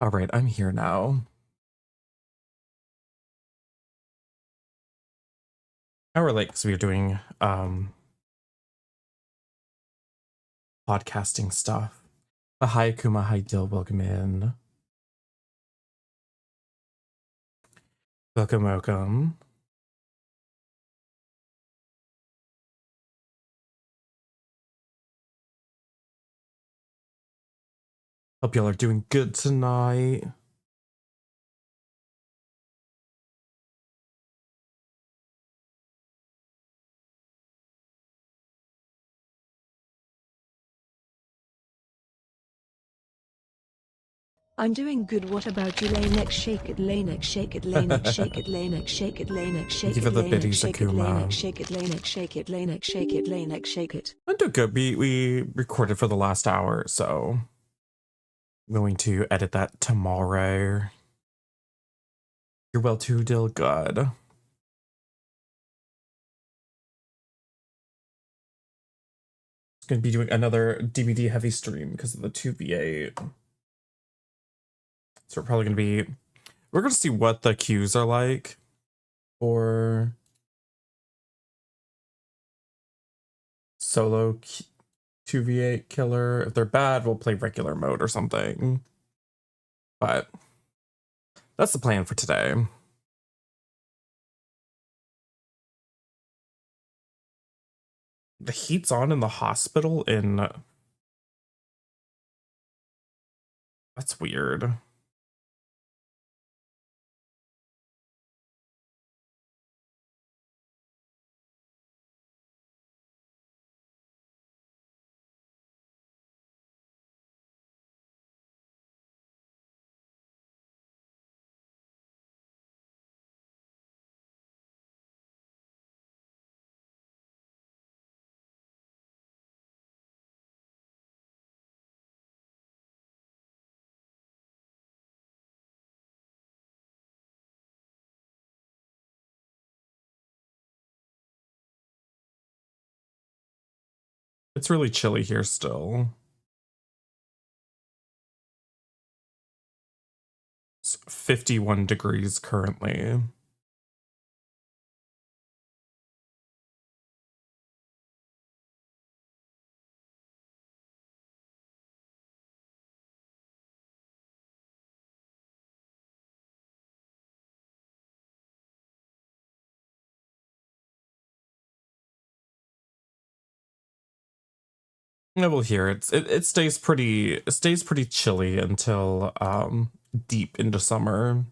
All right, I'm here now. Now we're like, so we're doing podcasting stuff. Hi Akuma, hi Dill, welcome in. Welcome, welcome. Hope y'all are doing good tonight. I'm doing good. What about you? Lay neck, shake it, lay neck, shake it, lay neck, shake it, lay neck, shake it, lay neck, shake Thank you for it, the lay neck, biddies, shake it, lay neck, Akuma. shake it, lay neck, shake it, lay neck, shake it, lay neck, shake it. I'm doing good. We recorded for the last hour, so I'm going to edit that tomorrow. You're well too, Dill. Good. Going to be doing another DVD heavy stream because of the 2v8. So we're probably going to be... We're going to see what the queues are like for solo 2v8 killer. If they're bad, we'll play regular mode or something. But that's the plan for today. The heat's on in the hospital in... That's weird. It's really chilly here still. It's 51 degrees currently. Yeah, we'll hear it stays pretty chilly until deep into summer.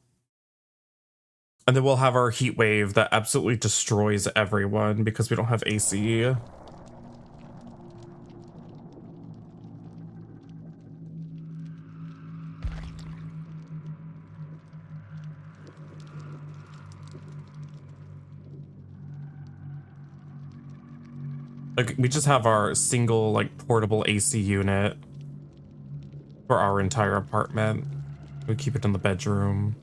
And then we'll have our heat wave that absolutely destroys everyone because we don't have AC. Like, we just have our single, like, portable AC unit for our entire apartment. We keep it in the bedroom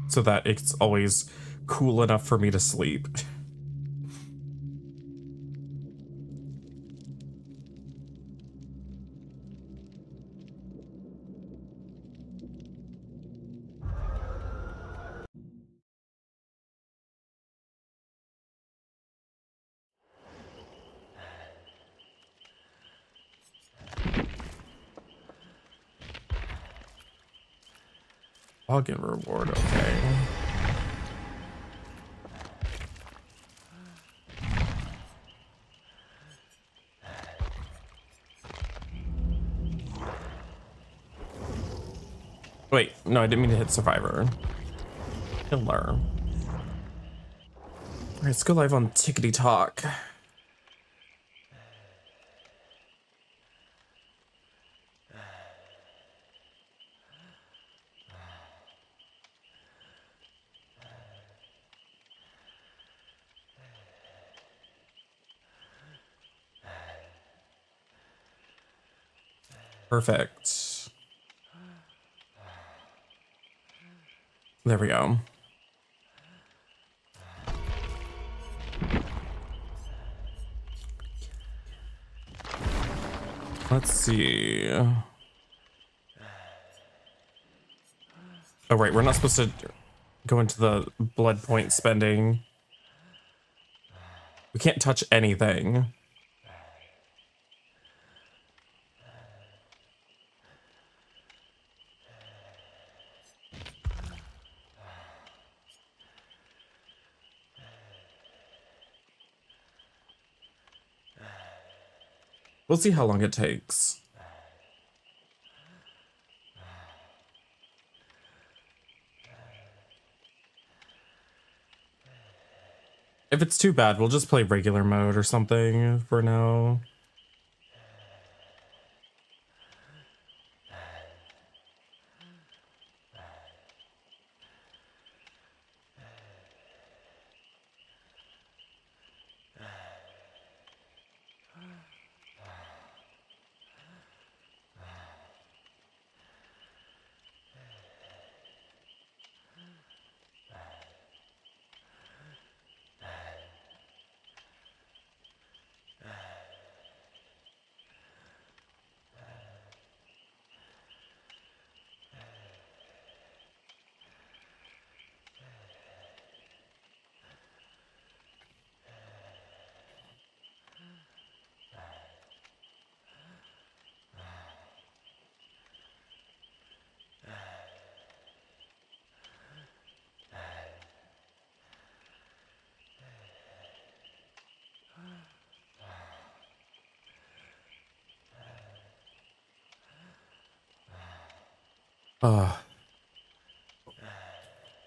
so that it's always cool enough for me to sleep. Login reward, okay. Wait, no, I didn't mean to hit survivor. Killer. Alright, let's go live on Tickety Talk. Perfect. There we go. Let's see. Oh, right. We're not supposed to go into the blood point spending. We can't touch anything. We'll see how long it takes. If it's too bad, we'll just play regular mode or something for now.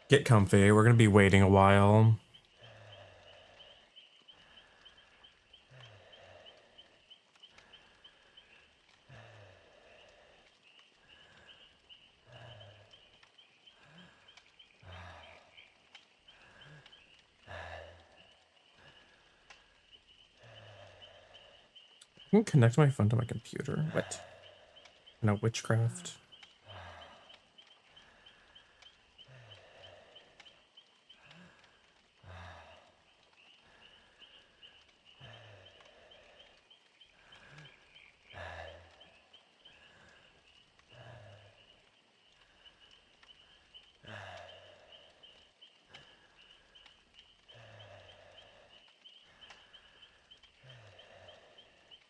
Get comfy. We're gonna be waiting a while. I can connect my phone to my computer. What? No, witchcraft.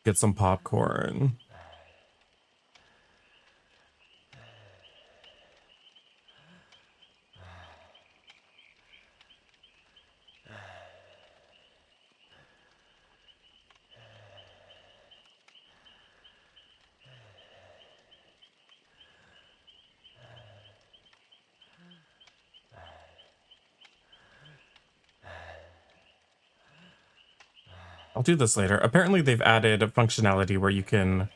Get some popcorn. I'll do this later. Apparently they've added a functionality where you can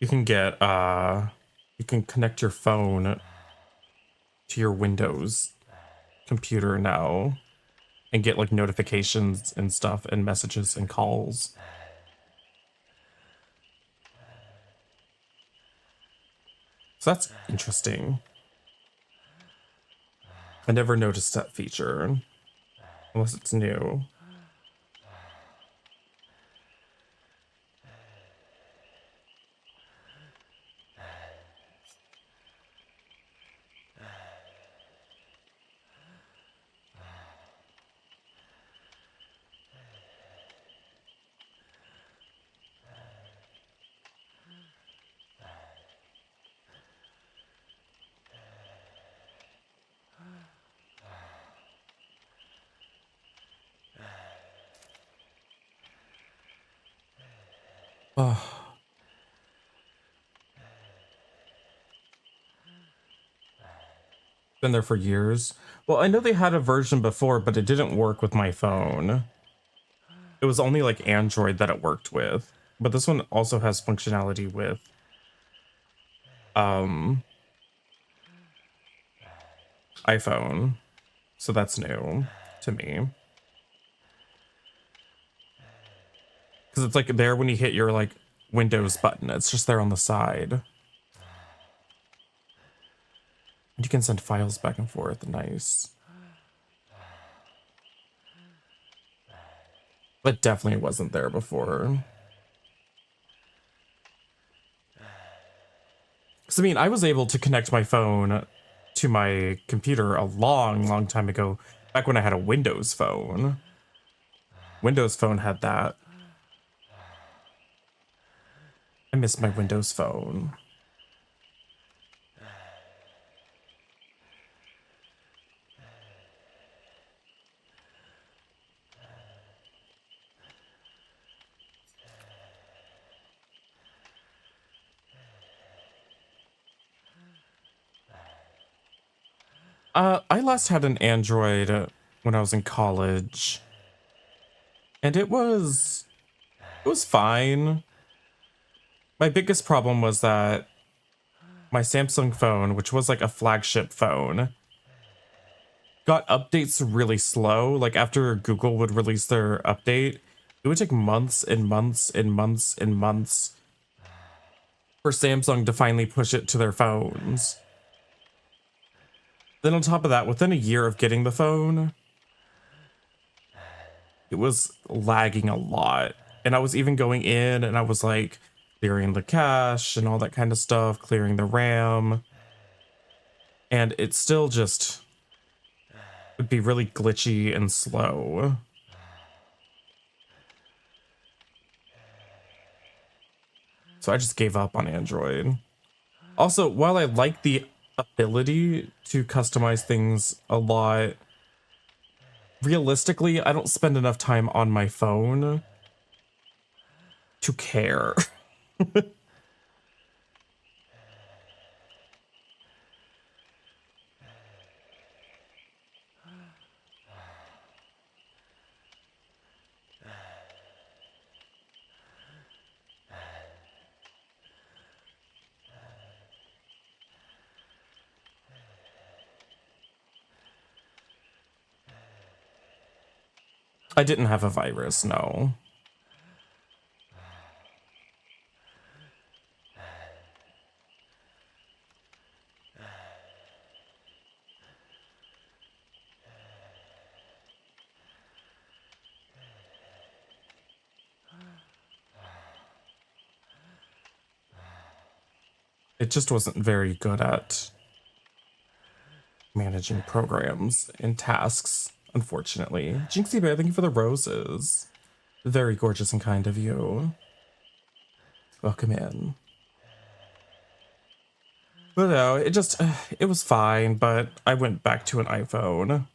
you can get you can connect your phone to your Windows computer now and get like notifications and stuff and messages and calls. So that's interesting. I never noticed that feature unless it's new. Oh. Been there for years. Well, I know they had a version before, but it didn't work with my phone. It was only like Android that it worked with. But this one also has functionality with iPhone. So that's new to me. Because it's like there when you hit your like Windows button, it's just there on the side. And you can send files back and forth. Nice. But definitely wasn't there before. So, I mean, I was able to connect my phone to my computer a long time ago, back when I had a Windows phone. Windows Phone had that. I miss my Windows Phone. I last had an Android when I was in college, and it was fine. My biggest problem was that my Samsung phone, which was like a flagship phone, got updates really slow. Like after Google would release their update, it would take months and months and months and months for Samsung to finally push it to their phones. Then on top of that, within a year of getting the phone, it was lagging a lot. And I was even going in and I was like clearing the cache and all that kind of stuff, clearing the RAM. And it still just would be really glitchy and slow. So I just gave up on Android. Also, while I like the ability to customize things a lot, realistically, I don't spend enough time on my phone to care. I didn't have a virus, no. It just wasn't very good at managing programs and tasks, unfortunately. Jinxie Bear, thank you for the roses. Very gorgeous and kind of you. Welcome in. But no, it just, it was fine, but I went back to an iPhone.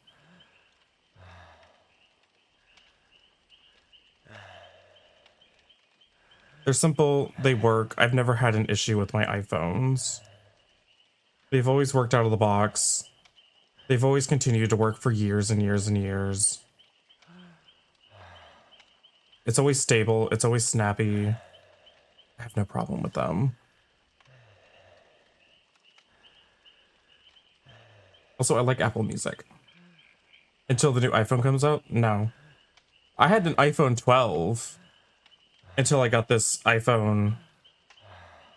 They're simple, they work. I've never had an issue with my iPhones. They've always worked out of the box. They've always continued to work for years and years and years. It's always stable, it's always snappy. I have no problem with them. Also, I like Apple Music. Until the new iPhone comes out, no. I had an iPhone 12 until I got this iPhone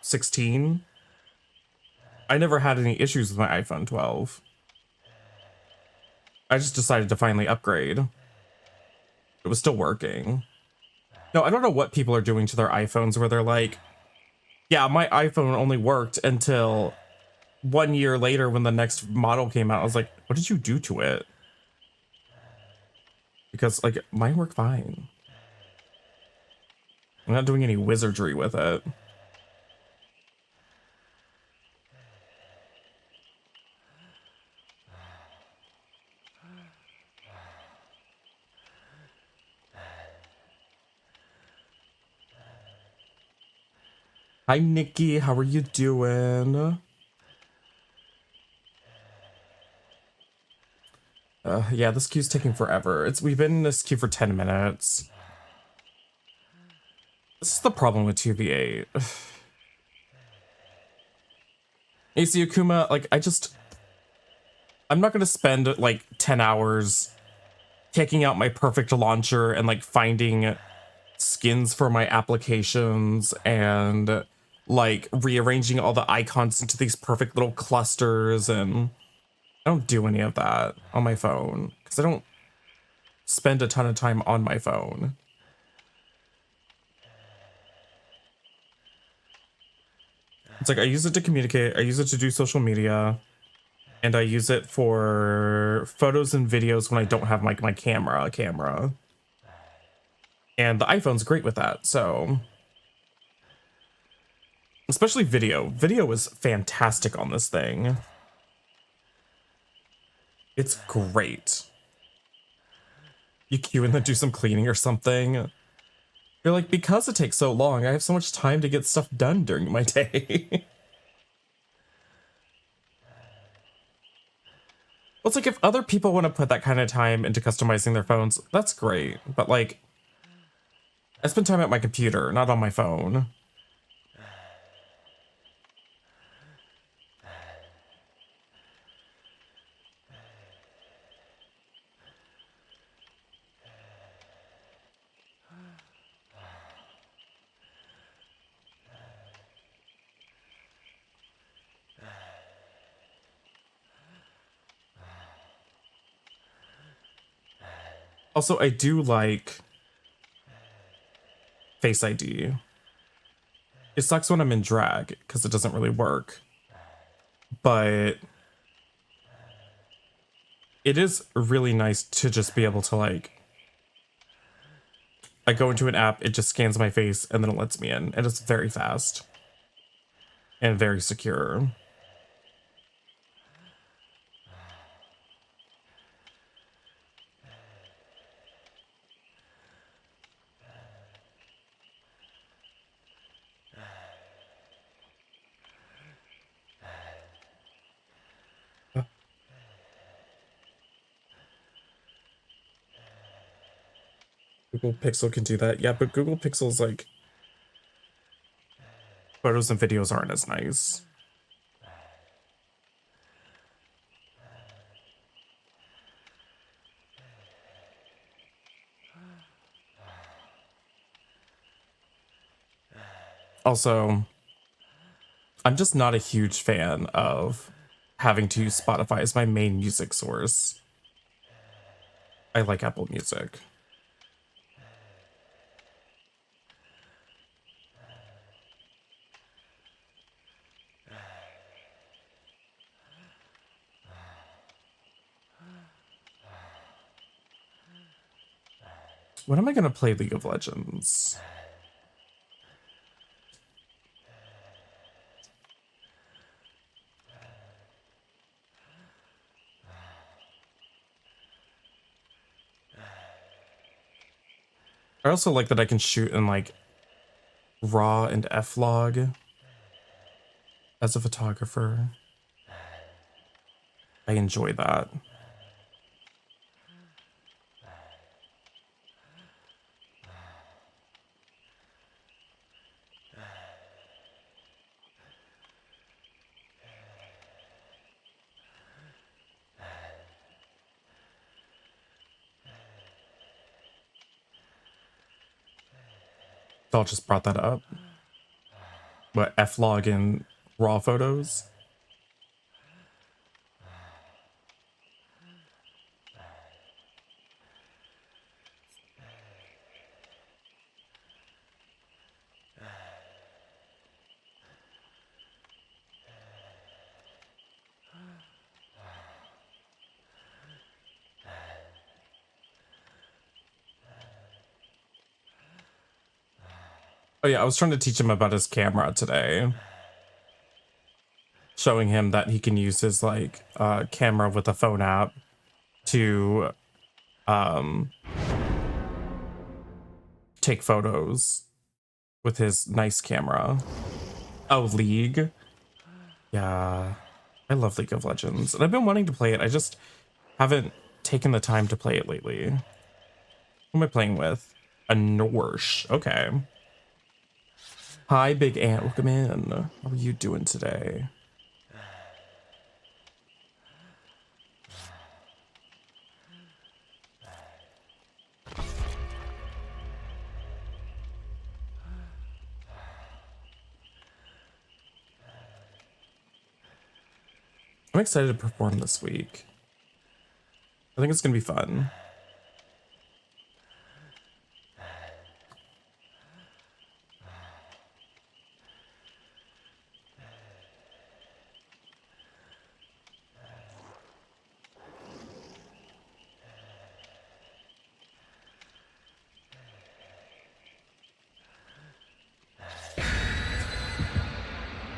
16. I never had any issues with my iPhone 12. I just decided to finally upgrade. It was still working. No, I don't know what people are doing to their iPhones where they're like, yeah, my iPhone only worked until 1 year later when the next model came out. I was like, what did you do to it? Because, like, mine worked fine. I'm not doing any wizardry with it. Hi, Nikki. How are you doing? Yeah, this queue's taking forever. We've been in this queue for 10 minutes. This is the problem with 2v8. AC Akuma, like, I'm not gonna spend like 10 hours taking out my perfect launcher and like finding skins for my applications and like rearranging all the icons into these perfect little clusters, and I don't do any of that on my phone because I don't spend a ton of time on my phone. It's like I use it to communicate, I use it to do social media, and I use it for photos and videos when I don't have my camera. And the iPhone's great with that, so especially video. Video is fantastic on this thing. It's great. You queue and then do some cleaning or something. You're like, because it takes so long, I have so much time to get stuff done during my day. Well, it's like if other people want to put that kind of time into customizing their phones, that's great. But like, I spend time at my computer, not on my phone. Also, I do like Face ID. It sucks when I'm in drag because it doesn't really work. But it is really nice to just be able to like, I go into an app, it just scans my face and then it lets me in. And it's very fast and very secure. Google Pixel can do that. Yeah, but Google Pixel's like, photos and videos aren't as nice. Also, I'm just not a huge fan of having to use Spotify as my main music source. I like Apple Music. When am I gonna play League of Legends? I also like that I can shoot in like RAW and F-Log as a photographer. I enjoy that. So I'll just brought that up. What, F-Log and RAW photos? Oh yeah, I was trying to teach him about his camera today. Showing him that he can use his like camera with a phone app to take photos with his nice camera. Oh, League. Yeah, I love League of Legends. And I've been wanting to play it. I just haven't taken the time to play it lately. Who am I playing with? A Norsh. Okay. Hi, Big Ant. Welcome in. How are you doing today? I'm excited to perform this week. I think it's gonna be fun.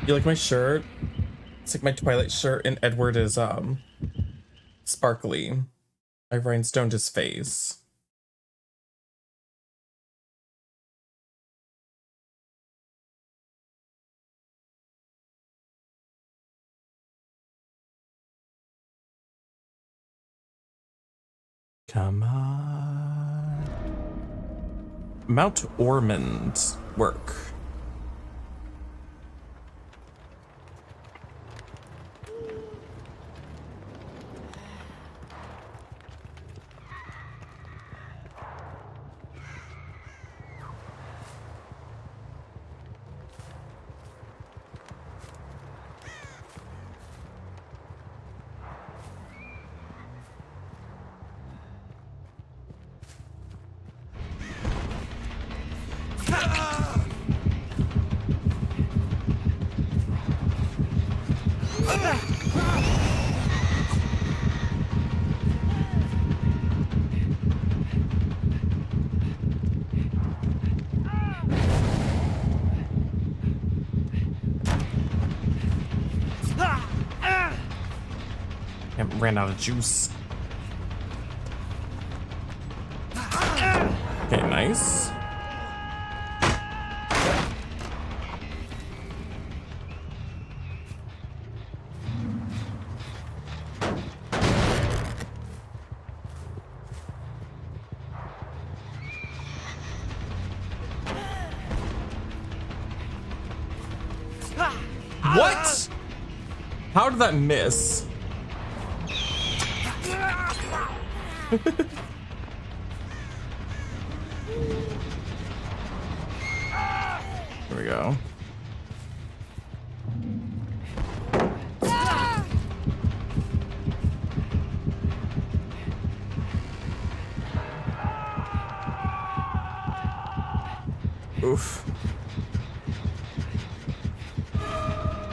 You like my shirt? It's like my Twilight shirt, and Edward is sparkly. I rhinestoned his face. Come on. Mount Ormond work. Ran out of juice. Okay, nice. What? How did that miss? Here we go. Oof.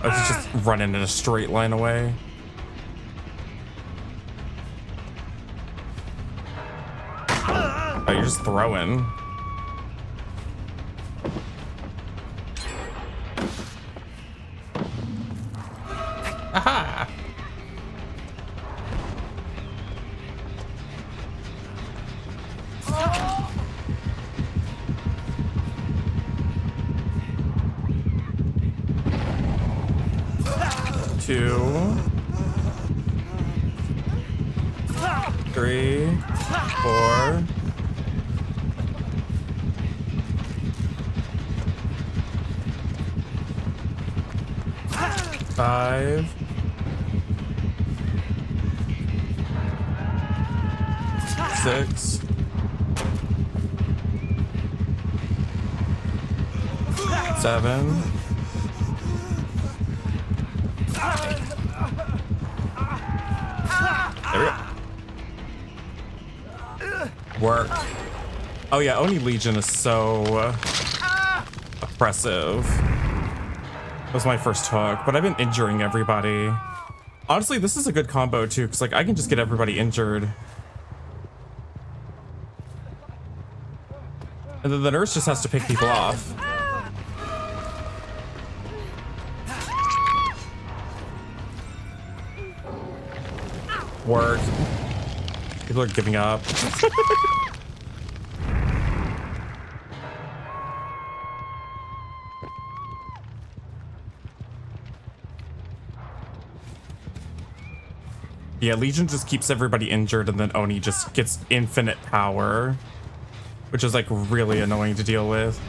I was just running in a straight line away. Oh, you're just throwing. Aha! Two, 3, 4. 5. 6. 7. 8. There we go. Work. Oh yeah, Oni Legion is so oppressive. That was my first hook, but I've been injuring everybody. Honestly, this is a good combo too, because like I can just get everybody injured. And then the nurse just has to pick people off. Work. People are giving up. Yeah, Legion just keeps everybody injured, and then Oni just gets infinite power, which is like really annoying to deal with.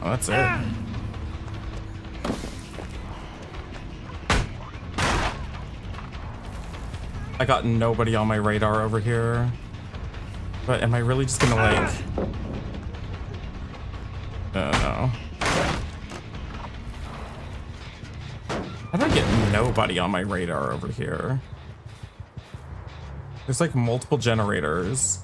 Oh, that's it. I got nobody on my radar over here. But am I really just gonna like... no. How do I get nobody on my radar over here? There's like multiple generators.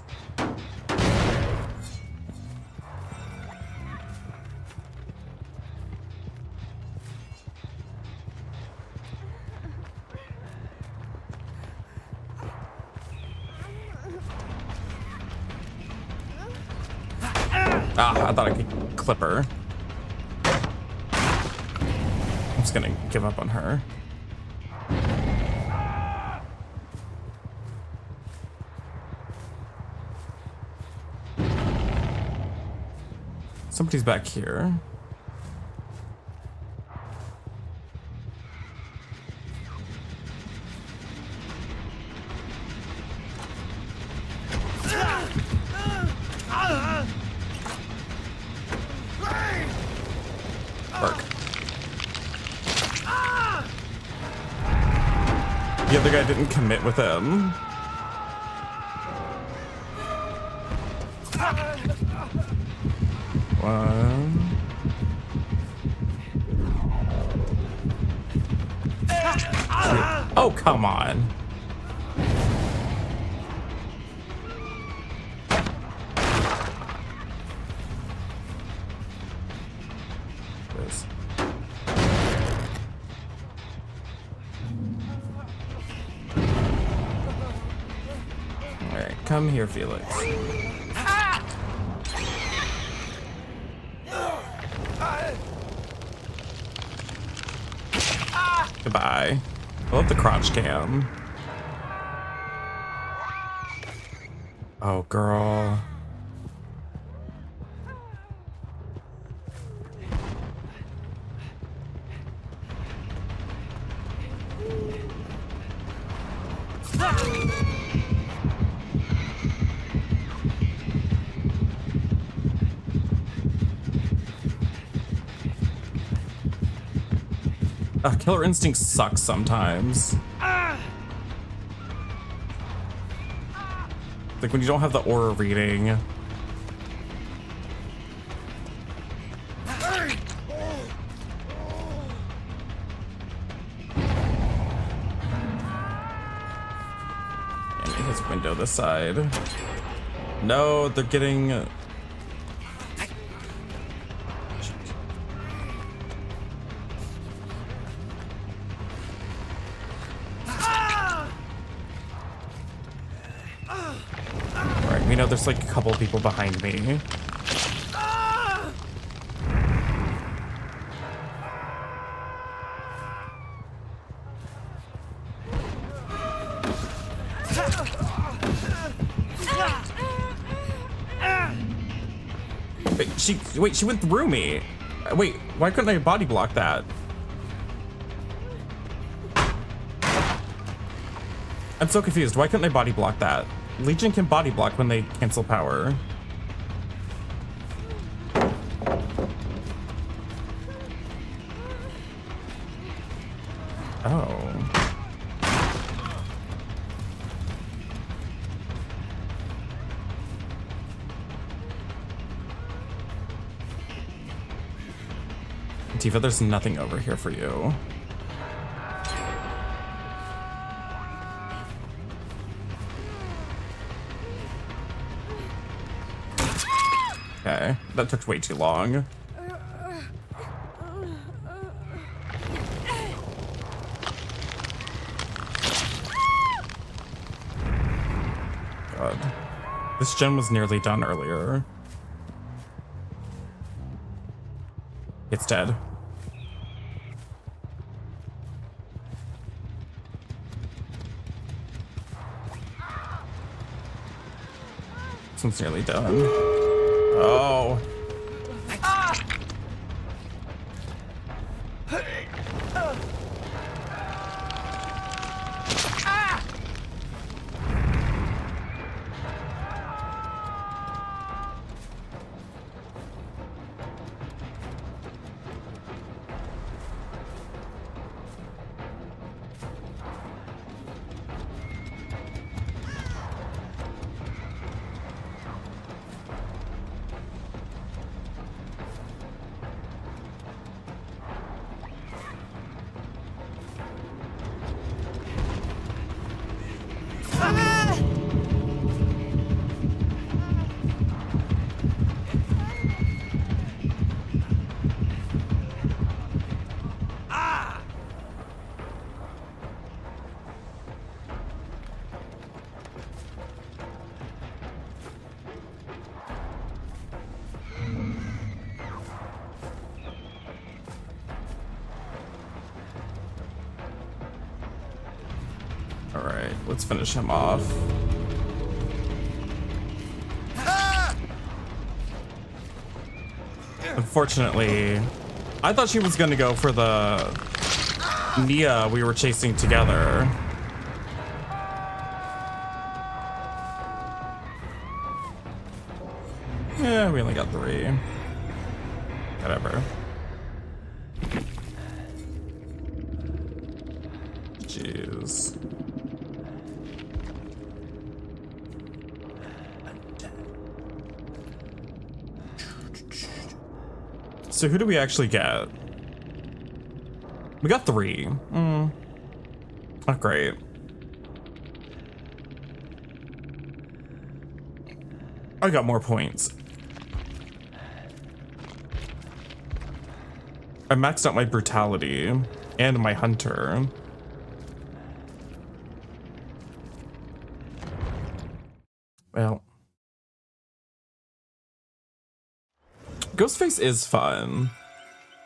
Ah, I thought I could clip her. I'm just gonna give up on her. Somebody's back here. Work. The other guy didn't commit with him. One. Two. Oh, come on. This. All right, come here, Felix. Goodbye. I love the crotch cam. Oh, girl. Killer Instinct sucks sometimes. Like when you don't have the aura reading. And his window this side. No, they're getting. You know, there's like a couple people behind me. Wait, she went through me. Wait, why couldn't I body block that? I'm so confused. Why couldn't I body block that? Legion can body block when they cancel power. Oh. Tifa, there's nothing over here for you. Okay, that took way too long. God. This gen was nearly done earlier. It's dead. This one's nearly done. Oh. let's finish him off. Unfortunately, I thought she was gonna go for the Nia we were chasing together. Yeah, we only got 3. Whatever. Jeez. So who do we actually get? We got 3. Not great. I got more points. I maxed out my brutality and my hunter. Well, Ghostface is fun,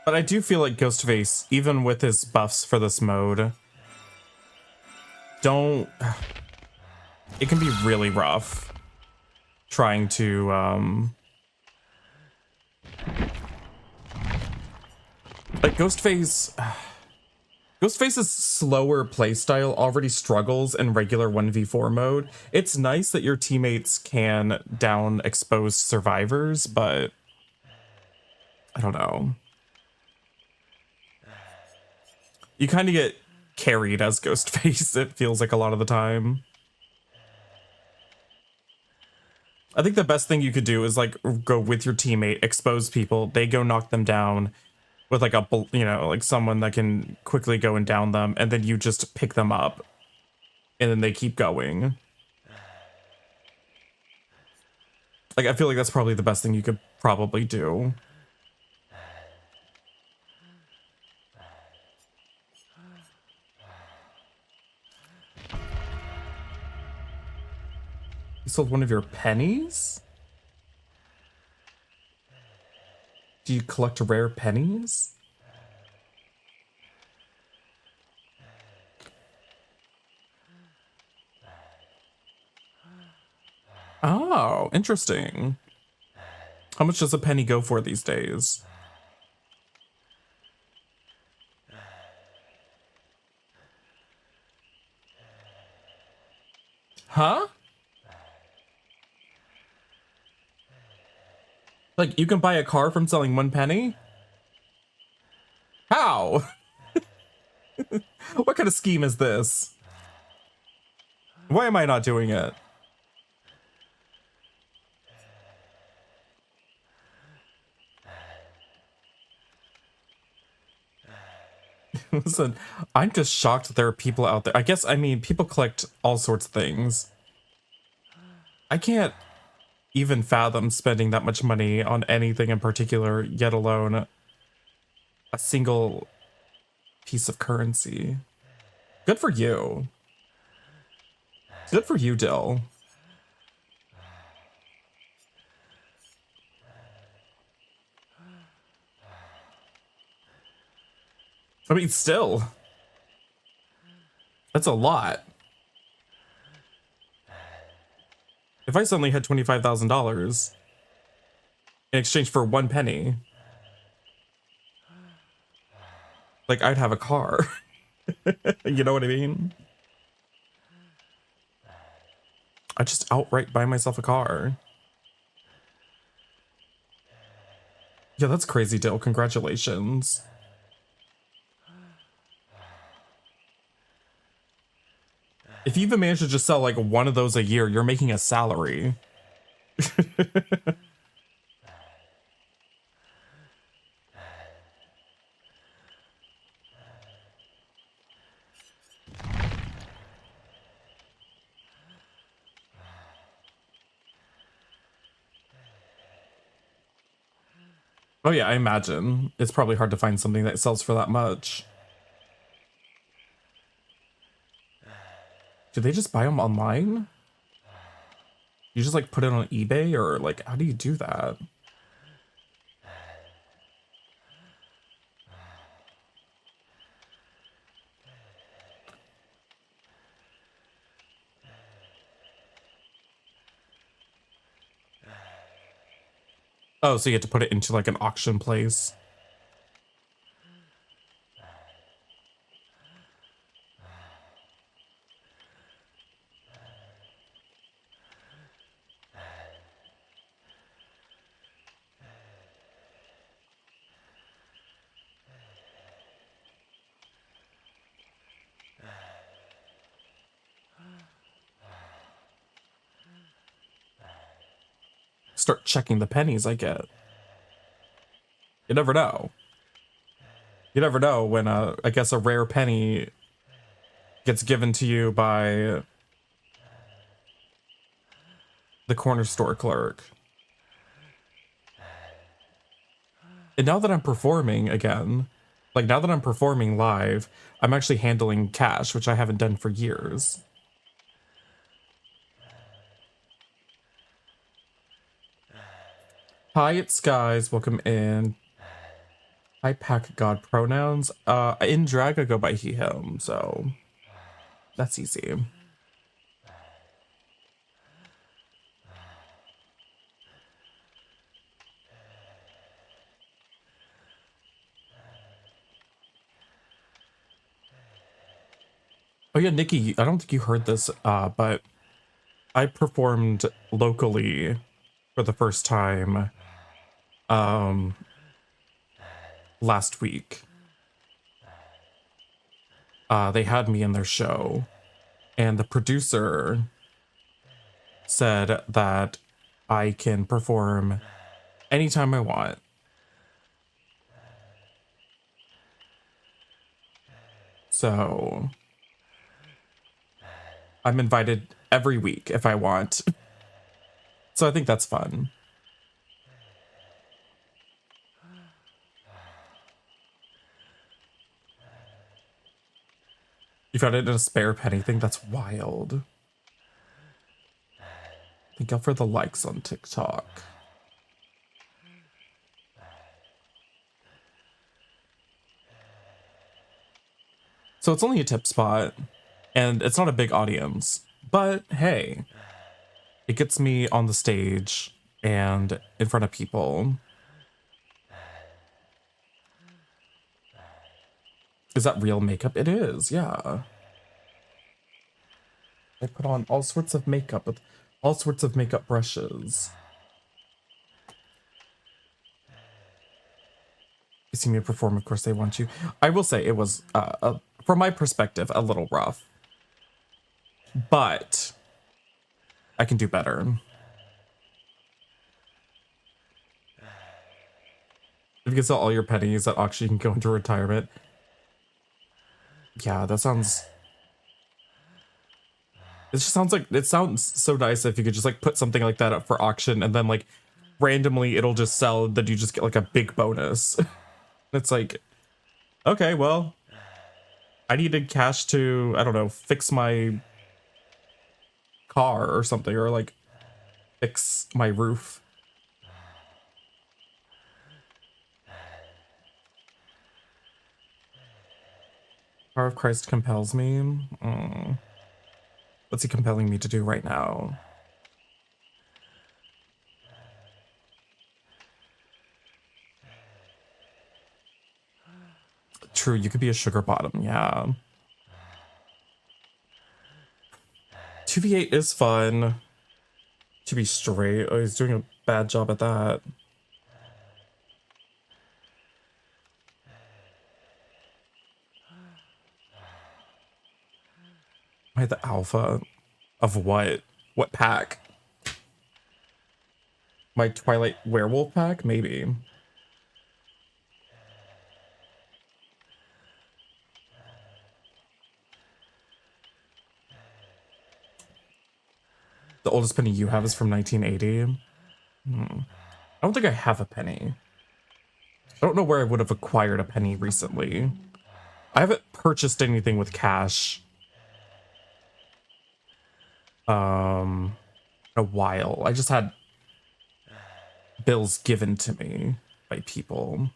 but I do feel like Ghostface, even with his buffs for this mode, it can be really rough trying to like Ghostface's slower playstyle already struggles in regular 1v4 mode. It's nice that your teammates can down exposed survivors, but I don't know. You kind of get carried as Ghostface, it feels like a lot of the time. I think the best thing you could do is like go with your teammate, expose people, they go knock them down with like a, you know, like someone that can quickly go and down them, and then you just pick them up and then they keep going. Like, I feel like that's probably the best thing you could probably do. You sold one of your pennies? Do you collect rare pennies? Oh, interesting. How much does a penny go for these days? Huh? Like, you can buy a car from selling 1 penny? How? What kind of scheme is this? Why am I not doing it? Listen, I'm just shocked that there are people out there. I mean, people collect all sorts of things. I can't even fathom spending that much money on anything in particular, yet alone a single piece of currency. Good for you. Good for you, Dill. I mean, still. That's a lot. If I suddenly had $25,000 in exchange for 1 penny, like, I'd have a car. You know what I mean? I'd just outright buy myself a car. Yeah, that's crazy, Dill. Congratulations. If you even manage to just sell like 1 of those a year, you're making a salary. Oh yeah, I imagine. It's probably hard to find something that sells for that much. Do they just buy them online? You just like put it on eBay, or like, how do you do that? Oh, so you had to put it into like an auction place. Start checking the pennies I get. You never know. You never know when I guess a rare penny gets given to you by the corner store clerk. And now that I'm performing again, like now that I'm performing live, I'm actually handling cash, which I haven't done for years. Hi, it's Skies. Welcome in. I pack God pronouns. In drag, I go by he, him, so that's easy. Oh yeah, Nikki, I don't think you heard this, but I performed locally for the first time last week. They had me in their show, and the producer said that I can perform anytime I want. So I'm invited every week if I want. So I think that's fun. You found it in a spare penny thing? That's wild. Thank you for the likes on TikTok. So it's only a tip spot, and it's not a big audience. But hey, it gets me on the stage and in front of people. Is that real makeup? It is, yeah. I put on all sorts of makeup with all sorts of makeup brushes. You see me perform, of course they want you. I will say it was, from my perspective, a little rough. But I can do better. If you can sell all your pennies at auction, you can go into retirement. Yeah, that sounds... It just sounds like... It sounds so nice if you could just, like, put something like that up for auction, and then, like, randomly it'll just sell, then you just get, like, a big bonus. It's like, okay, well, I needed cash to, I don't know, fix my car or something, or, like, fix my roof. Power of Christ compels me. What's he compelling me to do right now? True, you could be a sugar bottom, yeah. 2v8 is fun. To be straight, oh, he's doing a bad job at that. Am I the alpha of what? What pack? My Twilight Werewolf pack? Maybe. The oldest penny you have is from 1980. I don't think I have a penny. I don't know where I would have acquired a penny recently. I haven't purchased anything with cash. A while. I just had bills given to me by people.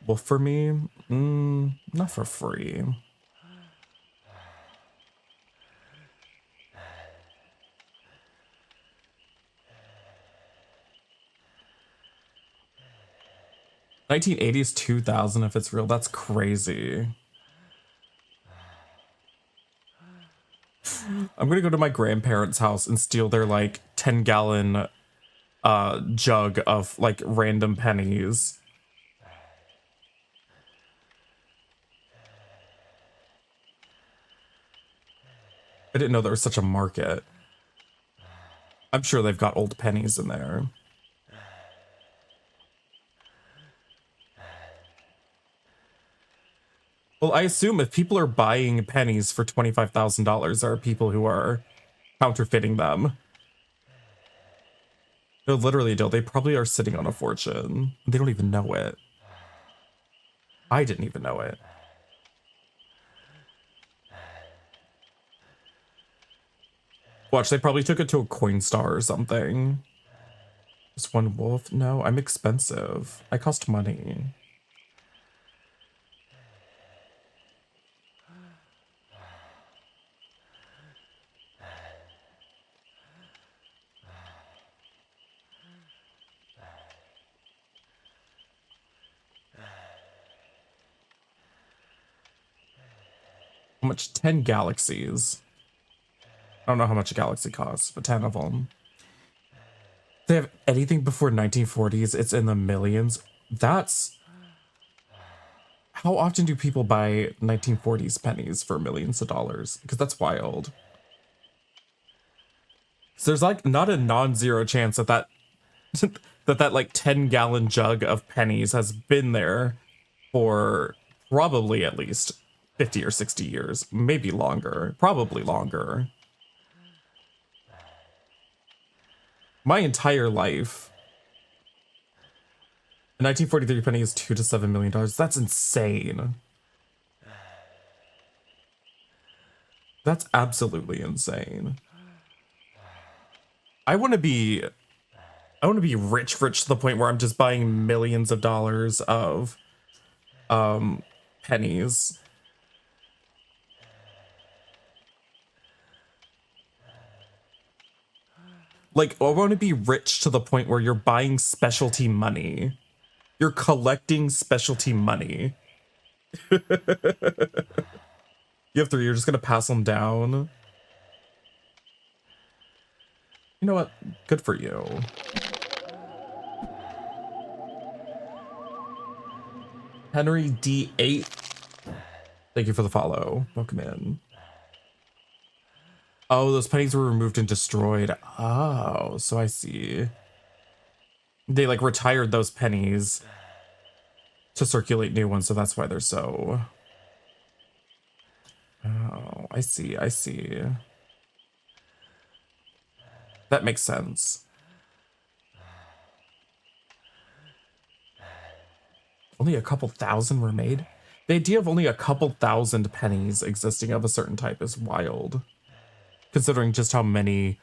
Well, for me, not for free. 1980s 2000 if it's real. That's crazy. I'm gonna go to my grandparents' house and steal their like 10-gallon jug of like random pennies. I didn't know there was such a market. I'm sure they've got old pennies in there. Well, I assume if people are buying pennies for $25,000, there are people who are counterfeiting them. No, literally, Dill, they probably are sitting on a fortune. They don't even know it. I didn't even know it. Watch, they probably took it to a Coinstar or something. Just one wolf? No, I'm expensive. I cost money. How much? 10 galaxies. I don't know how much a galaxy costs, but 10 of them. If they have anything before 1940s, it's in the millions. That's... How often do people buy 1940s pennies for millions of dollars? Because that's wild. So there's like not a non-zero chance that that like 10-gallon jug of pennies has been there for probably at least 50 or 60 years, maybe longer, probably longer. My entire life. A 1943 penny is $2 to $7 million. That's insane. That's absolutely insane. I want to be rich to the point where I'm just buying millions of dollars of pennies. Like, I want to be rich to the point where you're buying specialty money. You're collecting specialty money. You have 3, you're just gonna pass them down. You know what? Good for you. Henry D8. Thank you for the follow. Welcome in. Oh, those pennies were removed and destroyed. Oh, so I see. They like retired those pennies to circulate new ones, so that's why they're so... Oh, I see, I see. That makes sense. Only a couple thousand were made? The idea of only a couple thousand pennies existing of a certain type is wild. Considering just how many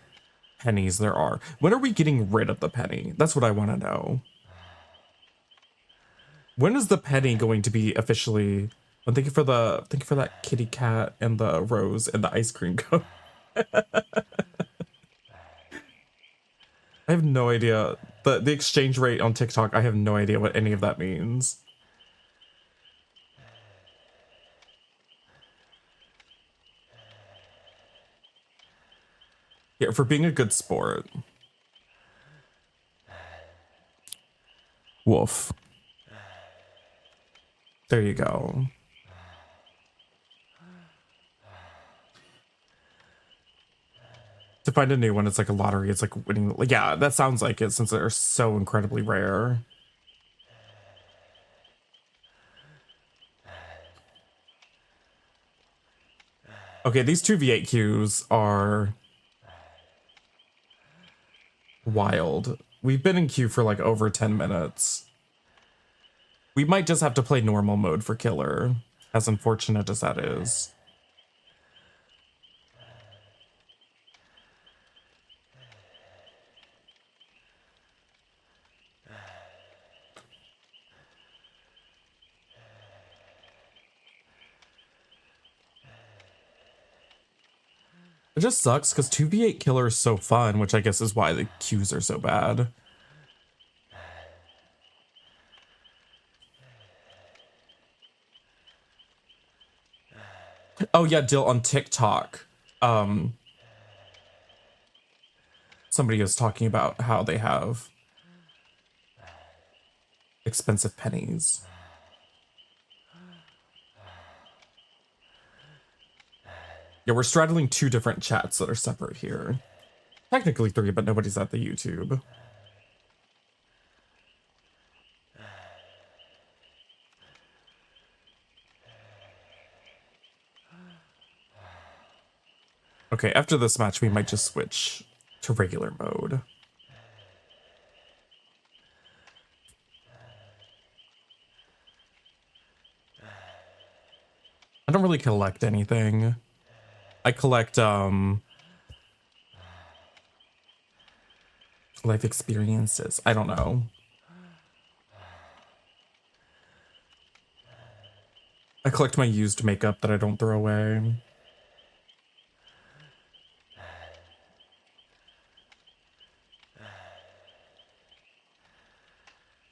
pennies there are. When are we getting rid of the penny? That's what I want to know. When is the penny going to be officially... Oh, thank you for that kitty cat and the rose and the ice cream cone. I have no idea. The exchange rate on TikTok, I have no idea what any of that means. Yeah, for being a good sport. Woof. There you go. To find a new one, it's like a lottery. It's like winning. Yeah, that sounds like it since they're so incredibly rare. Okay, these two V8 queues are wild. We've been in queue for like over 10 minutes. We might just have to play normal mode for killer, as unfortunate as that is. It just sucks because 2v8 killer is so fun, which I guess is why the queues are so bad. Oh yeah, Dill, on TikTok. Somebody was talking about how they have expensive pennies. Yeah, we're straddling 2 different chats that are separate here. Technically 3, but nobody's at the YouTube. Okay, after this match, we might just switch to regular mode. I don't really collect anything. I collect, life experiences. I don't know. I collect my used makeup that I don't throw away.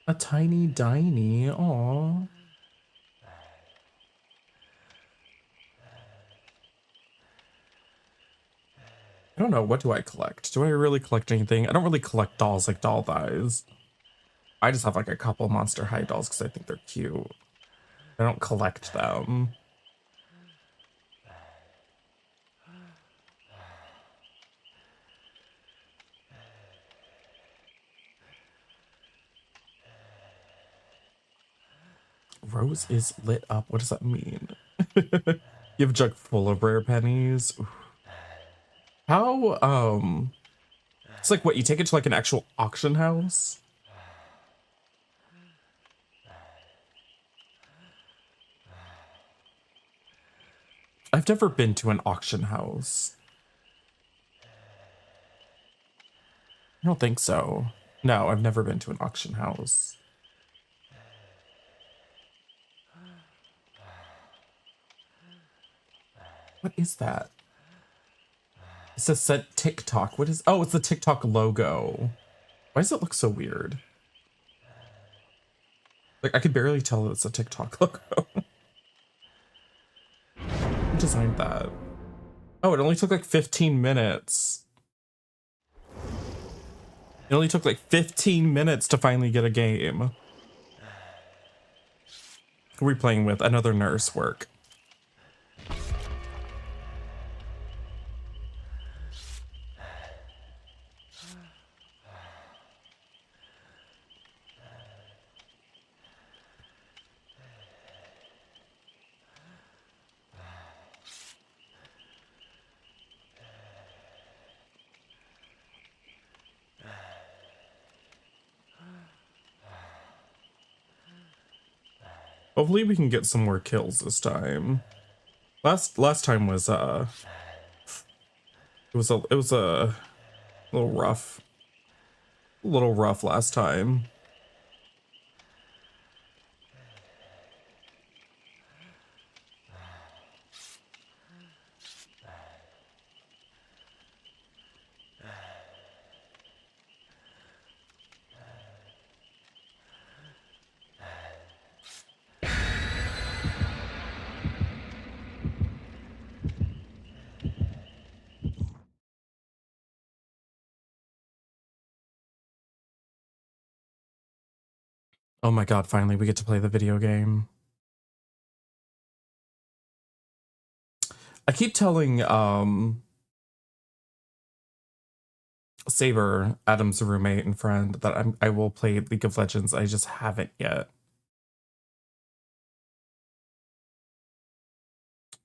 A tiny diny, aw. I don't know, what do I collect? Do I really collect anything? I don't really collect dolls like doll thighs. I just have like a couple Monster High dolls because I think they're cute. I don't collect them. Rose is lit up. What does that mean? You have a jug full of rare pennies. Oof. How, it's like what, you take it to like an actual auction house? I've never been to an auction house. I don't think so. No, I've never been to an auction house. What is that? It says set TikTok. What is, oh, it's the TikTok logo. Why does it look so weird? Like, I could barely tell it's a TikTok logo. Who designed that? Oh, it only took like 15 minutes. It only took like 15 minutes to finally get a game. Who are we playing with? Another nurse work. Hopefully we can get some more kills this time. Last time was it was a little rough. A little rough last time. Oh my god, finally we get to play the video game. I keep telling Saber, Adam's roommate and friend, that I will play League of Legends. I just haven't yet.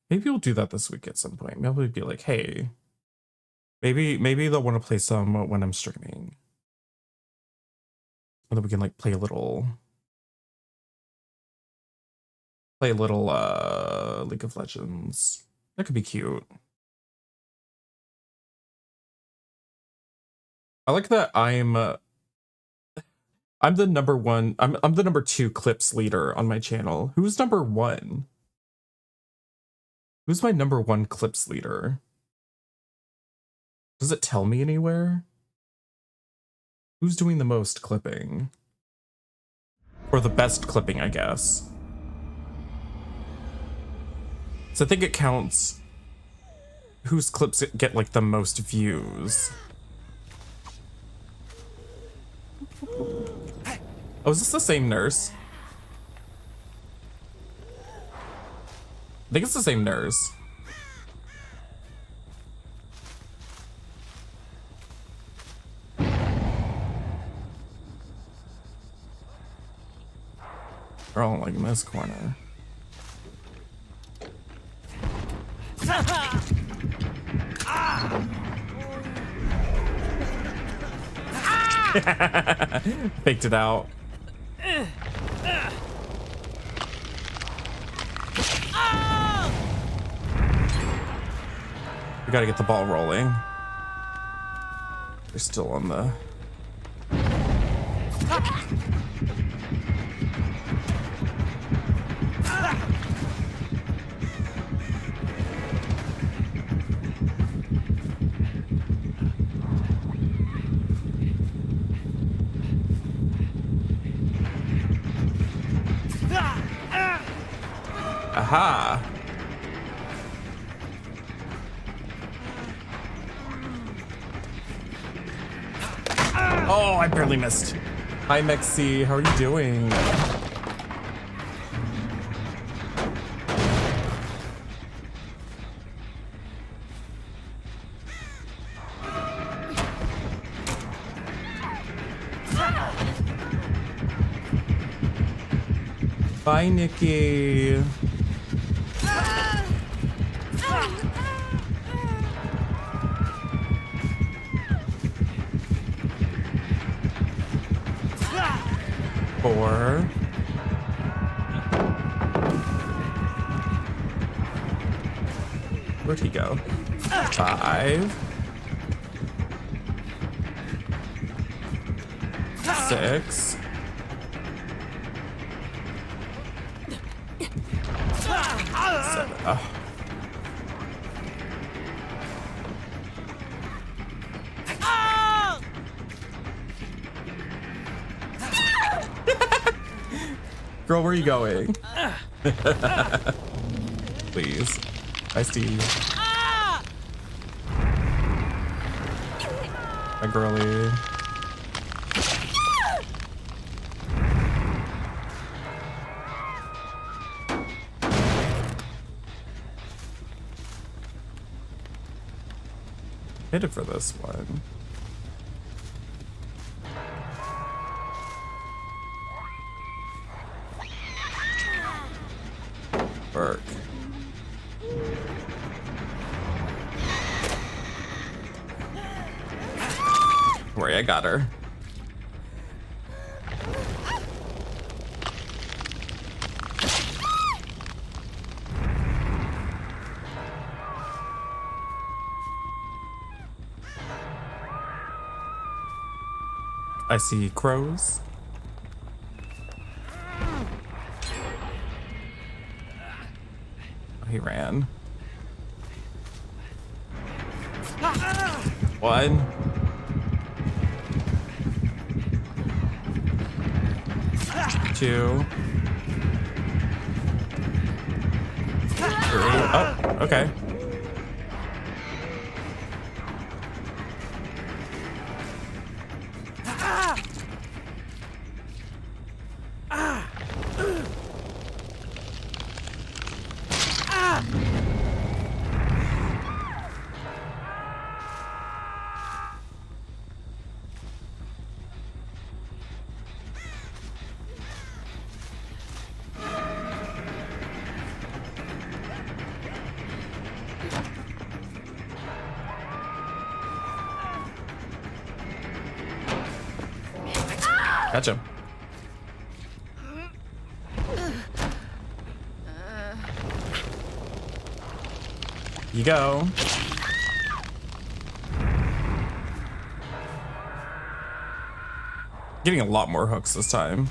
Maybe we'll do that this week at some point. Maybe we'll be like, hey, maybe they'll want to play some when I'm streaming. And then we can like play a little League of Legends. That could be cute. I like that I'm the number one. I'm the number 2 clips leader on my channel. Who's number 1? Who's my number 1 clips leader? Does it tell me anywhere? Who's doing the most clipping? Or the best clipping, I guess. So I think it counts whose clips get like the most views. Oh, is this the same nurse? I think it's the same nurse. We're all like in this corner. Faked it out. We gotta get the ball rolling. They're still on the... Aha! Oh, I barely missed. Hi, Mexi. How are you doing? Bye, Nikki. Four. Where'd he go? 5. 6. 7. Oh. Girl, where are you going? Please. I see you. My girlie. Hit it for this one. Work. Don't worry, I got her. I see crows. Oh, he ran. 1. 2. 3. Oh, okay. Gotcha. You go. Getting a lot more hooks this time.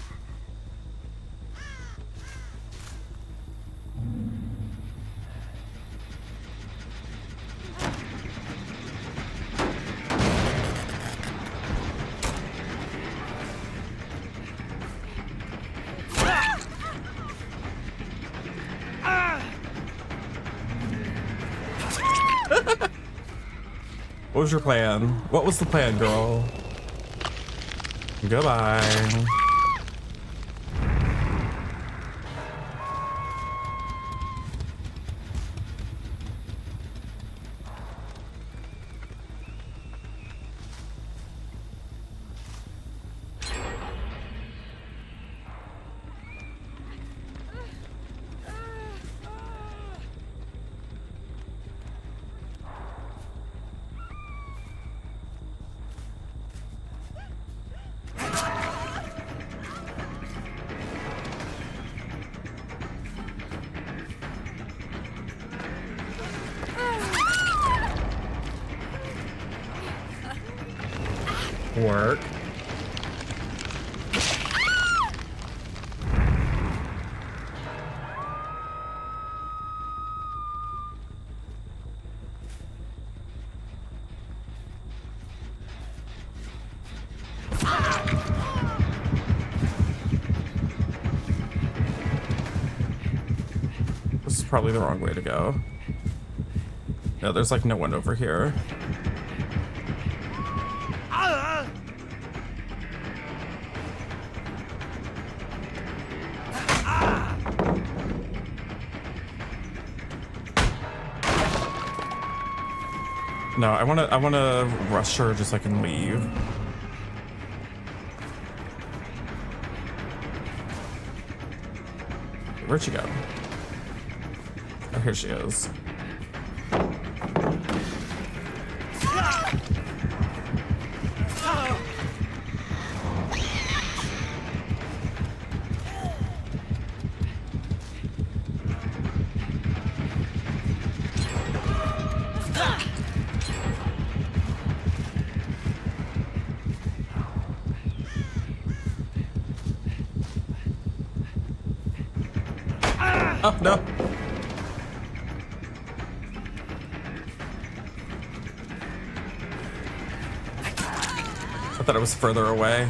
was your plan? What was the plan, girl? Goodbye. Work. This is probably the wrong way to go. No, there's like no one over here. No, I wanna rush her just so I can leave. Where'd she go? Oh, here she is. Oh, no. I thought it was further away.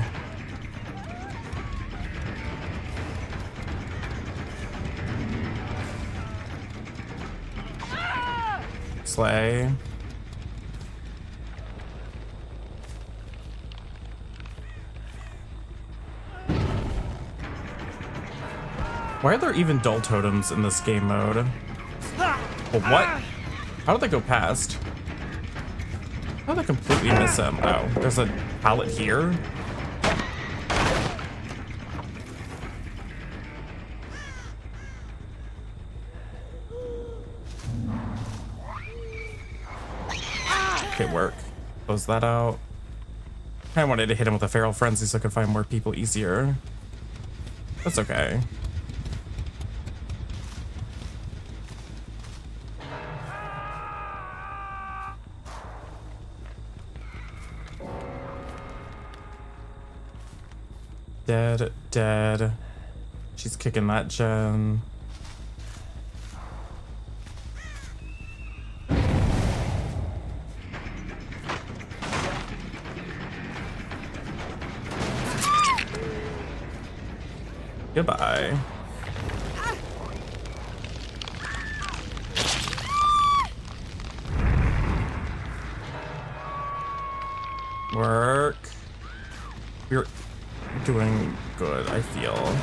Slay. Why are there even dull totems in this game mode? Well, what? How did they go past? How did I completely miss him? Oh, there's a pallet here? Okay, work. Close that out. I wanted to hit him with a feral frenzy so I could find more people easier. That's okay. Dead, dead. She's kicking that gen. Goodbye. Work. We're doing good, I feel.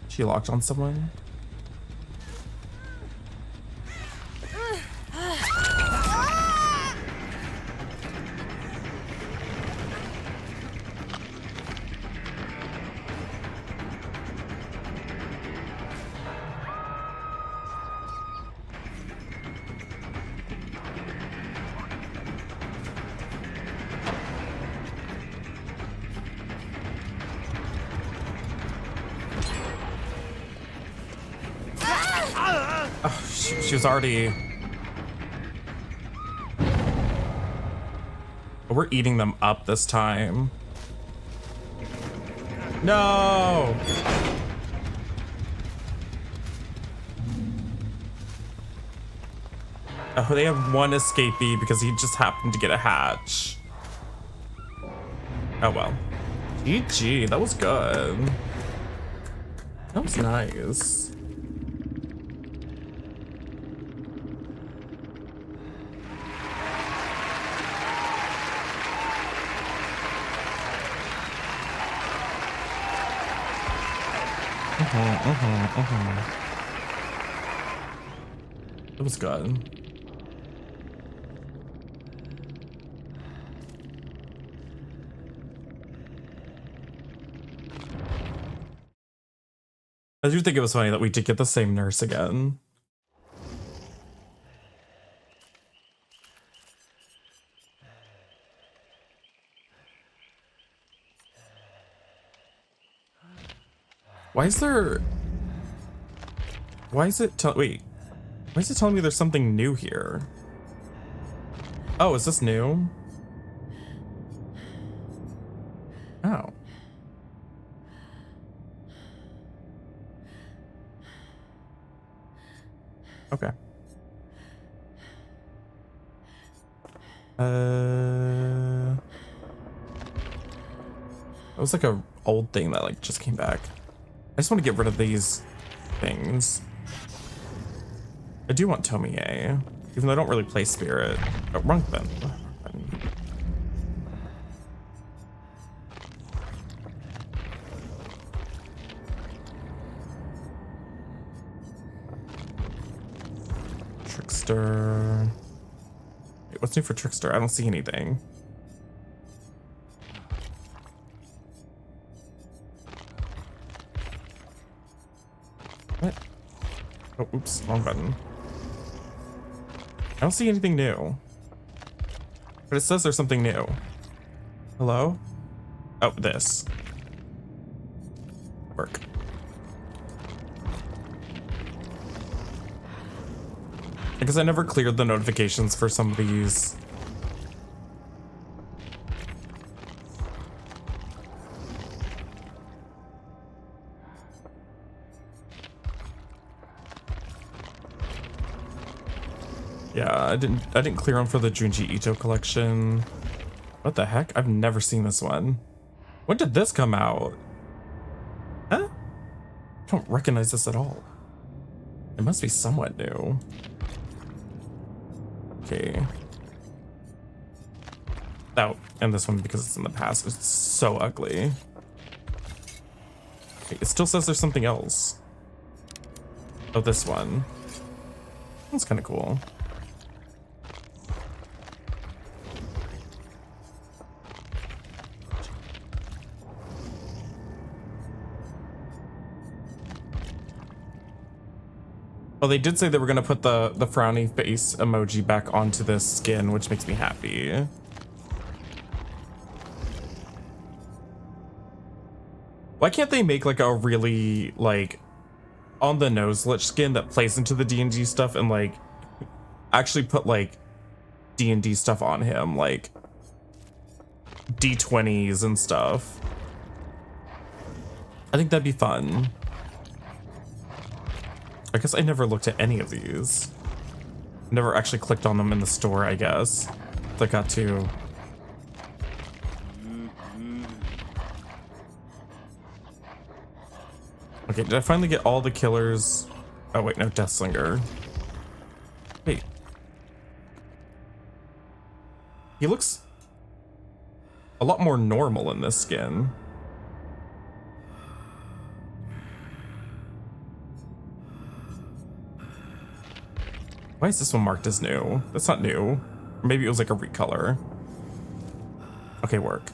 She locked on someone? Oh, she was already... Oh, we're eating them up this time. No! Oh, they have one escapee because he just happened to get a hatch. Oh well. GG, that was good. That was nice. It was good. I do think it was funny that we did get the same nurse again. Why is there... Why is it wait. Why is it telling me there's something new here? Oh, is this new? Oh. Okay. It was like a old thing that like just came back. I just want to get rid of these things. I do want Tomie, even though I don't really play Spirit. Oh, wrong button. Trickster. Wait, what's new for Trickster? I don't see anything. What? Oh, oops, wrong button. I don't see anything new. But it says there's something new. Hello? Oh, this. Work. Because I never cleared the notifications for some of these. Yeah, I didn't clear them for the Junji Ito collection. What the heck? I've never seen this one. When did this come out? Huh? I don't recognize this at all. It must be somewhat new. Okay. Oh, and this one because it's in the past. It's so ugly. Okay, it still says there's something else. Oh, this one. That's kind of cool. Well, they did say they were going to put the frowny face emoji back onto this skin, which makes me happy. Why can't they make like a really like on the nose lich skin that plays into the D&D stuff and like actually put like D&D stuff on him, like D20s and stuff? I think that'd be fun. I guess I never looked at any of these. Never actually clicked on them in the store, I guess. I got to. Okay, did I finally get all the killers? Oh wait, no, Deathslinger. Wait. He looks a lot more normal in this skin. Why is this one marked as new? That's not new. Maybe it was like a recolor. Okay, work.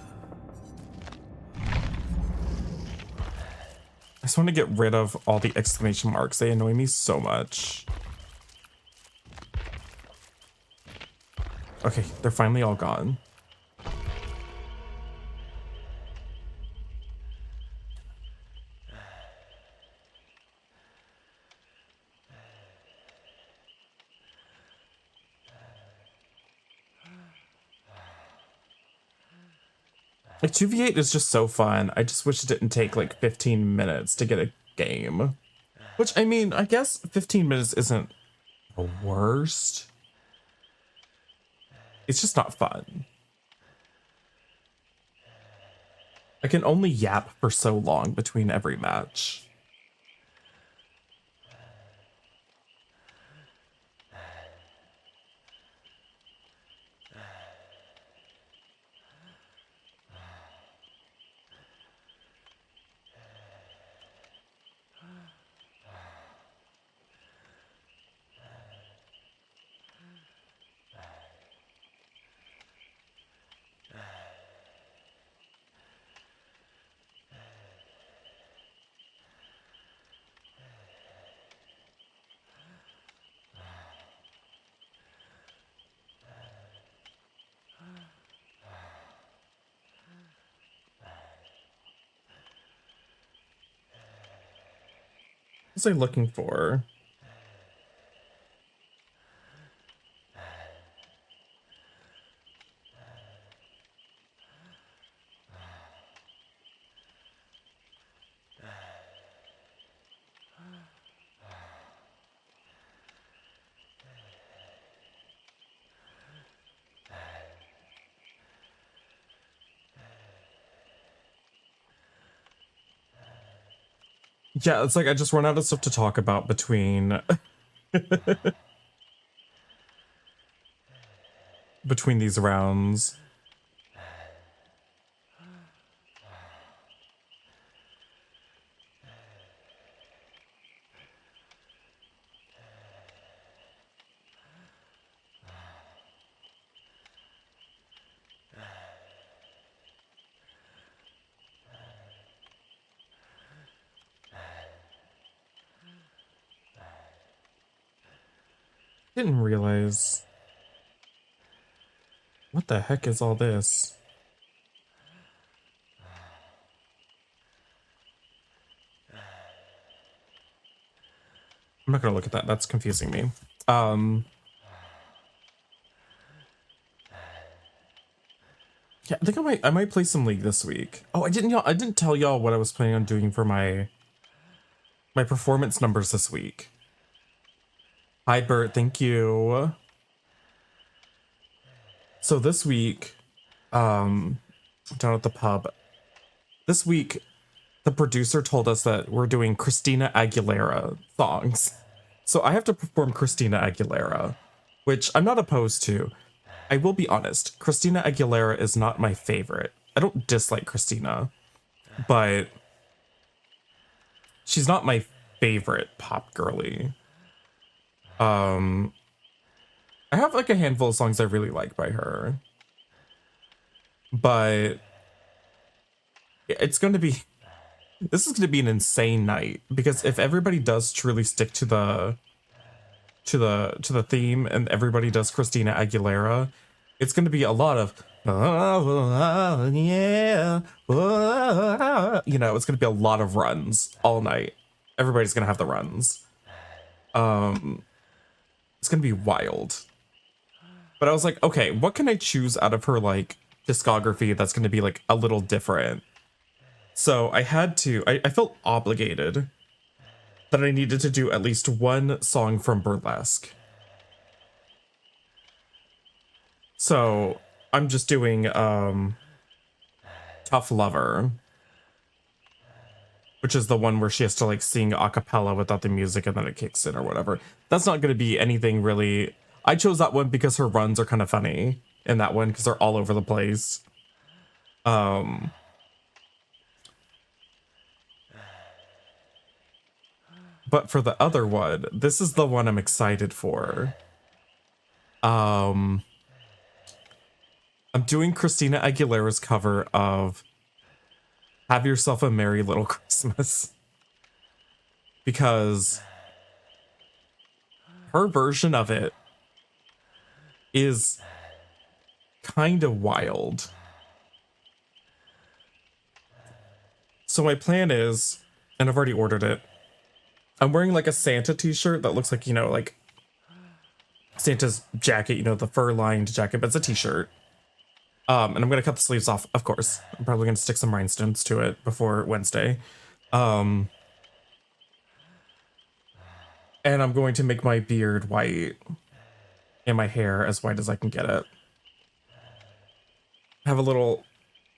I just want to get rid of all the exclamation marks. They annoy me so much. Okay, they're finally all gone. Like 2v8 is just so fun. I just wish it didn't take like 15 minutes to get a game. Which, I mean, I guess 15 minutes isn't the worst. It's just not fun. I can only yap for so long between every match. What was I looking for? Yeah, it's like I just run out of stuff to talk about between between these rounds. Didn't realize. What the heck is all this? I'm not gonna look at that. That's confusing me. Yeah, I think I might play some League this week. Oh, I didn't tell y'all what I was planning on doing for my performance numbers this week. Hi Bert, thank you. So this week, down at the pub, this week the producer told us that we're doing Christina Aguilera songs. So I have to perform Christina Aguilera, which I'm not opposed to. I will be honest, Christina Aguilera is not my favorite. I don't dislike Christina, but she's not my favorite pop girly. I have like a handful of songs I really like by her, but it's going to be, this is going to be an insane night because if everybody does truly stick to the theme and everybody does Christina Aguilera, it's going to be a lot of yeah, you know, it's going to be a lot of runs all night. Everybody's going to have the runs. It's going to be wild. But I was like, okay, what can I choose out of her like discography that's going to be like a little different? So I had to, I felt obligated that I needed to do at least one song from Burlesque. So I'm just doing Tough Lover, which is the one where she has to like sing a cappella without the music and then it kicks in or whatever. That's not going to be anything really. I chose that one because her runs are kind of funny in that one because they're all over the place. But for the other one, this is the one I'm excited for. I'm doing Christina Aguilera's cover of Have Yourself a Merry Little Christmas. Because her version of it is kind of wild. So my plan is, and I've already ordered it, I'm wearing like a Santa t-shirt that looks like, you know, like Santa's jacket, you know, the fur-lined jacket, but it's a t-shirt. And I'm gonna cut the sleeves off, of course. I'm probably gonna stick some rhinestones to it before Wednesday. And I'm going to make my beard white and my hair as white as I can get it. have a little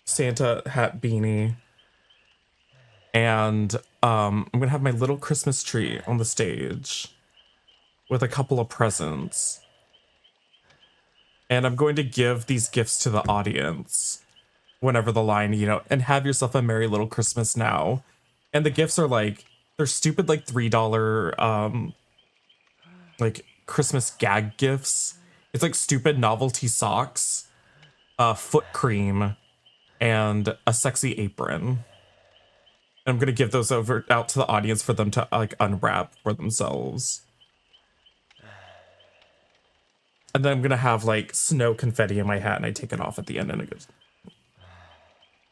Santa hat beanie. And I'm gonna have my little Christmas tree on the stage with a couple of presents. And I'm going to give these gifts to the audience whenever the line, and have yourself a merry little Christmas now. And the gifts are like, they're stupid, like $3, like Christmas gag gifts. It's like stupid novelty socks, foot cream, and a sexy apron. I'm going to give those out to the audience for them to like unwrap for themselves. And then I'm going to have like snow confetti in my hat, and I take it off at the end and it goes,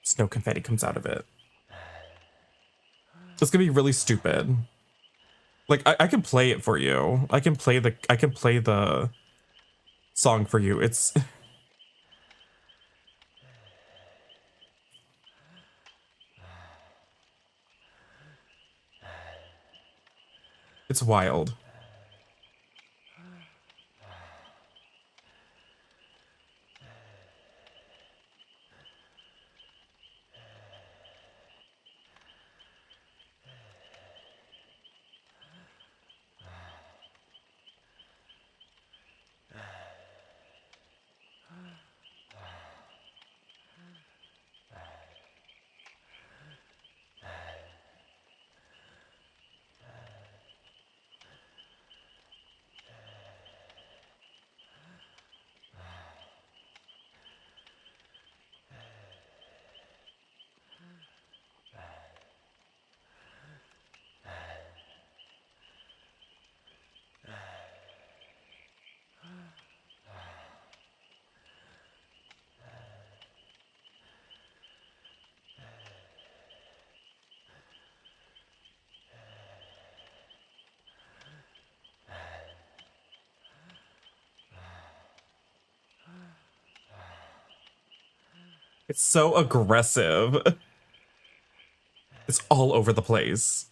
snow confetti comes out of it. It's going to be really stupid. Like I can play it for you. I can play the song for you. It's it's wild. It's so aggressive. It's all over the place.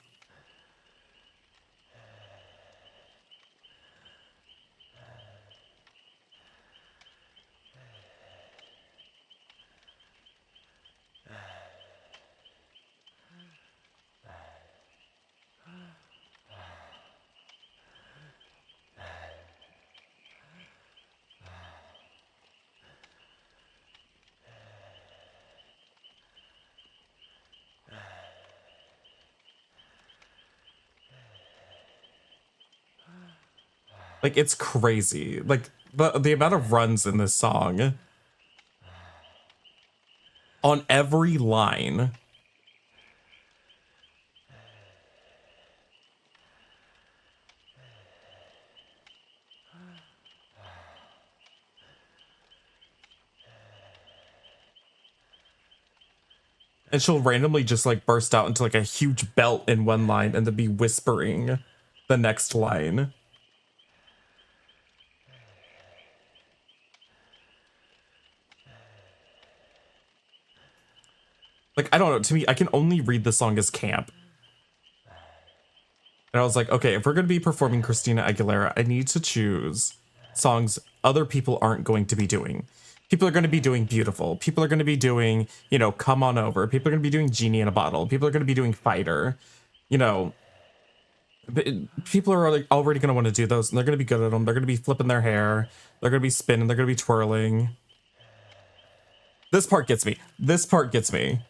Like, it's crazy. Like, the amount of runs in this song on every line. And she'll randomly just like burst out into like a huge belt in one line and then be whispering the next line. Like, I don't know, to me, I can only read the song as camp. And I was like, okay, if we're going to be performing Christina Aguilera, I need to choose songs other people aren't going to be doing. People are going to be doing Beautiful. People are going to be doing, Come On Over. People are going to be doing Genie in a Bottle. People are going to be doing Fighter. People are like already going to want to do those, and they're going to be good at them. They're going to be flipping their hair. They're going to be spinning. They're going to be twirling. This part gets me. This part gets me.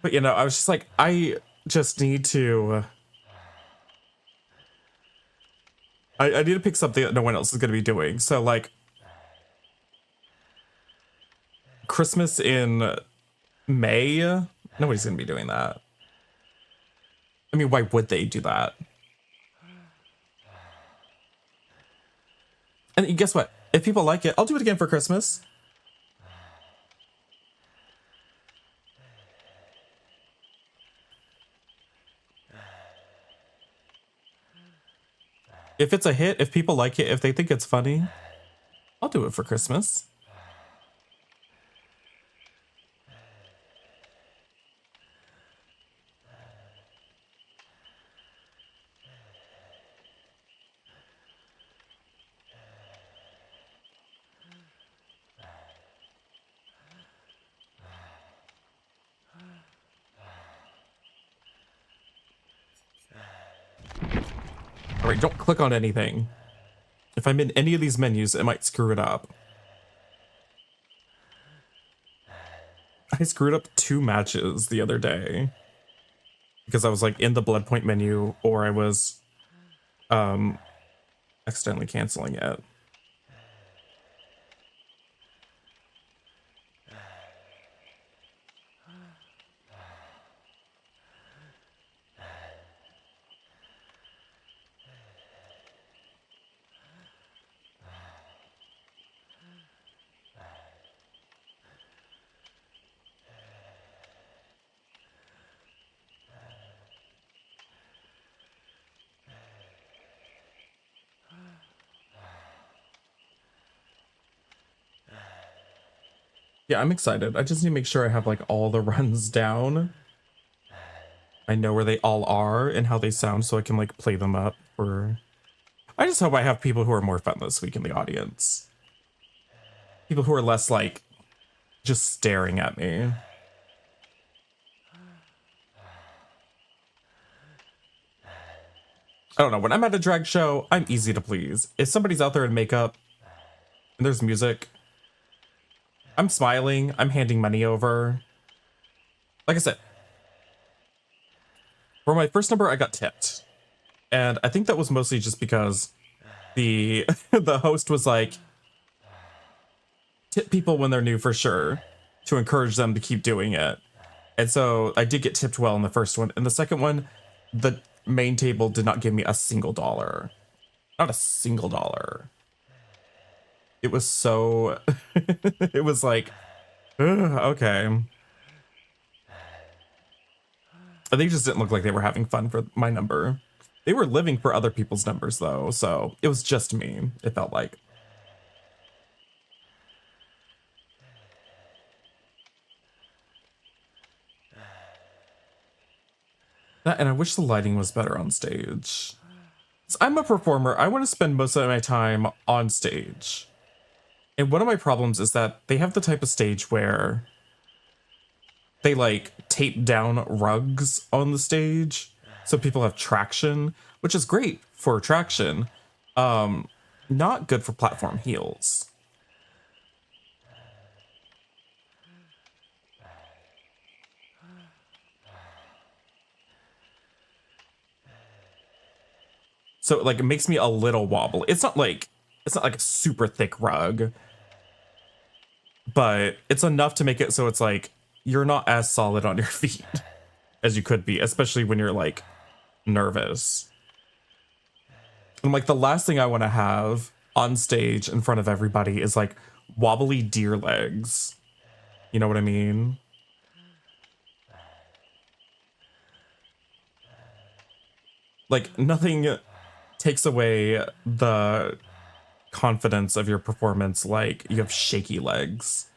But I was just like, I just need to I need to pick something that no one else is going to be doing. So like Christmas in May, nobody's going to be doing that. I mean, why would they do that? And guess what? If people like it, I'll do it again for Christmas. If it's a hit, if people like it, if they think it's funny, I'll do it for Christmas. All right, don't click on anything. If I'm in any of these menus, it might screw it up. I screwed up 2 matches the other day because I was like in the blood point menu, or I was accidentally canceling it. Yeah, I'm excited. I just need to make sure I have like all the runs down. I know where they all are and how they sound so I can like play them up for... I just hope I have people who are more fun this week in the audience. People who are less like just staring at me. I don't know, when I'm at a drag show, I'm easy to please. If somebody's out there in makeup and there's music, I'm smiling, I'm handing money over. Like I said, for my first number, I got tipped. And I think that was mostly just because the the host was like, tip people when they're new for sure, to encourage them to keep doing it. And so I did get tipped well in the first one. In the second one, the main table did not give me a single dollar. Not a single dollar. It was so... it was like, okay. They just didn't look like they were having fun for my number. They were living for other people's numbers, though, so it was just me, it felt like. That, and I wish the lighting was better on stage. I'm a performer. I want to spend most of my time on stage. And one of my problems is that they have the type of stage where they like tape down rugs on the stage so people have traction, which is great for traction. Not good for platform heels. So like it makes me a little wobble. It's not like a super thick rug, but it's enough to make it so it's like you're not as solid on your feet as you could be, especially when you're like nervous. And like the last thing I want to have on stage in front of everybody is like wobbly deer legs. You know what I mean? Like nothing takes away the confidence of your performance like you have shaky legs.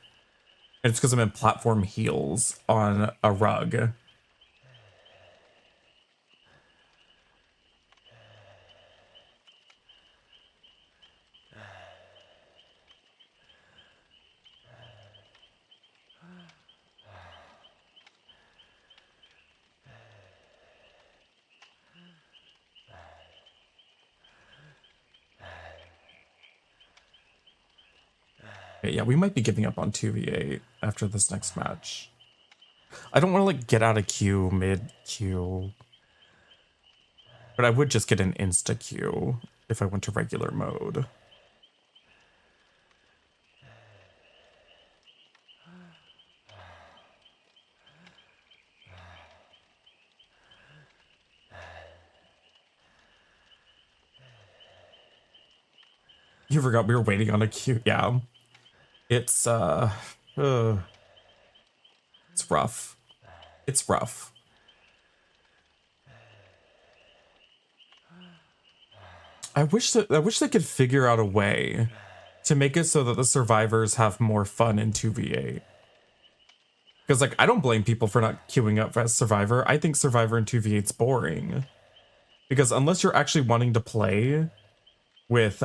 And it's because I'm in platform heels on a rug. Okay, yeah, we might be giving up on 2v8 after this next match. I don't want to like get out of queue mid-queue. But I would just get an insta-queue if I went to regular mode. You forgot we were waiting on a queue. Yeah. It's rough. It's rough. I wish they could figure out a way to make it so that the survivors have more fun in 2v8. Because like I don't blame people for not queuing up as Survivor. I think Survivor in 2v8's boring. Because unless you're actually wanting to play with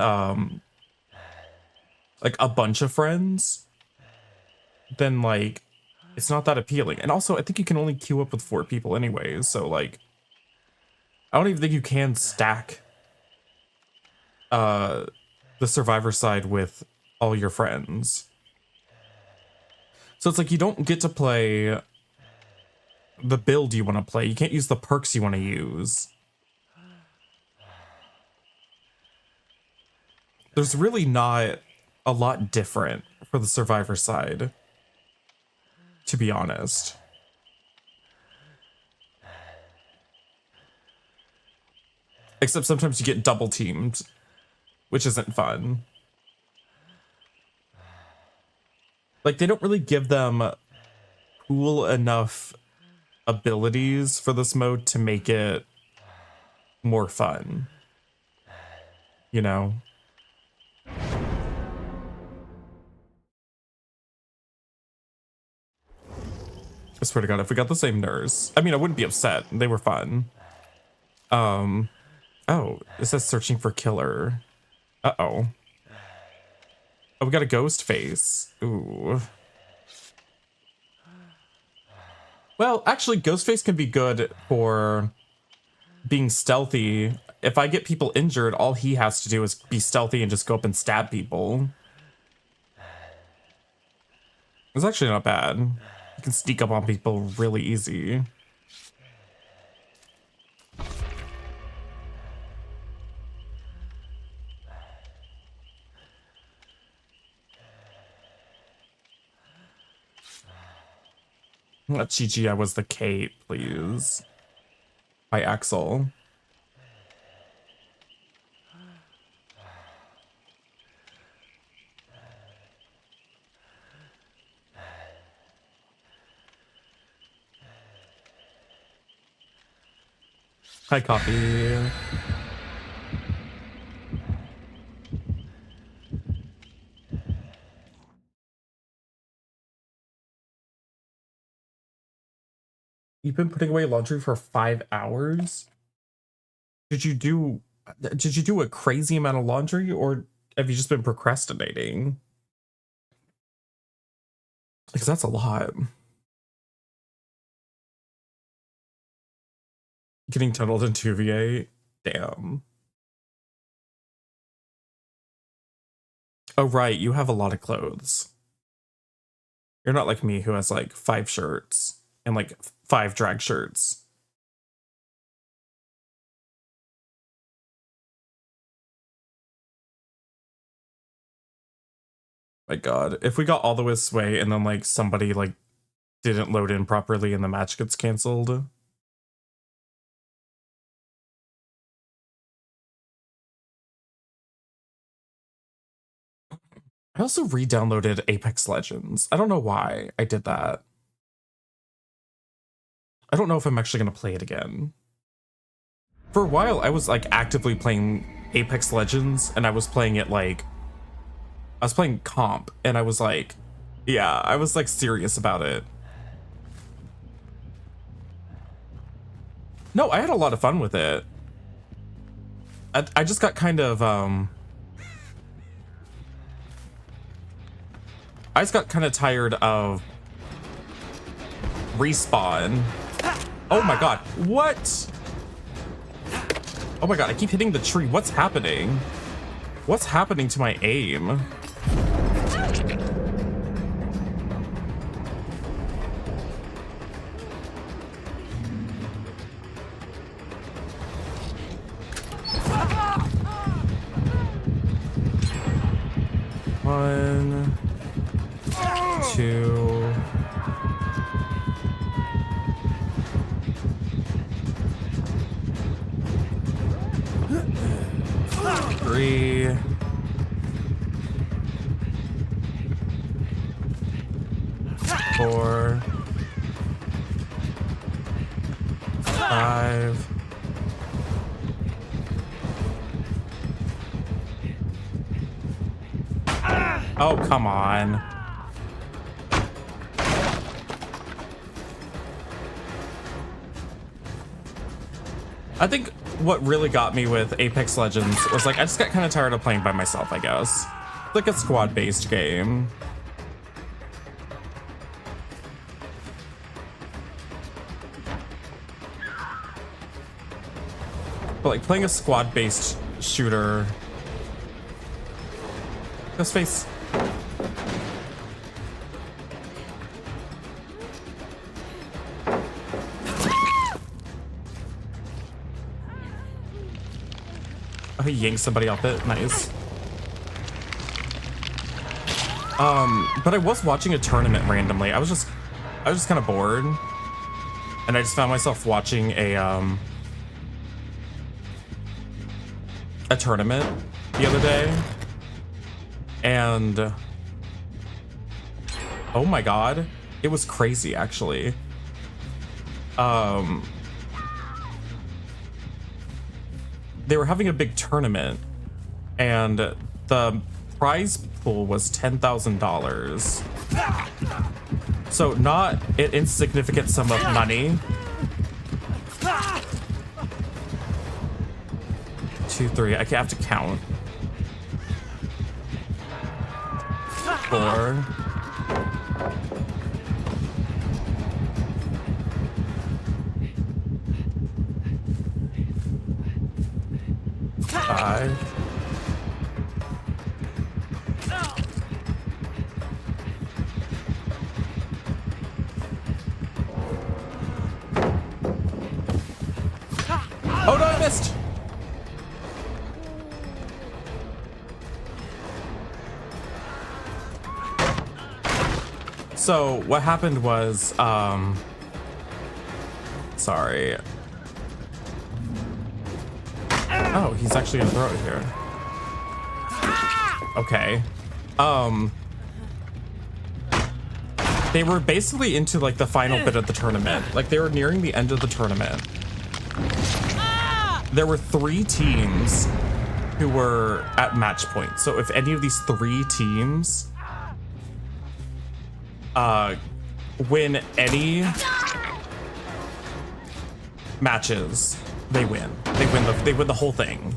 like a bunch of friends, then like it's not that appealing. And also I think you can only queue up with 4 people anyways, so like I don't even think you can stack the survivor side with all your friends. So it's like you don't get to play the build you want to play. You can't use the perks you want to use. There's really not a lot different for the survivor side, to be honest. Except sometimes you get double teamed, which isn't fun. Like, they don't really give them cool enough abilities for this mode to make it more fun. You know? I swear to God, if we got the same nurse, I mean, I wouldn't be upset. They were fun. Oh, it says searching for killer. Uh-oh. Oh, we got a ghost face. Ooh. Well, actually, Ghostface can be good for being stealthy. If I get people injured, all he has to do is be stealthy and just go up and stab people. It's actually not bad. You can sneak up on people really easy. Gigi, I was the Kate, please. By Axel. Hi, Coffee. You've been putting away laundry for 5 hours? Did you do a crazy amount of laundry, or have you just been procrastinating? Because that's a lot. Getting tunneled in 2VA? Damn. Oh, right, you have a lot of clothes. You're not like me, who has like 5 shirts and like 5 drag shirts. My God, if we got all the way this way and then like somebody like didn't load in properly and the match gets canceled. I also re-downloaded Apex Legends. I don't know why I did that. I don't know if I'm actually going to play it again. For a while, I was like actively playing Apex Legends, and I was playing it like... I was playing comp, and I was like... Yeah, I was like serious about it. No, I had a lot of fun with it. I just got kind of, I just got kind of tired of Respawn. Oh my God, what? Oh my God, I keep hitting the tree. What's happening? What's happening to my aim? One, two. Three. Four. Five. Oh, come on. I think what really got me with Apex Legends was like I just got kind of tired of playing by myself, I guess. Like a squad-based game. But like playing a squad-based shooter Ghostface. Oh, he yanked somebody off it. Nice. But I was watching a tournament randomly. I was just kind of bored, and I just found myself watching a tournament the other day, and oh my god, it was crazy actually. They were having a big tournament, and the prize pool was $10,000. So not an insignificant sum of money. 2, 3. I have to count. 4. 5. 'Oh no, I missed! So what happened was, sorry. Oh, he's actually gonna throw it here. Okay. They were basically into like the final bit of the tournament. Like they were nearing the end of the tournament. There were 3 teams who were at match point. So if any of these 3 teams win any matches, they win. They win the whole thing.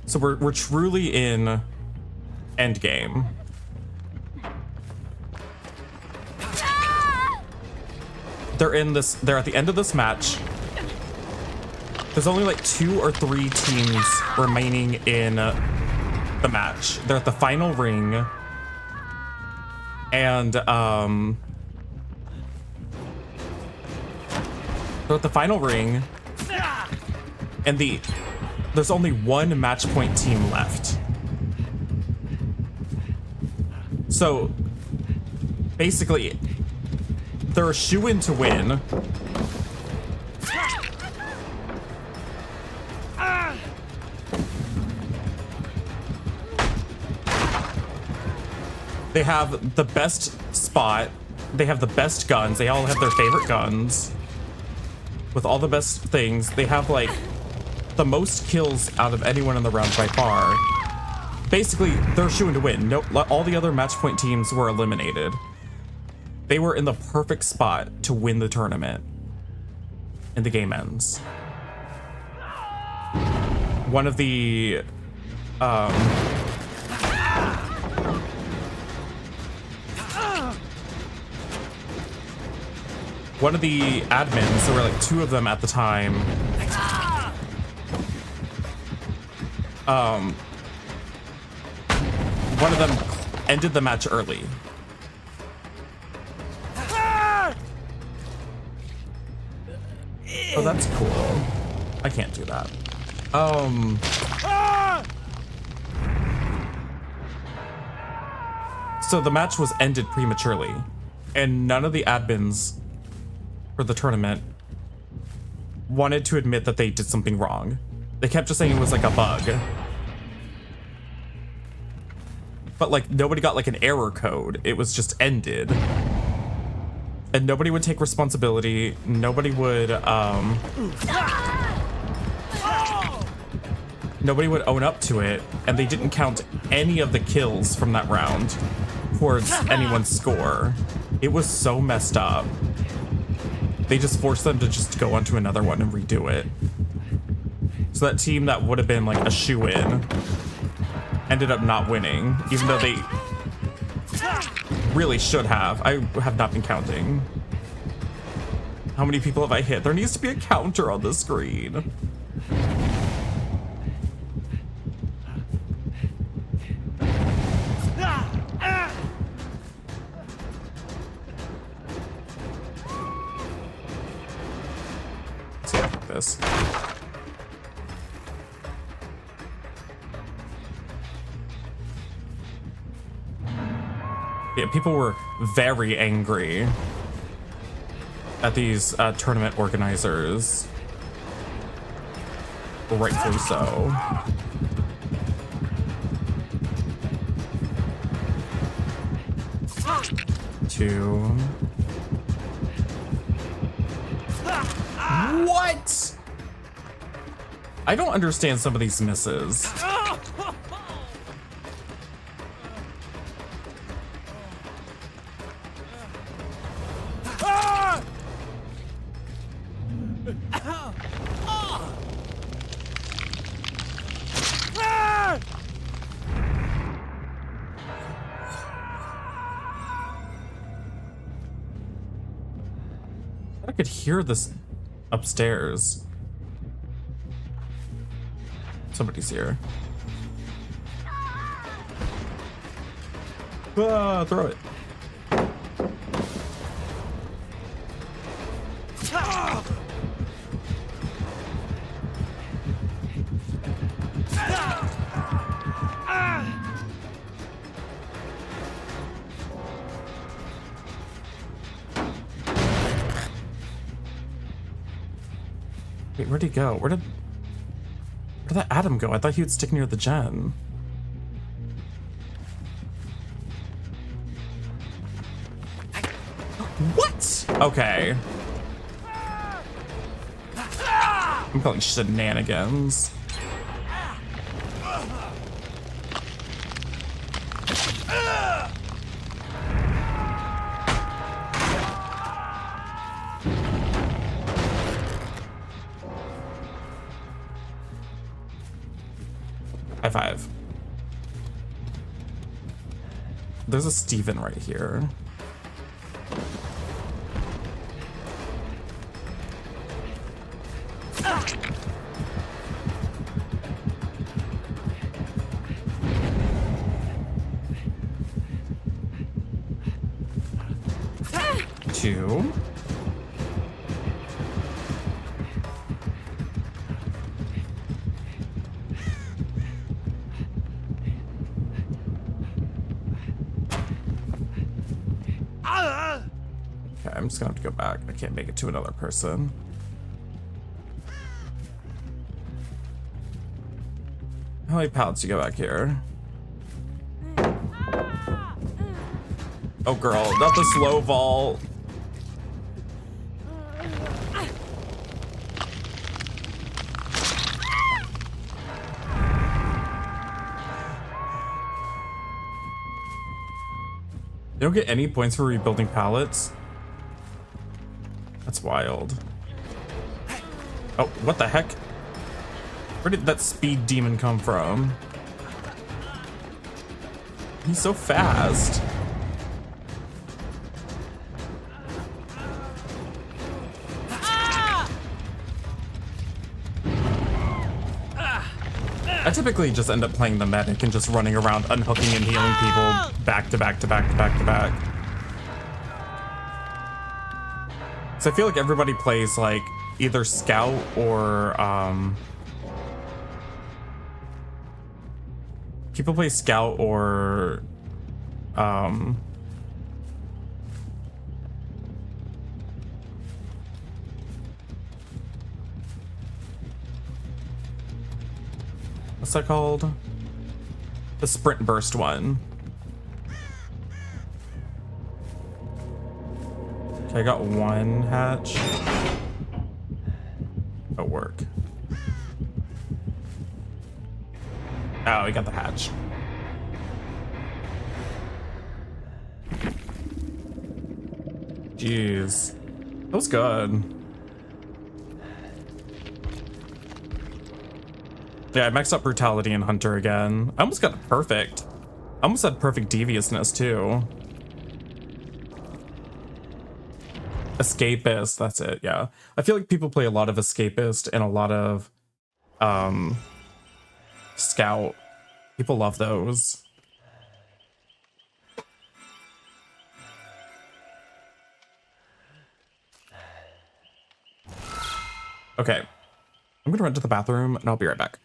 So we're truly in endgame. They're at the end of this match. There's only like 2 or 3 teams remaining in the match. They're at the final ring. And they're at the final ring. And there's only 1 match point team left. So basically they're a shoo-in to win. They have the best spot. They have the best guns. They all have their favorite guns with all the best things. They have like the most kills out of anyone in the round by far. Basically, they're shooing to win. No, all the other match point teams were eliminated. They were in the perfect spot to win the tournament. And the game ends. One of the admins, there were like 2 of them at the time. One of them ended the match early. Oh, that's cool. I can't do that. So the match was ended prematurely, and none of the admins for the tournament wanted to admit that they did something wrong. They kept just saying it was like a bug. But like nobody got like an error code. It was just ended. And nobody would take responsibility. Nobody would own up to it, and they didn't count any of the kills from that round towards anyone's score. It was so messed up. They just forced them to just go on to another one and redo it. So that team that would have been like a shoo-in ended up not winning, even though they really should have. I have not been counting. How many people have I hit? There needs to be a counter on the screen. Let's see, like this. Yeah, people were very angry at these tournament organizers. Rightfully so. Two. What? I don't understand some of these misses. I could hear this upstairs. Somebody's here. Ah, throw it. Wait, where'd he go? Where'd that Adam go? I thought he would stick near the gen. What? Okay. I'm calling shenanigans. High five. There's a Steven right here. Two. Okay, I'm just gonna have to go back. I can't make it to another person. How many pallets you go back here? Oh girl, not the slow vault. You don't get any points for rebuilding pallets? That's wild. Oh, what the heck? Where did that speed demon come from? He's so fast. I typically just end up playing the medic and just running around unhooking and healing people back to back to back to back to back. So I feel like everybody plays like either scout or people play scout or what's that called? The sprint burst one. Okay, I got one hatch. Oh, work. Oh, we got the hatch. Jeez. That was good. Yeah, I maxed out brutality and hunter again. I almost got it perfect. I almost had perfect deviousness too. Escapist, that's it, yeah. I feel like people play a lot of Escapist and a lot of Scout. People love those. Okay. I'm gonna run to the bathroom and I'll be right back.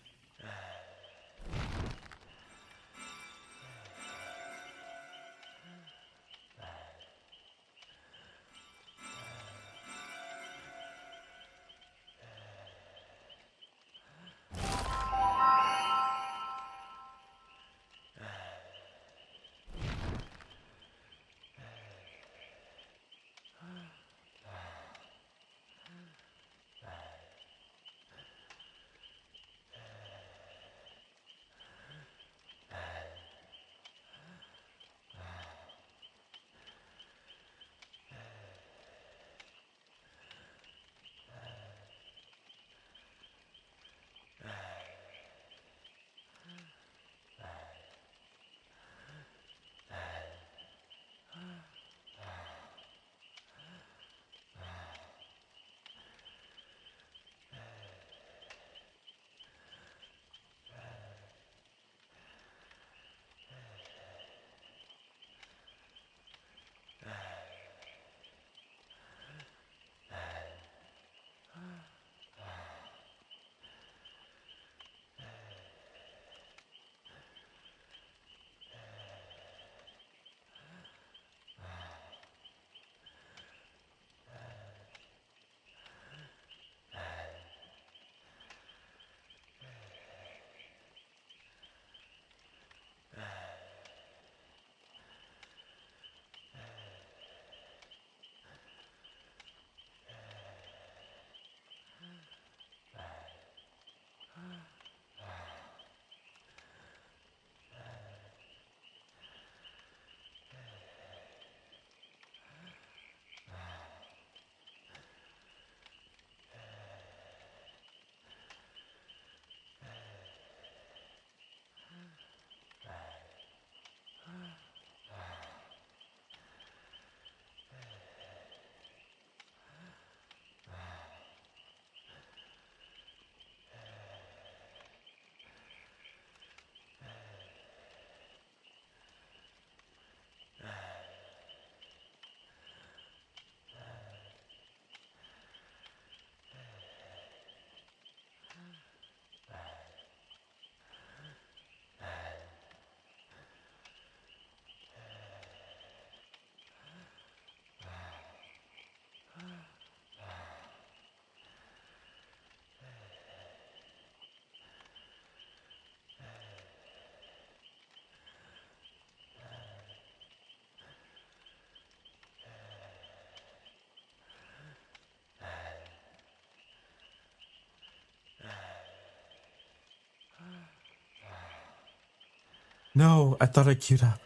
No, I thought I queued up.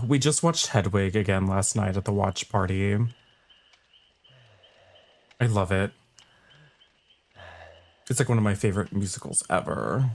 We just watched Hedwig again last night at the watch party. I love it. It's like one of my favorite musicals ever.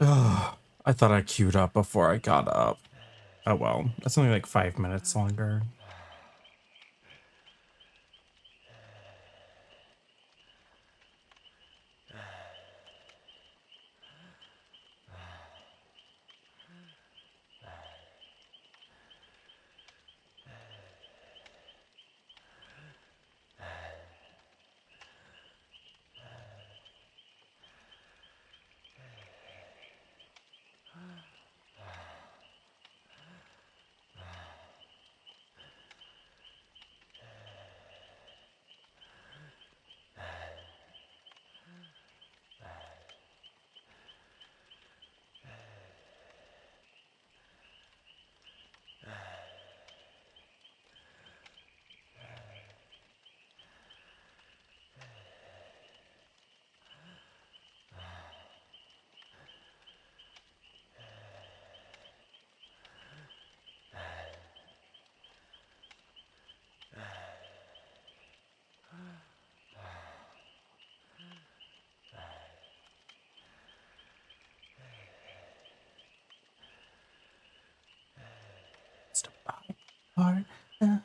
I thought I queued up before I got up. Oh well, that's only like 5 minutes longer. Heart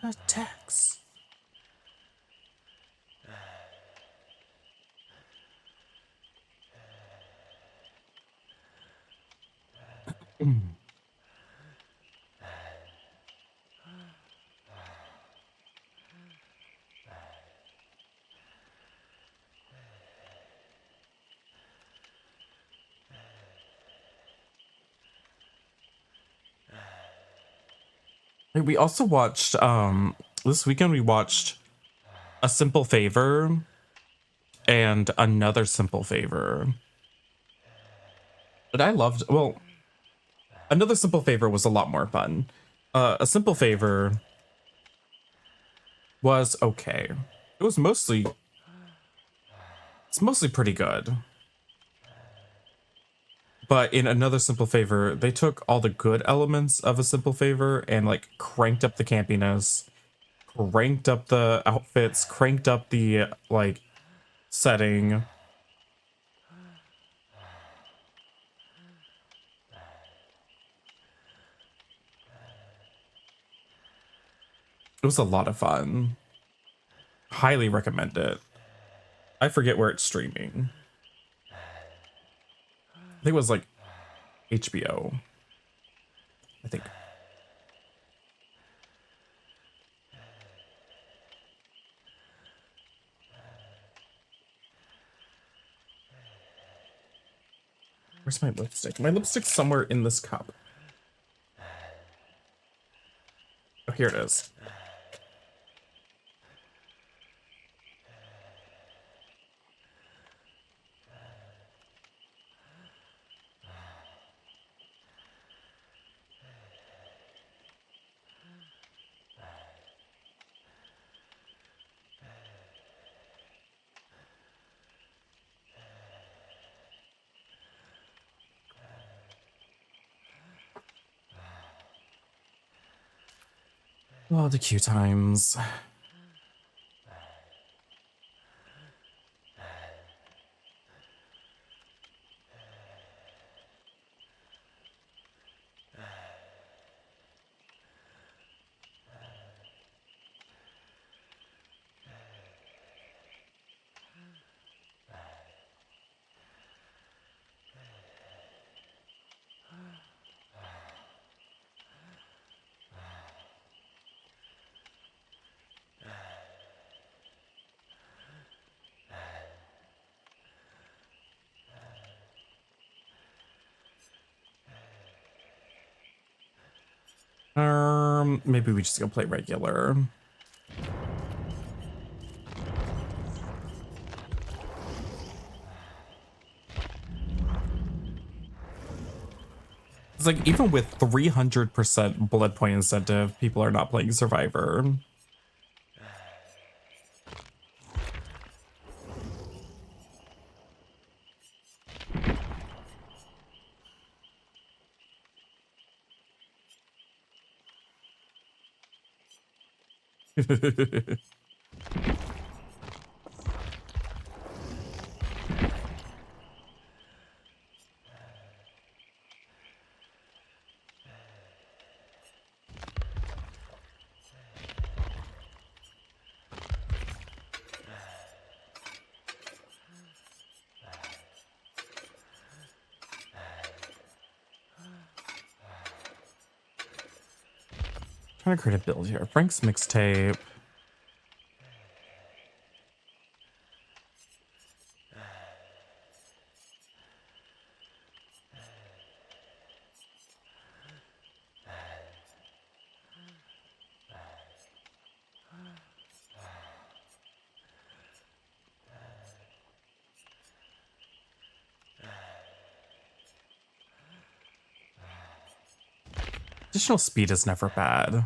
attacks. We also watched this weekend we watched A Simple Favor and Another Simple Favor. But I loved, well, Another Simple Favor was a lot more fun. A Simple Favor was okay. It was mostly pretty good. But in Another Simple Favor, they took all the good elements of A Simple Favor and like cranked up the campiness, cranked up the outfits, cranked up the like setting. It was a lot of fun. Highly recommend it. I forget where it's streaming. I think it was like HBO. I think. Where's my lipstick? My lipstick's somewhere in this cup. Oh, here it is. Oh, the queue times. Maybe we just go play regular. It's like even with 300% blood point incentive, people are not playing Survivor. trying to create a build here. Frank's mixtape. Additional speed is never bad.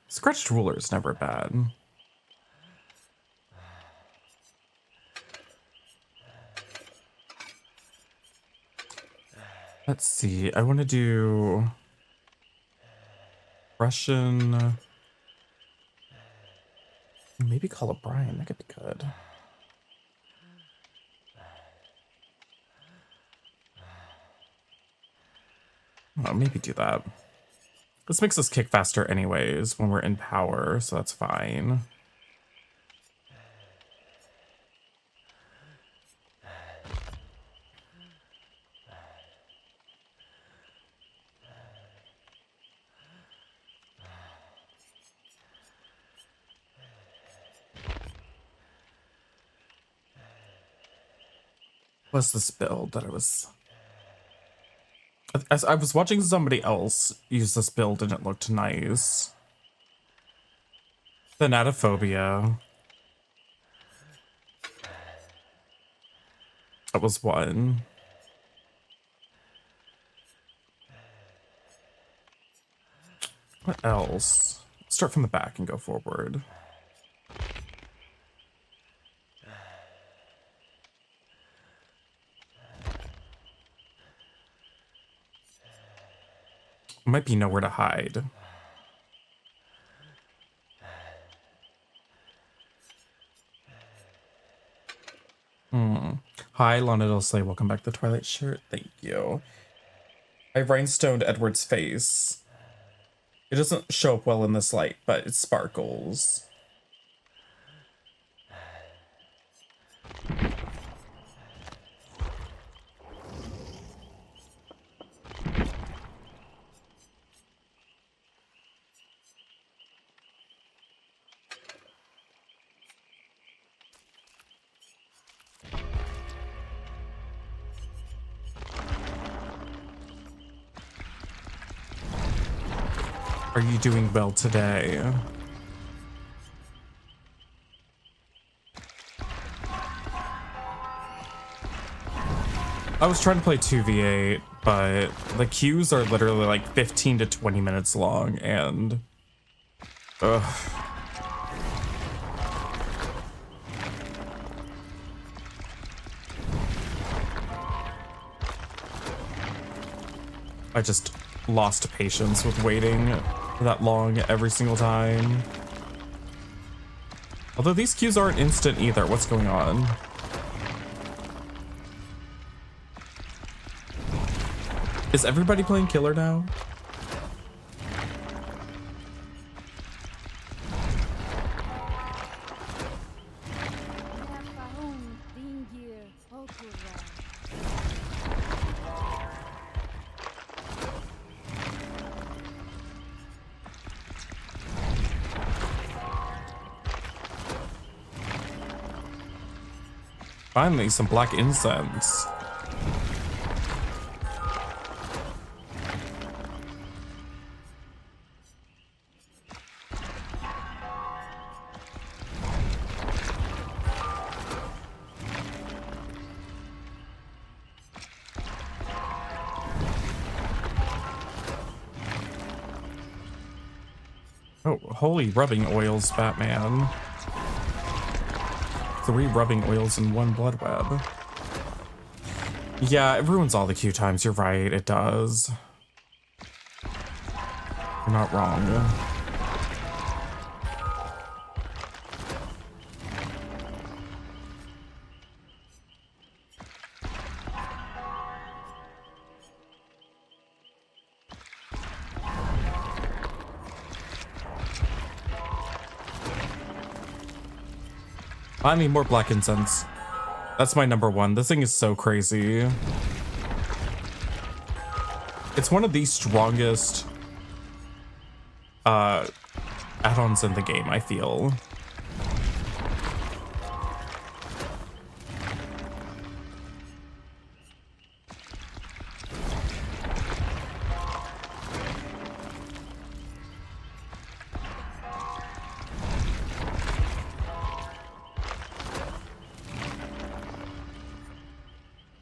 Scratched ruler is never bad. Let's see. I want to do Russian. Maybe call up Brian. That could be good. Oh, maybe do that. This makes us kick faster anyways when we're in power, so that's fine. What's this build that I was... I was watching somebody else use this build and it looked nice. Thanatophobia. That was one. What else? Start from the back and go forward. Might be nowhere to hide. Hi, Lana Del Slay. Welcome back to the Twilight shirt. Thank you. I rhinestoned Edward's face. It doesn't show up well in this light, but it sparkles. Are you doing well today? I was trying to play 2v8, but the queues are literally like 15 to 20 minutes long, and... Ugh. I just lost patience with waiting that long every single time. Although these queues aren't instant either. What's going on? Is everybody playing killer now? Finally, some black incense. Oh, holy rubbing oils, Batman. 3 rubbing oils in 1 blood web. Yeah, it ruins all the queue times. You're right, it does. You're not wrong. I need more black incense. That's my number one. This thing is so crazy. It's one of the strongest add-ons in the game, I feel.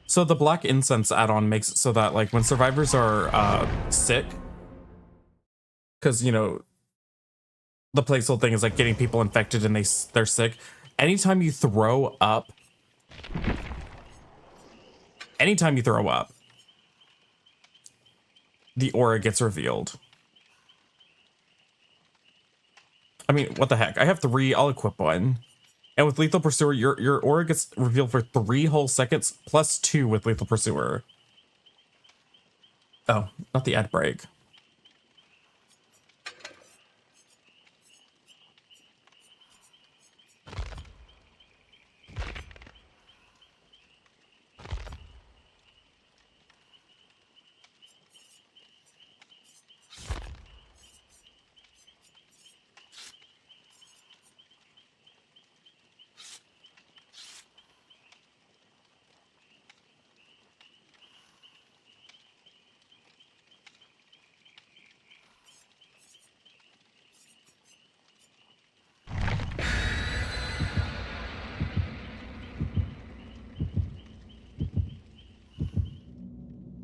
So the Black Incense add-on makes it so that like when survivors are sick, because you know the placeholder thing is like getting people infected and they're sick. Anytime you throw up, the aura gets revealed. I mean, what the heck? I have 3. I'll equip one. And with Lethal Pursuer, your aura gets revealed for 3 whole seconds, plus 2 with Lethal Pursuer. Oh, not the ad break.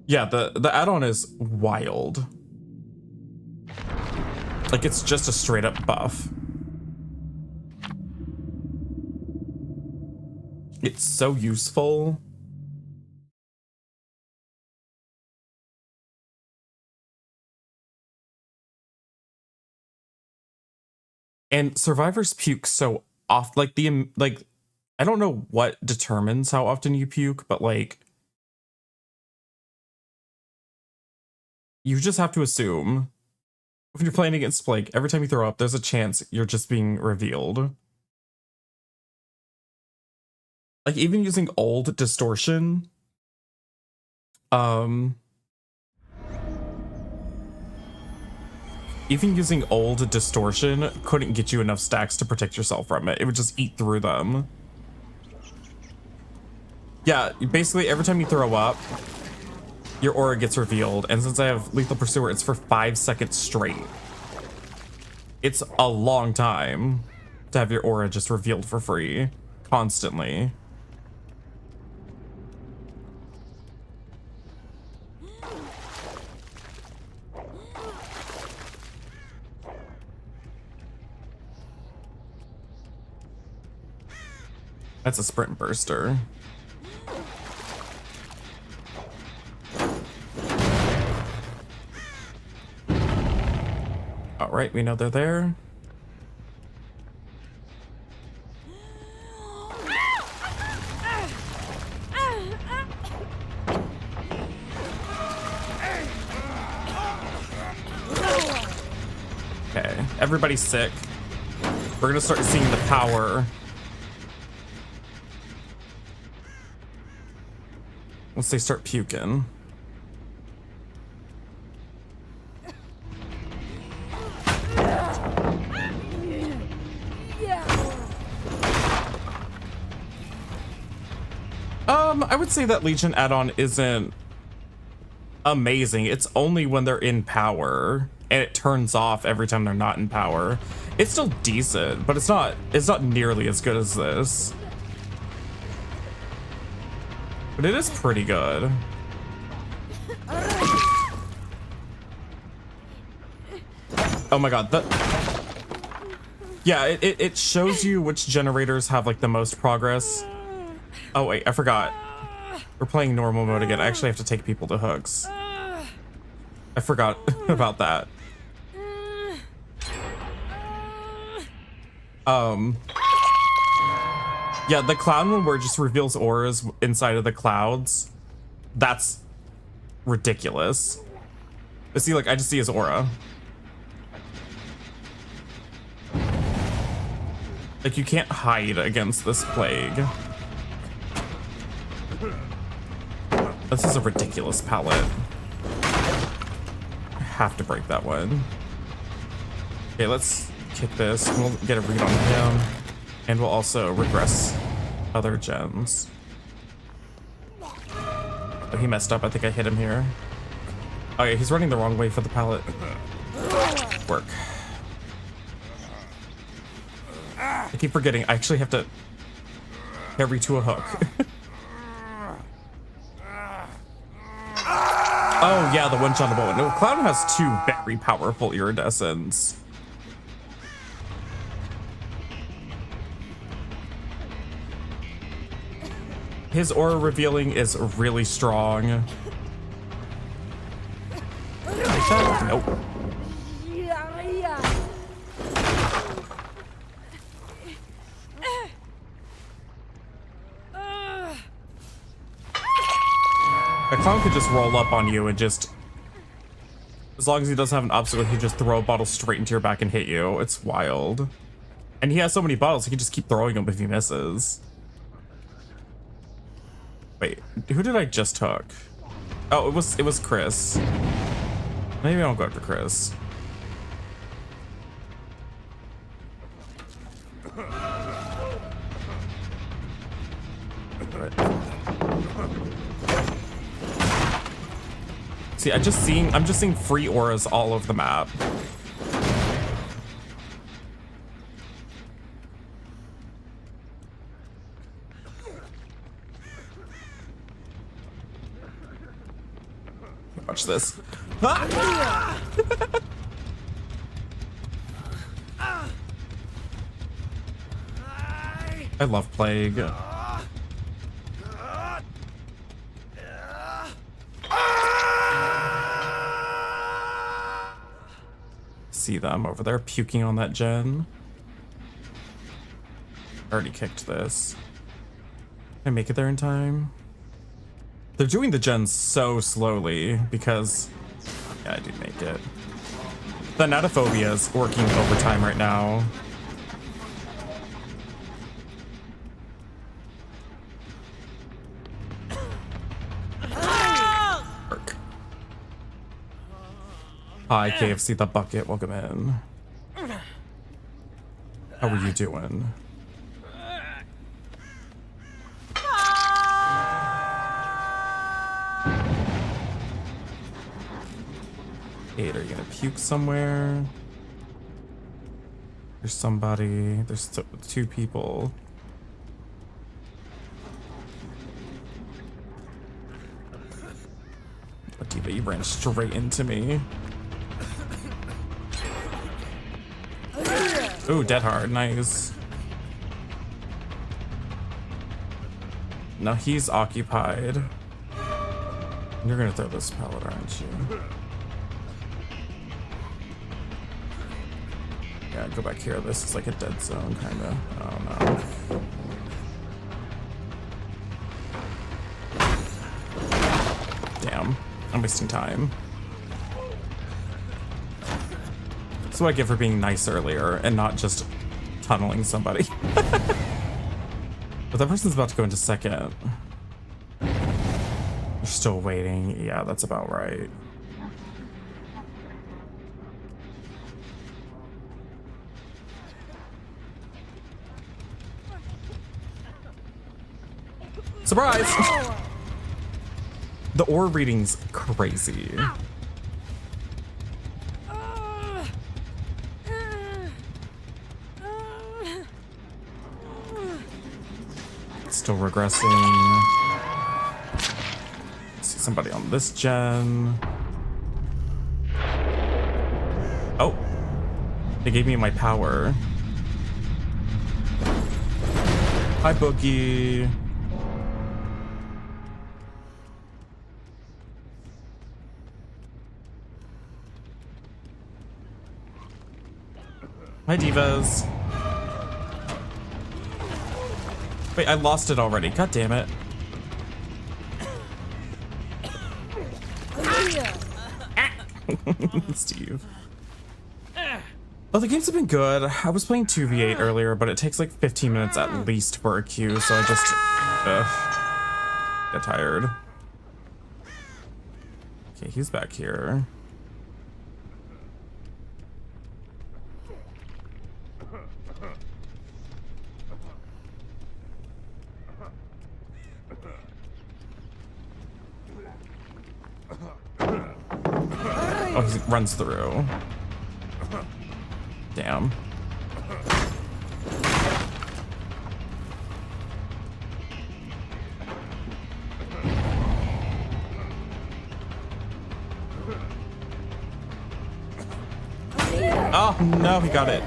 Yeah, the add-on is wild. Like, it's just a straight up buff. It's so useful. And survivors puke so oft, like I don't know what determines how often you puke, but like you just have to assume when you're playing against Blake, every time you throw up, there's a chance you're just being revealed. Like even using old distortion, even using old distortion couldn't get you enough stacks to protect yourself from it. It would just eat through them. Yeah, basically every time you throw up, your aura gets revealed, and since I have Lethal Pursuer, it's for 5 seconds straight. It's a long time to have your aura just revealed for free, constantly. That's a sprint burster. All right, we know they're there. Okay, everybody's sick. We're gonna start seeing the power. Once they start puking. I would say that Legion add-on isn't amazing. It's only when they're in power, and it turns off every time they're not in power. It's still decent, but it's not nearly as good as this. But it is pretty good. Oh my god, yeah, it shows you which generators have like the most progress. Oh wait, I forgot. We're playing normal mode again. I actually have to take people to hooks. I forgot about that. Yeah, the cloud one where it just reveals auras inside of the clouds. That's ridiculous. But see, like, I just see his aura. Like, you can't hide against this plague. This is a ridiculous pallet. I have to break that one. Okay, let's kick this. We'll get a read on him. And we'll also regress other gens. Oh, he messed up. I think I hit him here. Oh yeah, he's running the wrong way for the pallet. Work. I keep forgetting. I actually have to carry to a hook. Oh yeah, the one-shot bullet. No, Cloud has two very powerful iridescents. His aura revealing is really strong. Nope. A clown could just roll up on you and just, as long as he doesn't have an obstacle, he can just throw a bottle straight into your back and hit you. It's wild. And he has so many bottles, he can just keep throwing them if he misses. Wait, who did I just hook? Oh, it was Chris. Maybe I'll go after Chris. See, I'm just seeing free auras all over the map. Watch this. Ah! I love Plague. See them over there puking on that gen. Already kicked this. Can I make it there in time? They're doing the gens so slowly because, yeah, I did make it. The Natophobia is working overtime right now. Work. Hi, KFC the Bucket, welcome in. How are you doing? Eight, are you gonna puke somewhere? There's somebody. There's two people. Oh, Diva, you ran straight into me. Ooh, dead hard, nice. Now he's occupied. You're gonna throw this pallet, aren't you? Yeah, go back here. This is like a dead zone, kind of. Oh no. Damn. I'm wasting time. That's what I get for being nice earlier and not just tunneling somebody. But that person's about to go into second. You're still waiting. Yeah, that's about right. Surprise! The ore reading's crazy. Still regressing. See somebody on this gen. Oh, they gave me my power. Hi, Boogie. Hi, divas. Wait, I lost it already. God damn it. Steve. Oh, the games have been good. I was playing 2v8 earlier, but it takes like 15 minutes at least for a queue, so I just get tired. Okay, he's back here. Oh, he runs through. Damn. Oh, no, he got it.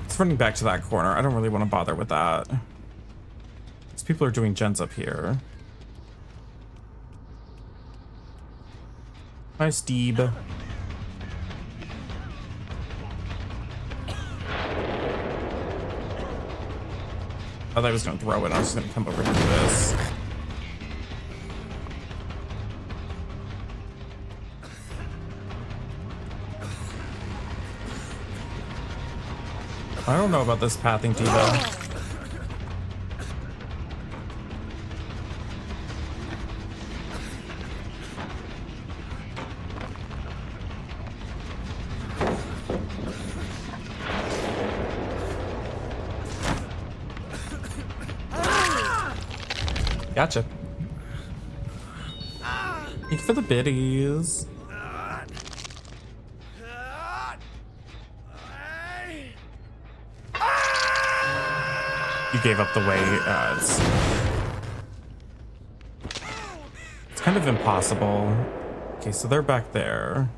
It's running back to that corner. I don't really want to bother with that. These people are doing gens up here. Hi, Steve. I thought I was going to throw it. I was just going to come over and do this. I don't know about this pathing, Tivo. Gotcha. Thank you for the biddies. You gave up the way. It's kind of impossible. Okay, so they're back there.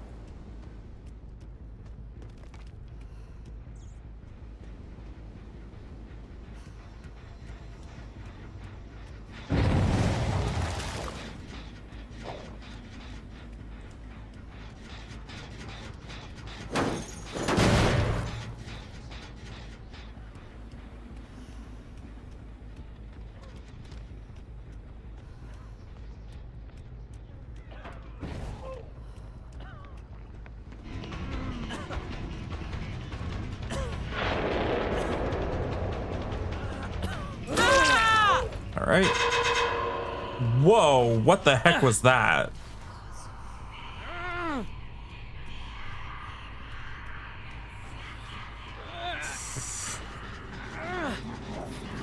All right. Whoa, what the heck was that?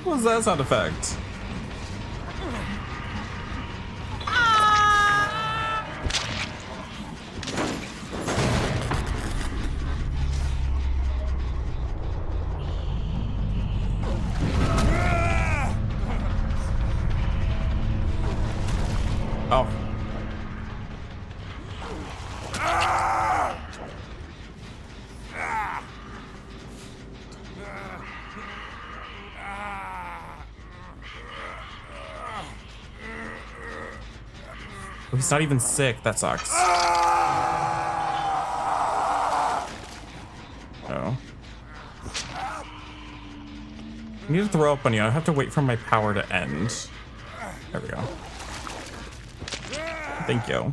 What was that sound effect? Oh. Oh, he's not even sick. That sucks. Oh. I need to throw up on you. I have to wait for my power to end. There we go. Thank you.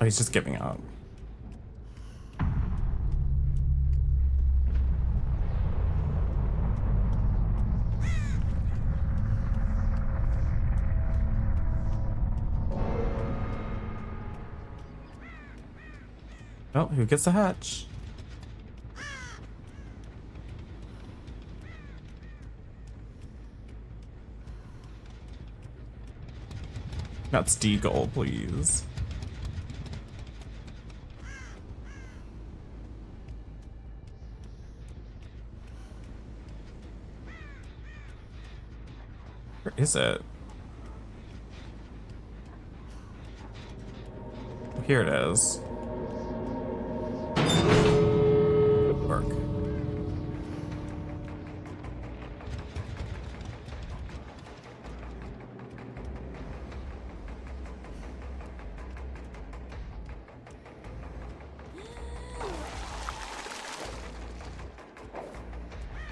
Oh, he's just giving up. Oh, who gets the hatch? That's Deagle, please. Where is it? Oh, here it is. Good work.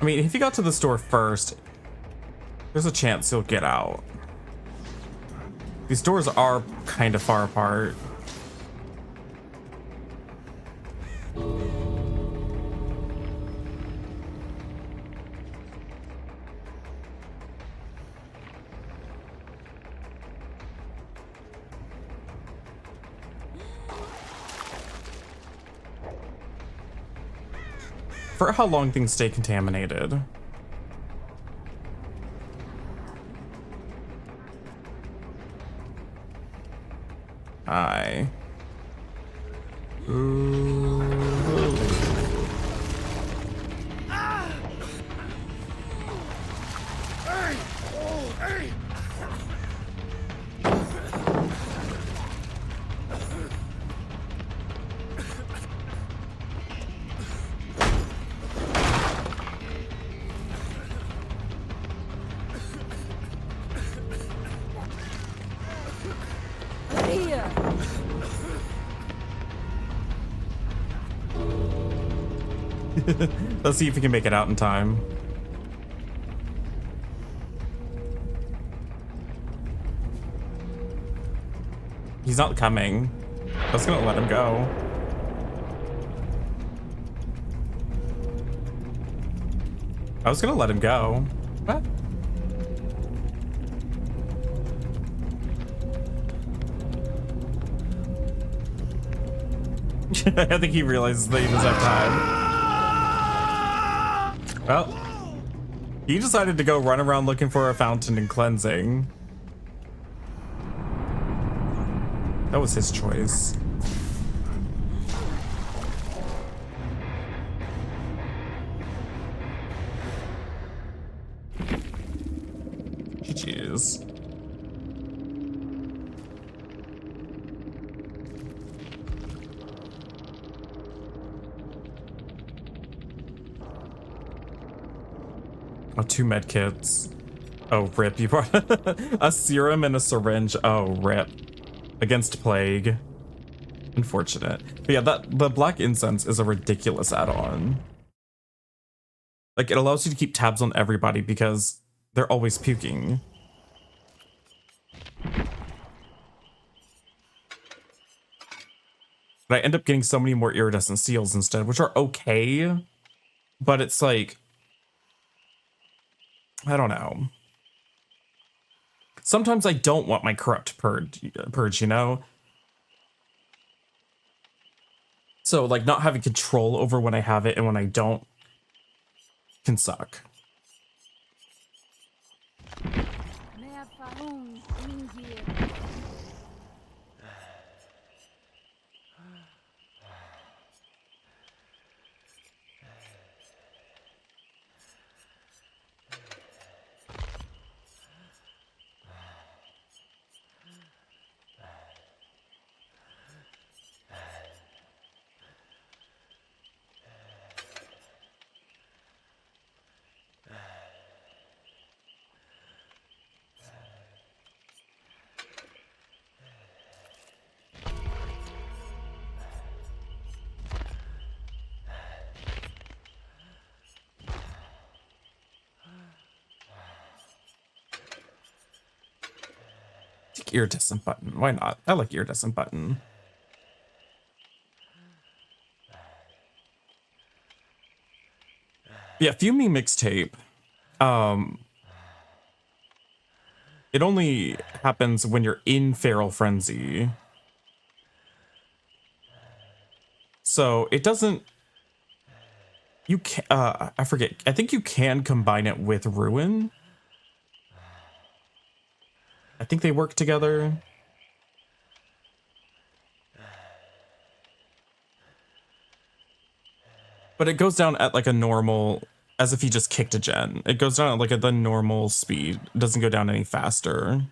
I mean, if you got to the store first, there's a chance he'll get out. These doors are kind of far apart. for how long things stay contaminated. Hi. Ooh. Let's see if we can make it out in time. He's not coming. I was gonna let him go. I was gonna let him go. What? I think he realizes that he doesn't have time. Well, he decided to go run around looking for a fountain and cleansing. That was his choice. Jeez. Oh, 2 med kits. Oh, rip. You brought a serum and a syringe. Oh, rip. Against plague. Unfortunate. But yeah, the black incense is a ridiculous add-on. Like, it allows you to keep tabs on everybody because they're always puking. But I end up getting so many more iridescent seals instead, which are okay. But it's like, I don't know. Sometimes I don't want my corrupt purge, you know? So, like, not having control over when I have it and when I don't can suck. Iridescent button. Why not? I like iridescent button. Yeah, Fuming mixtape. It only happens when you're in feral frenzy. So it doesn't. You can. I forget. I think you can combine it with ruin. I think they work together. But it goes down at like a normal, as if you just kicked a gen. It goes down at like at the normal speed. It doesn't go down any faster.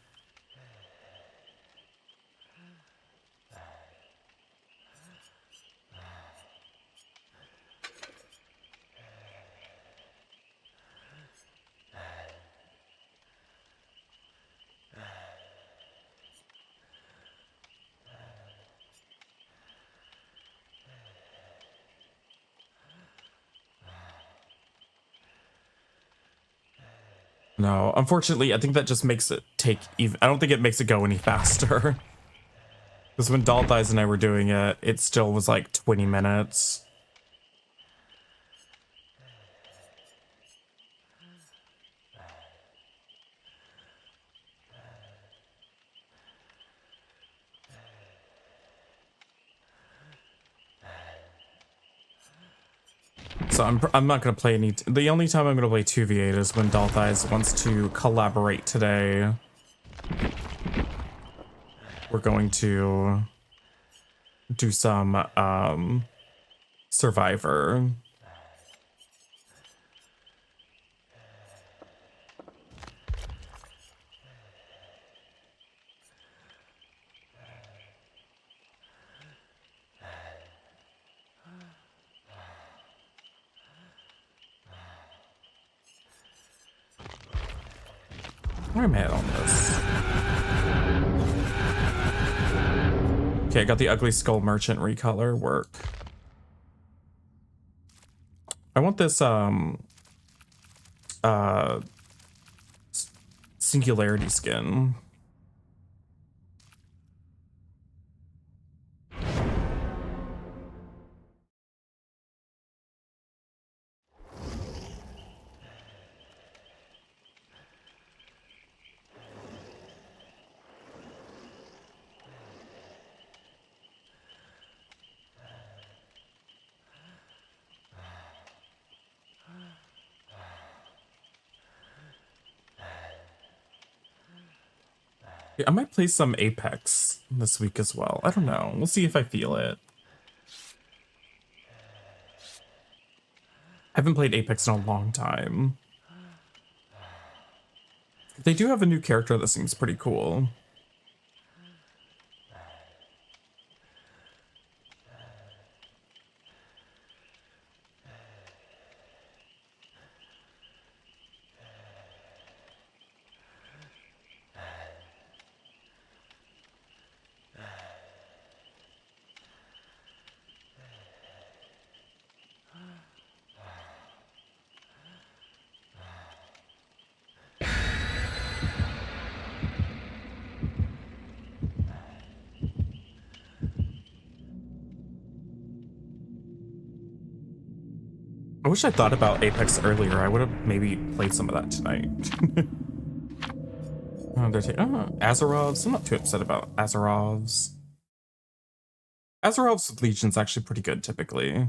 No, unfortunately, I think that just makes it take even. I don't think it makes it go any faster. Because when Dalthize and I were doing it, it still was like 20 minutes. So I'm not gonna play any. The only time I'm gonna play 2v8 is when Dalthais wants to collaborate today. We're going to do some Survivor. Where am I at on this? Okay, I got the Ugly Skull Merchant recolor work. I want this Singularity skin. I might play some Apex this week as well. I don't know. We'll see if I feel it. I haven't played Apex in a long time. They do have a new character that seems pretty cool. I wish I thought about Apex earlier. I would have maybe played some of that tonight. Azerovs. I'm not too upset about Azerovs. Azerovs with Legion's actually pretty good typically.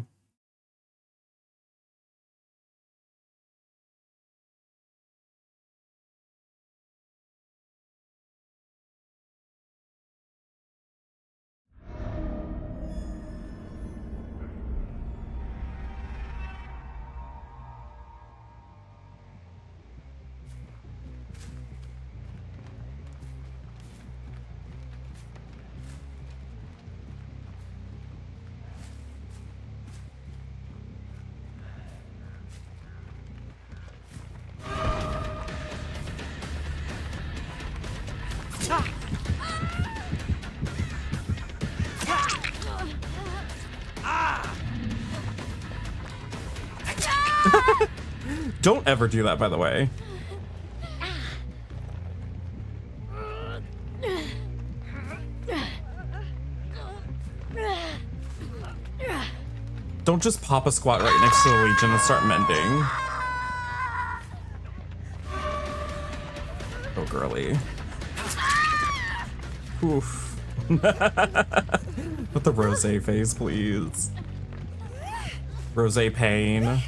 Don't ever do that, by the way. Don't just pop a squat right next to the Legion and start mending. Oh, girly. Oof. With the rosé face, please. Rosé pain.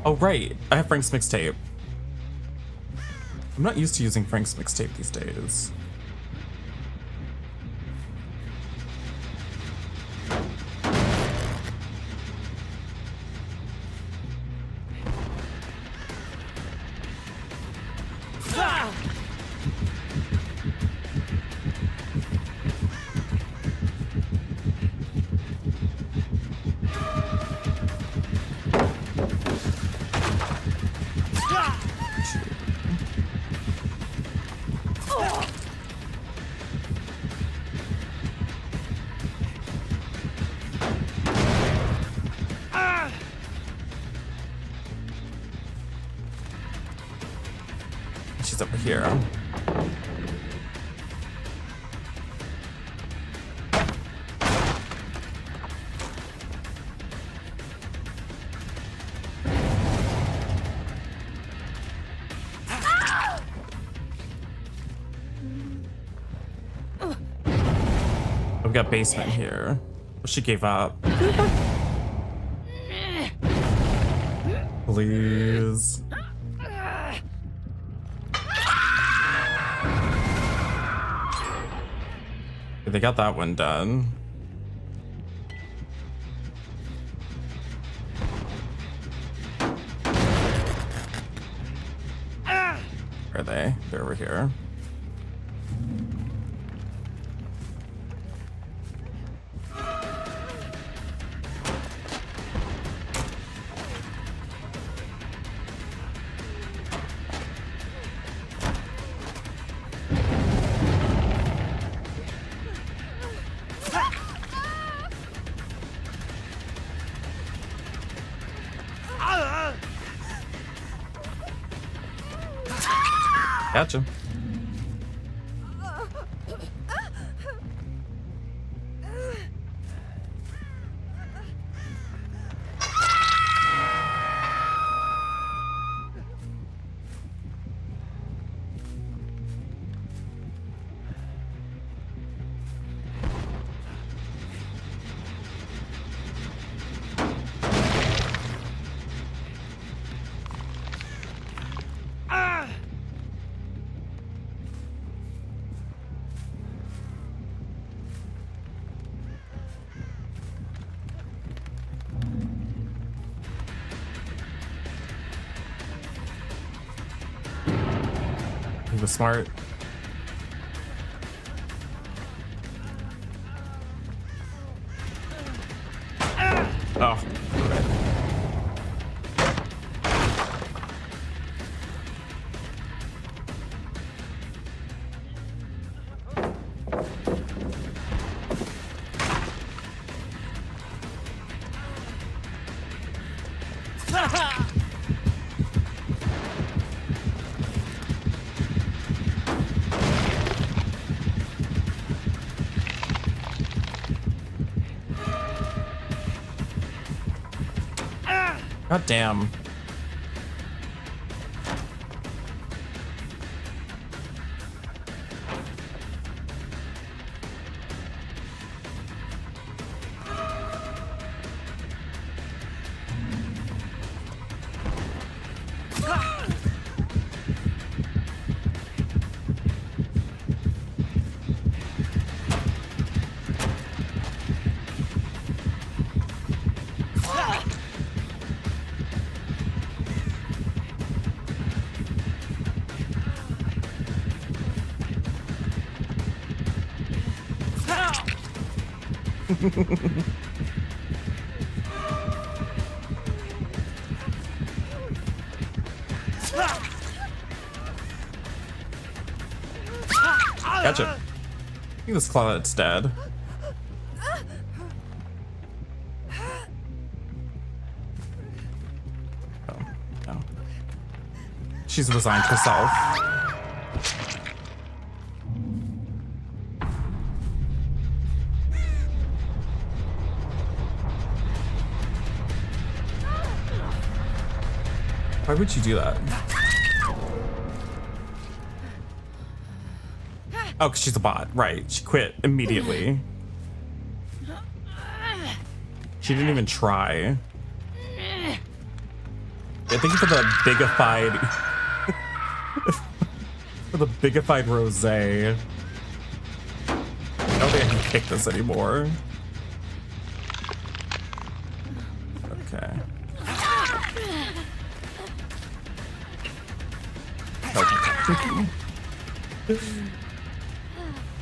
Oh, right. I have Frank's mixtape. I'm not used to using Frank's mixtape these days. she's over here. We've got basement here. She gave up. Please. They got that one done. Where are they? They're over here. Gotcha. He was smart. Oh. God damn. Gotcha. I think this Claudette's dead. Oh, no. She's resigned herself. Why would you do that? Oh, because she's a bot. Right. She quit immediately. She didn't even try. Yeah, thank you for the bigified... for the bigified rosé. I don't think I can kick this anymore. Okay.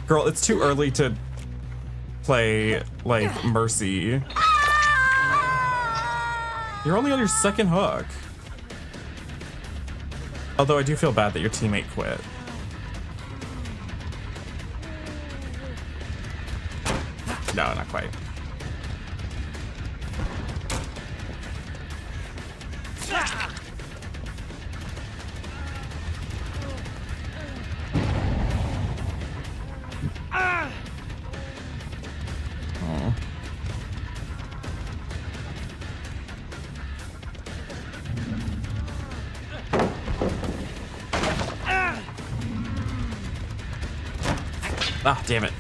Girl, it's too early to play, like, Mercy. You're only on your second hook. Although I do feel bad that your teammate quit. No, not quite. Ah, damn it.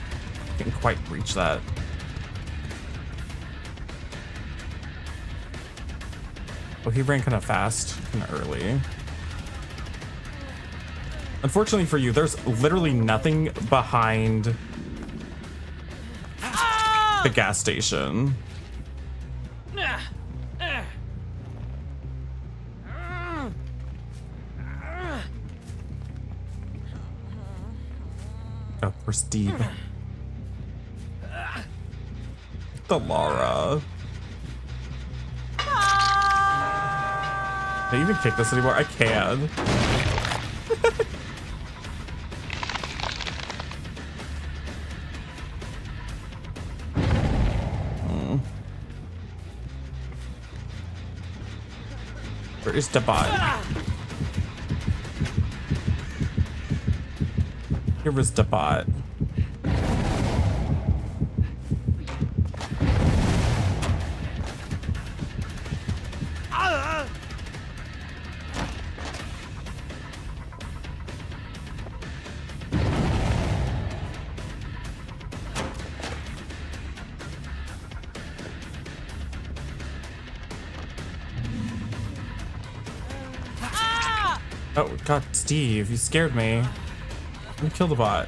Didn't quite reach that. Oh, he ran kind of fast, kind of early. Unfortunately for you, there's literally nothing behind the gas station. Oh, where's Steve? The Lara. Can I even kick this anymore? I can. Where is the bot? Here was the bot. Oh god, Steve, you scared me. Let me kill the bot.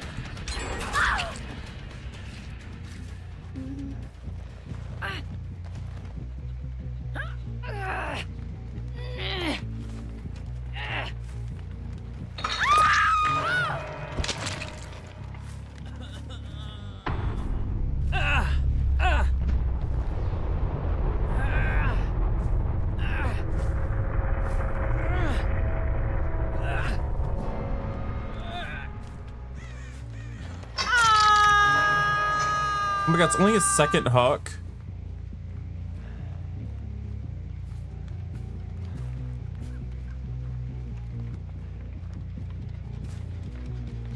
Oh my god, it's only a second hook.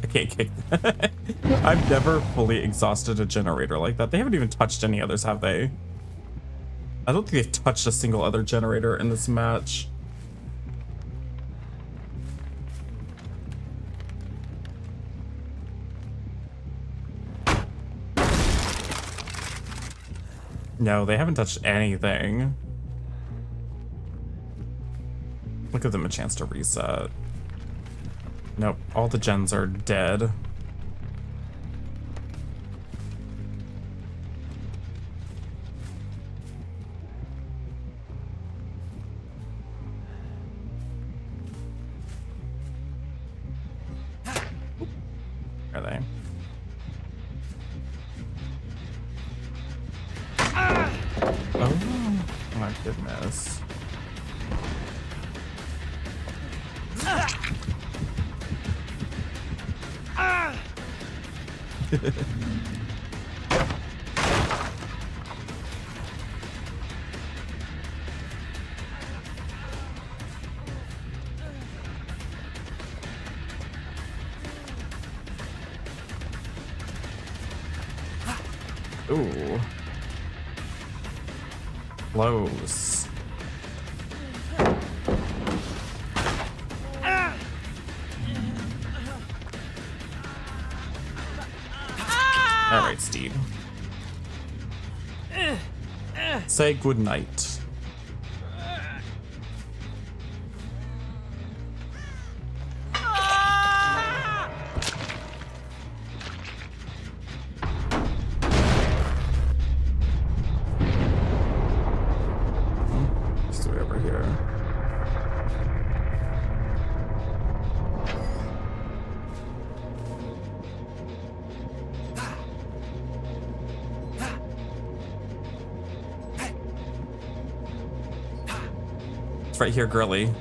I can't kick that. I've never fully exhausted a generator like that. They haven't even touched any others, have they? I don't think they've touched a single other generator in this match. No, they haven't touched anything. Look at them a chance to reset. Nope, all the gens are dead. Are they? Oh my goodness. Ooh. Close. All right, Steve. Say good night. Just way over here. It's right here, girly.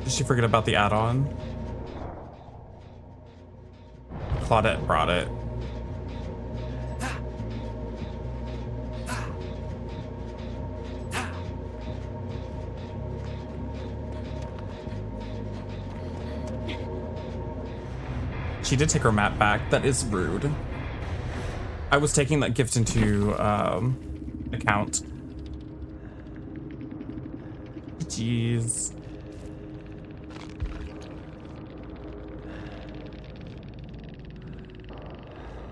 Did she forget about the add-on? Claudette brought it. She did take her map back. That is rude. I was taking that gift into account. Jeez.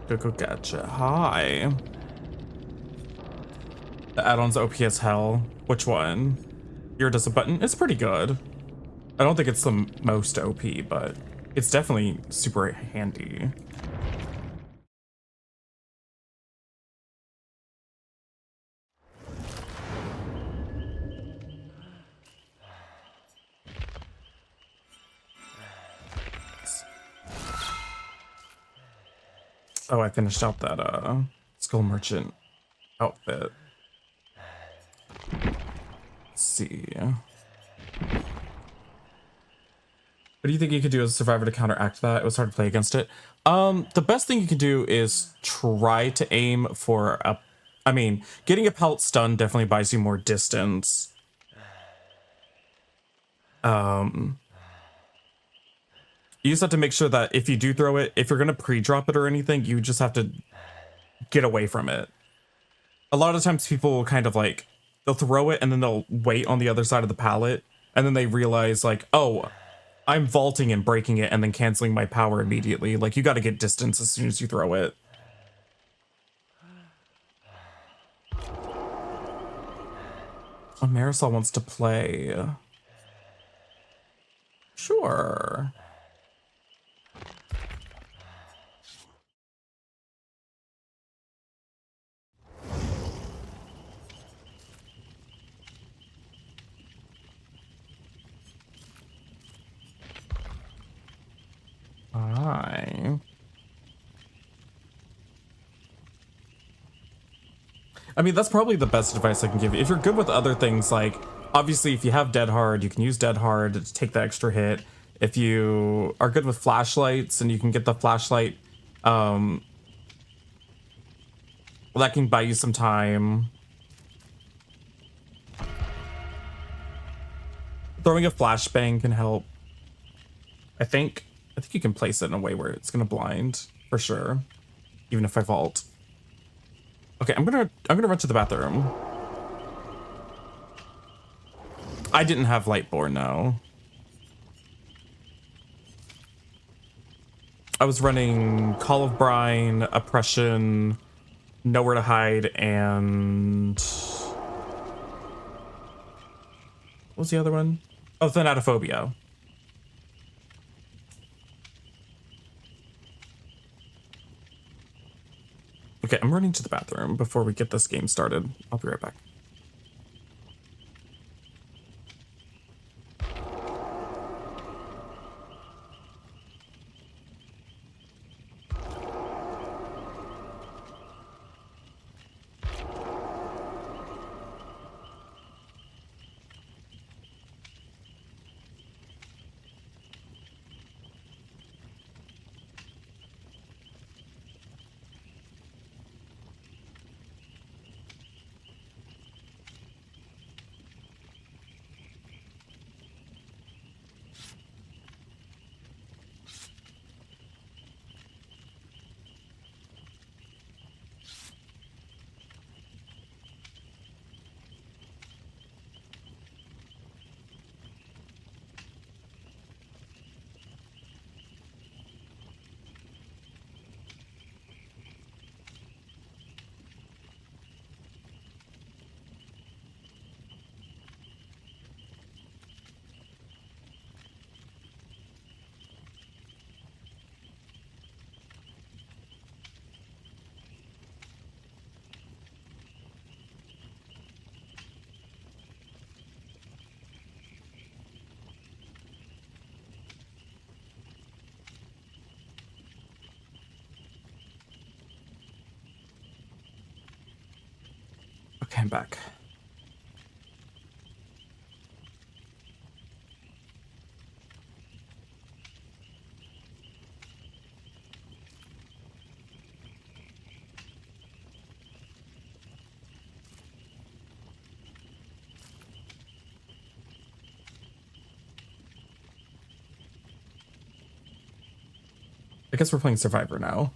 Go gotcha. Hi. The add-ons OPS hell. Which one? Here does a button. It's pretty good. I don't think it's the most OP, but it's definitely super handy. Oh, I finished out that Skull Merchant outfit. Let's see. What do you think you could do as a survivor to counteract that? It was hard to play against it. The best thing you can do is try to aim for a... I mean, getting a pelt stun definitely buys you more distance. You just have to make sure that if you do throw it, if you're going to pre-drop it or anything, you just have to get away from it. A lot of times people will kind of like, they'll throw it and then they'll wait on the other side of the pallet. And then they realize like, oh, I'm vaulting and breaking it and then canceling my power immediately. Like, you got to get distance as soon as you throw it. Oh, Marisol wants to play. Sure. Hi. I mean, that's probably the best advice I can give you. If you're good with other things, like, obviously, if you have Dead Hard, you can use Dead Hard to take the extra hit. If you are good with flashlights and you can get the flashlight, that can buy you some time. Throwing a flashbang can help. I think you can place it in a way where it's gonna blind for sure, even if I vault. Okay, I'm gonna run to the bathroom. I didn't have Lightborn, no. I was running Call of Brine, Oppression, Nowhere to Hide, and what was the other one? Oh, Thanatophobia. Okay, I'm running to the bathroom before we get this game started. I'll be right back. Okay, I'm back. I guess we're playing Survivor now.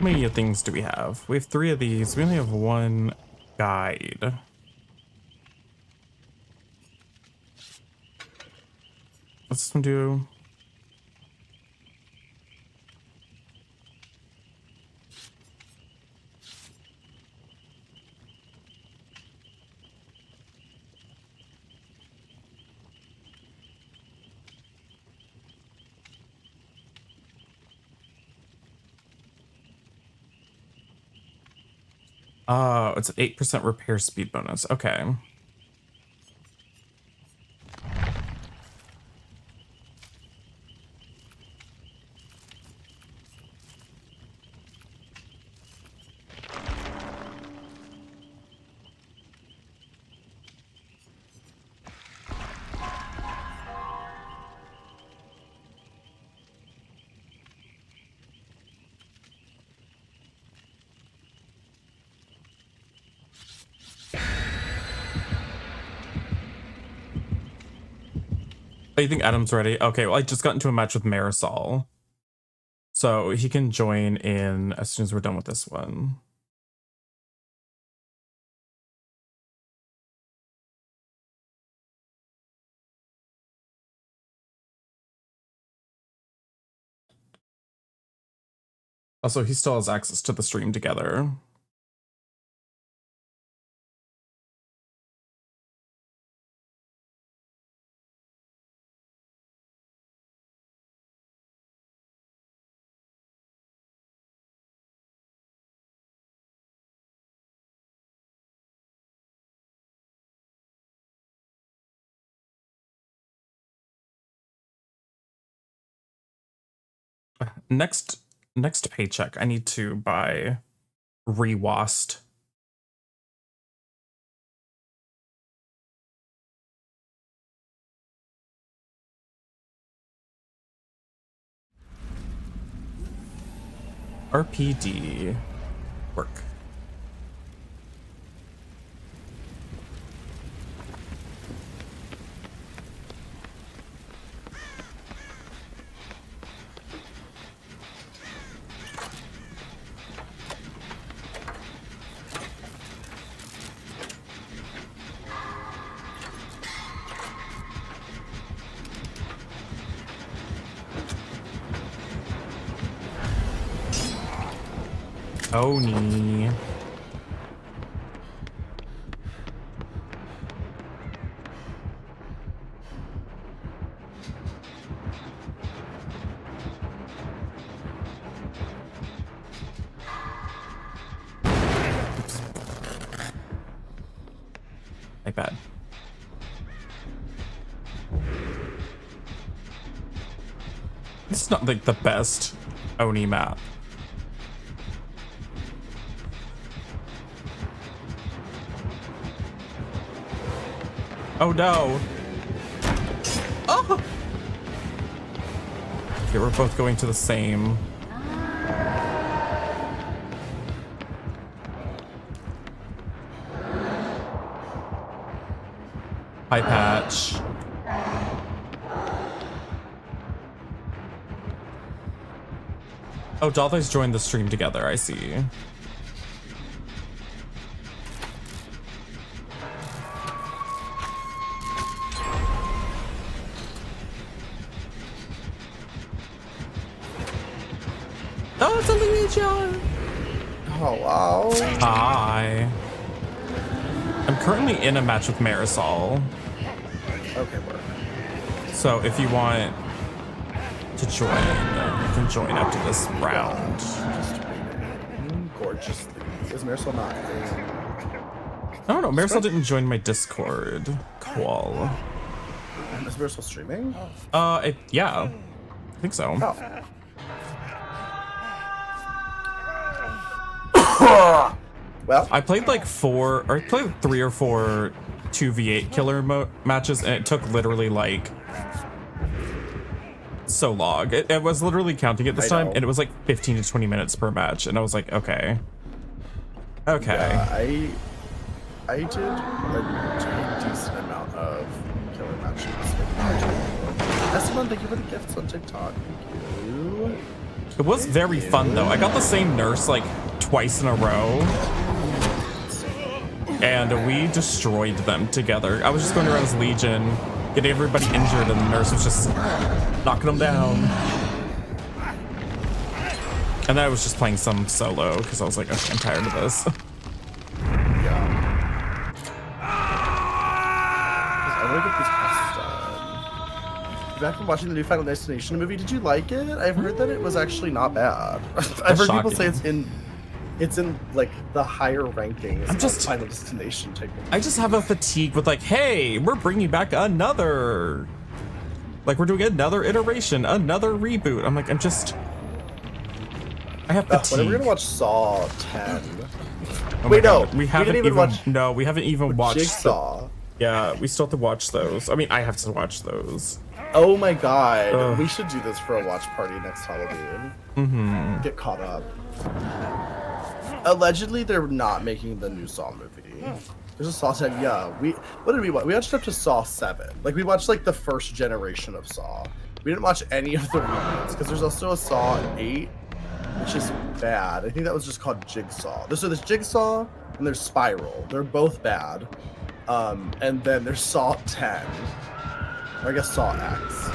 How many things do we have? We have 3 of these. We only have 1 guide. What's this one do? Oh, it's an 8% repair speed bonus. Okay. Oh, you think Adam's ready? Okay, well, I just got into a match with Marisol. So he can join in as soon as we're done with this one. Also, he still has access to the stream together. Next paycheck, I need to buy Rewast. RPD work. Oni. Oops. My bad. It's not like the best Oni map. Oh no! Oh! Okay, we're both going to the same. Hi, Patch. Oh, Dalthei's joined the stream together, I see. Oh, it's a Legion! Oh, wow. Hi. I'm currently in a match with Marisol. Okay, work. So if you want to join, you can join after this round. Gorgeously. Is Marisol not? I don't know. Marisol didn't join my Discord. Cool. Is Marisol streaming? Yeah. I think so. Oh. Well, I played like 3 or 4 2v8 killer matches, and it took literally like so long. It was literally counting it this time, and it was like 15 to 20 minutes per match, and I was like, okay. yeah, I did a decent amount of killer matches. Esteban, thank you for the gifts on TikTok. Thank you. It was very fun though. I got the same nurse like twice in a row. And we destroyed them together. I was just going around as Legion, getting everybody injured, and the nurse was just knocking them down. And then I was just playing some solo because I was like, okay, I'm tired of this. Yeah. I want to get these quests done. Back from watching the new Final Destination movie, did you like it? I've heard that it was actually not bad. I've heard people say it's in like the higher rankings. I'm just Final Destination type of I just have a fatigue with like, hey, we're bringing back another, like we're doing another iteration, another reboot. I'm like, I have fatigue. When are we gonna watch Saw 10? Oh Wait, no, we haven't didn't even watch no, we haven't even watched Jigsaw. Yeah, we still have to watch those. I mean, I have to watch those. Oh my god, Ugh. we should do this for a watch party next Halloween. Mm-hmm. Get caught up. Allegedly, they're not making the new Saw movie. There's a Saw 10. Yeah, what did we watch? We watched up to Saw 7. Like we watched like the first generation of Saw. We didn't watch any of the reboots because there's also a Saw 8, which is bad. I think that was just called Jigsaw. So there's Jigsaw and there's Spiral. They're both bad. And then there's Saw 10. Or I guess Saw X.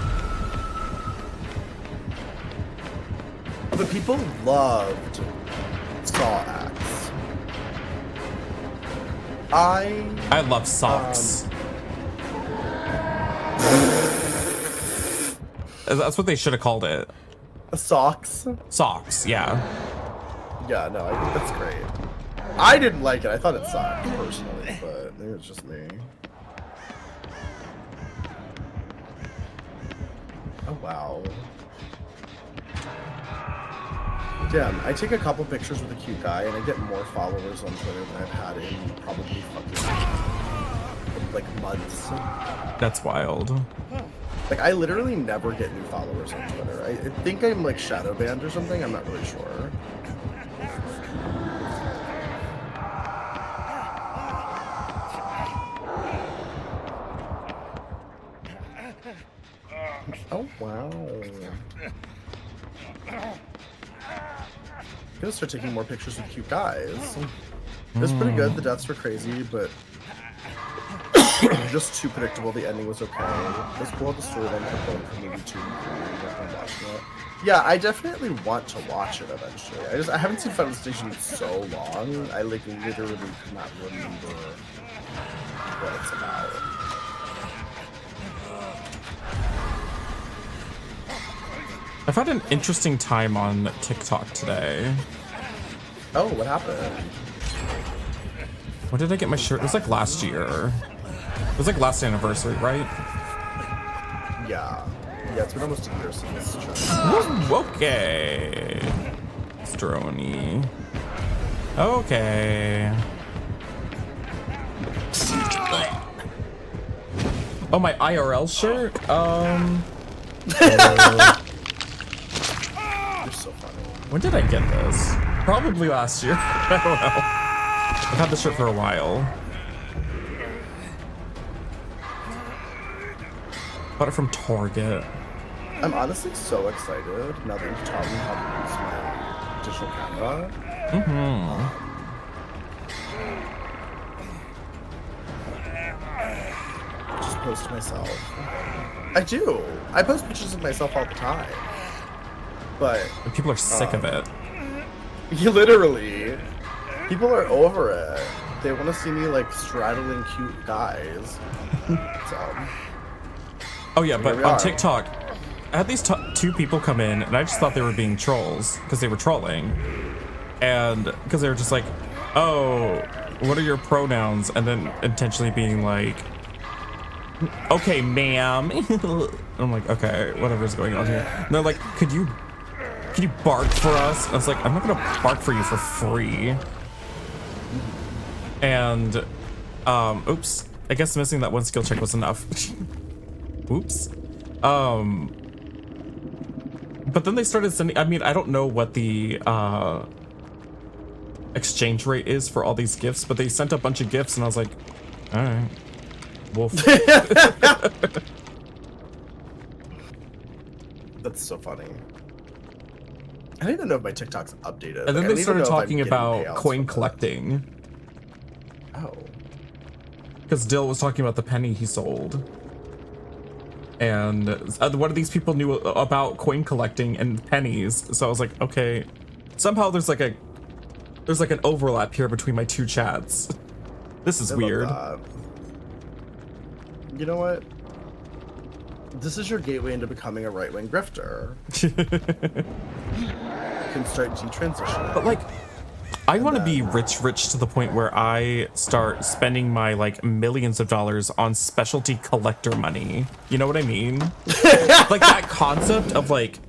But people loved Saw X. I love socks. That's what they should have called it. Socks? Socks, yeah. Yeah, no, I think that's great. I didn't like it. I thought it sucked, personally, but maybe it's just me. Oh, wow. Damn, I take a couple pictures with a cute guy, and I get more followers on Twitter than I've had in probably fucking, like, months. That's wild. Like, I literally never get new followers on Twitter. I think I'm, like, shadow banned or something. I'm not really sure. Oh, wow. I'm gonna start taking more pictures with cute guys. It was pretty good. The deaths were crazy, but just too predictable. The ending was okay. It was cool. The storyline kept going for maybe 2 and 3. I'm watching it. Yeah, I definitely want to watch it eventually. I haven't seen Final Destination in so long. I like literally cannot remember what it's about. I've had an interesting time on TikTok today. Oh, what happened? When did I get my shirt? It was like last year. It was like last anniversary, right? Yeah. Yeah, it's been almost a year since this trip. Okay. Strony. Okay. Oh, my IRL shirt? You're so funny. When did I get this? Probably last year. I don't know. I've had this shirt for a while. Bought it from Target. I'm honestly so excited now that you've taught me how to use my digital camera. Just post myself. I do. I post pictures of myself all the time. But And people are sick of it. you literally, people are over it. They want to see me like straddling cute guys. So. Oh yeah, but Here we on are. TikTok, I had these 2 people come in, and I just thought they were being trolls because they were trolling, and because they were just like, "Oh, what are your pronouns?" and then intentionally being like, "Okay, ma'am." I'm like, "Okay, whatever's going on here." And they're like, "Could you bark for us?" And I was like, "I'm not gonna bark for you for free." And, oops, I guess missing that one skill check was enough. Oops. But then they started sending, I mean, I don't know what the exchange rate is for all these gifts, but they sent a bunch of gifts and I was like, all right, wolf. That's so funny. I don't even know if my TikTok's updated. And then Like, I they don't even started know if I'm talking getting about payouts coin from it. collecting. Oh. Because Dill was talking about the penny he sold. And one of these people knew about coin collecting and pennies. So I was like, okay. Somehow there's like an overlap here between my two chats. This is I love weird. that. You know what? This is your gateway into becoming a right-wing grifter. You can start detransitioning. But like, I want to be rich to the point where I start spending my like millions of dollars on specialty collector money. You know what I mean? Like that concept of like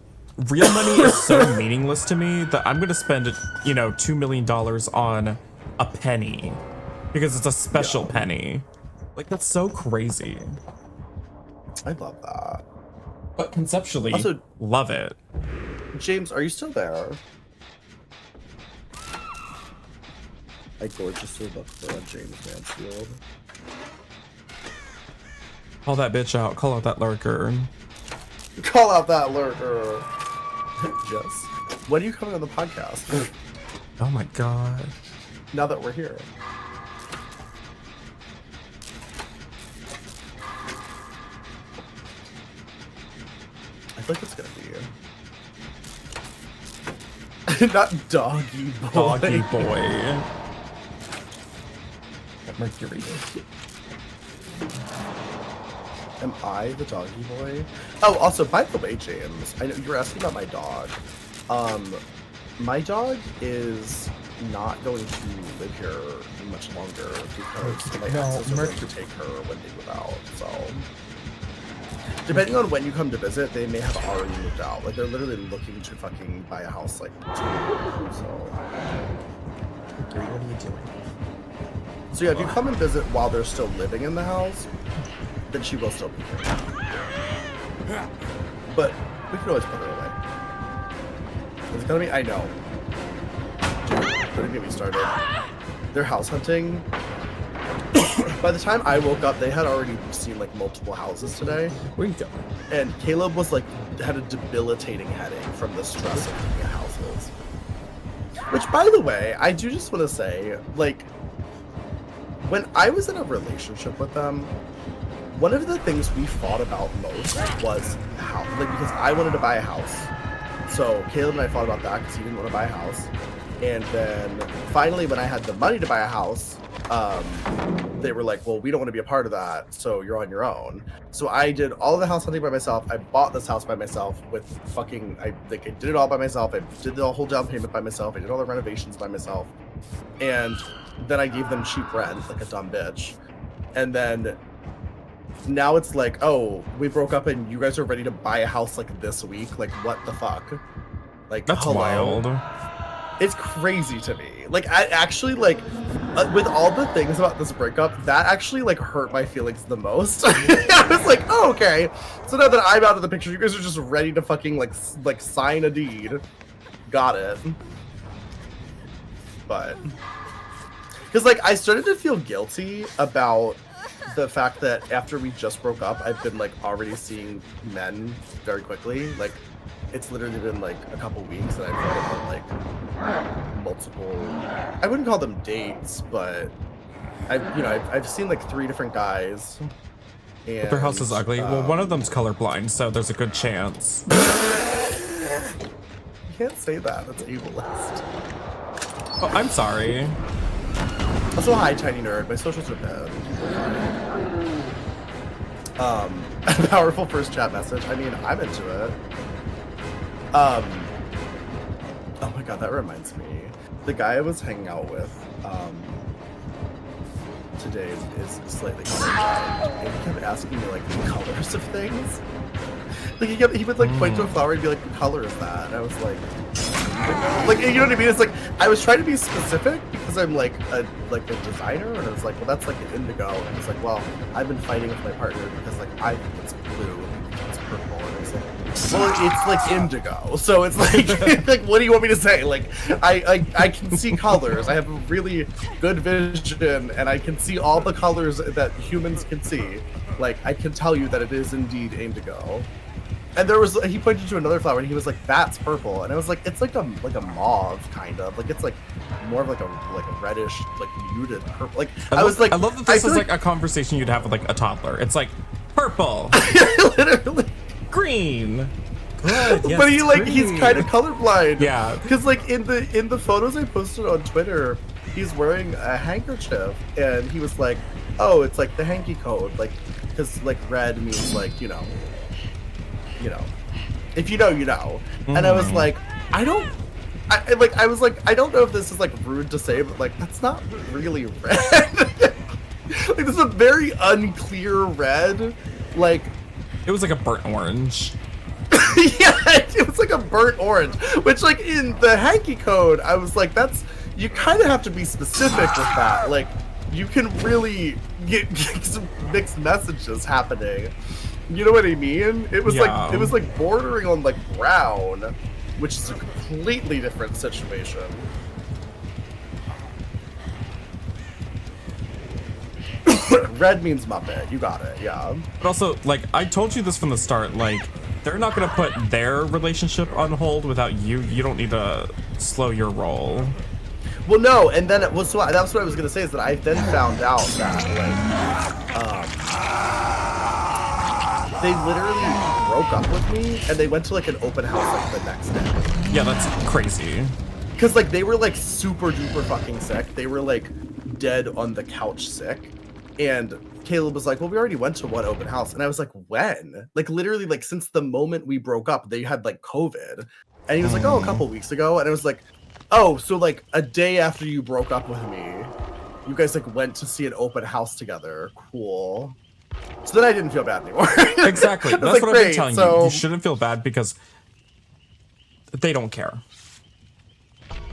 real money is so meaningless to me that I'm gonna spend, you know, $2 million on a penny because it's a special penny. Like that's so crazy. I love that. But conceptually, Also- love it. James, are you still there? I gorgeously look for a James Mansfield. Call that bitch out. Call out that lurker. Call out that lurker. Jess, when are you coming on the podcast? Oh my god. Now that we're here. I feel like it's gonna be you. Not doggy boy. Doggy boy. Mercury. Am I the doggy boy? Oh, also, by the way, James, I know you were asking about my dog. My dog is not going to live here much longer because my exes are going to take her when they move out. So, depending on when you come to visit, they may have already moved out. Like they're literally looking to fucking buy a house like tomorrow. So, What are you doing? so yeah, if you come and visit while they're still living in the house, then she will still be here. But we could always put her away. It's gonna be, I know. Dude, don't get me started. They're house hunting. By the time I woke up, they had already seen like multiple houses today. Where you going? And Caleb was like, had a debilitating headache from the stress of looking at houses. Which, by the way, I do just want to say, like, when I was in a relationship with them, one of the things we fought about most was how, like, because I wanted to buy a house. So Caleb and I fought about that because he didn't want to buy a house. And then finally, when I had the money to buy a house, they were like, well, we don't want to be a part of that, so you're on your own. So I did all of the house hunting by myself. I bought this house by myself with fucking, I did it all by myself. I did the whole down payment by myself. I did all the renovations by myself. And then I gave them cheap rent, like a dumb bitch. And then now it's like, oh, we broke up and you guys are ready to buy a house like this week. Like, what the fuck? Like, That's hello? wild. It's crazy to me. Like, I actually, like, with all the things about this breakup, that actually, like, hurt my feelings the most. I was like, oh, okay. So now that I'm out of the picture, you guys are just ready to fucking, like sign a deed. Got it. But, because, like, I started to feel guilty about the fact that after we just broke up, I've been, like, already seeing men very quickly. Like, it's literally been like a couple weeks and I've been on like multiple, I wouldn't call them dates, but I've seen like 3 different guys. And, But their house is ugly. Well, one of them's colorblind, so there's a good chance. You can't say that. That's ableist. Oh, I'm sorry. Also, hi, tiny nerd. My socials are dead. A powerful first chat message. I mean, I'm into it. Oh my god, that reminds me. The guy I was hanging out with today is slightly colorblind, and he kept asking me like the colors of things. Like he would like point to a flower and be like, "What color is that?" And I was like, you know what I mean? It's like I was trying to be specific because I'm like a designer, and I was like, well, that's like an indigo, and he's like, well, I've been fighting with my partner because like I think it's blue and it's purple, and I was like, well, it's like indigo, so it's like like what do you want me to say? Like I can see colors. I have a really good vision, and I can see all the colors that humans can see. Like I can tell you that it is indeed indigo. And there was he pointed to another flower and he was like, "That's purple," and I was like, "It's like a mauve kind of like it's like more of like a reddish like muted purple." Like I was like, I love that this is feel like a conversation you'd have with like a toddler. It's like purple, literally. green. Good, yes, But he like green. he's kind of colorblind. Yeah. Because like in the photos I posted on Twitter, he's wearing a handkerchief and he was like, "Oh, it's like the hanky code," like because like red means like you know, if you know, you know. And I was like, I don't know if this is like rude to say, but like that's not really red. Like this is a very unclear red. Like It was like a burnt orange. yeah, it was like a burnt orange. Which like in the hanky code, I was like, that's you kind of have to be specific with that. Like you can really get some mixed messages happening. You know what I mean? It was Yeah. like bordering on like brown, which is a completely different situation. Red means Muppet. You got it. Yeah. But also, like, I told you this from the start, like, they're not gonna put their relationship on hold without you. You don't need to slow your roll. Well, no, and then it was so that's what I was gonna say is that I then found out that like they literally broke up with me and they went to like an open house like the next day. Yeah, that's crazy. Cause like they were like super duper fucking sick. They were like dead on the couch sick, and Caleb was like, "Well, we already went to one open house," and I was like, "When?" Like literally like since the moment we broke up, they had like COVID, and he was like, "Oh, a couple weeks ago," and I was like, "Oh, so like a day after you broke up with me, you guys like went to see an open house together. Cool." So then I didn't feel bad anymore. Exactly. I was That's like, what I've been "Great, telling so- you. You shouldn't feel bad because they don't care.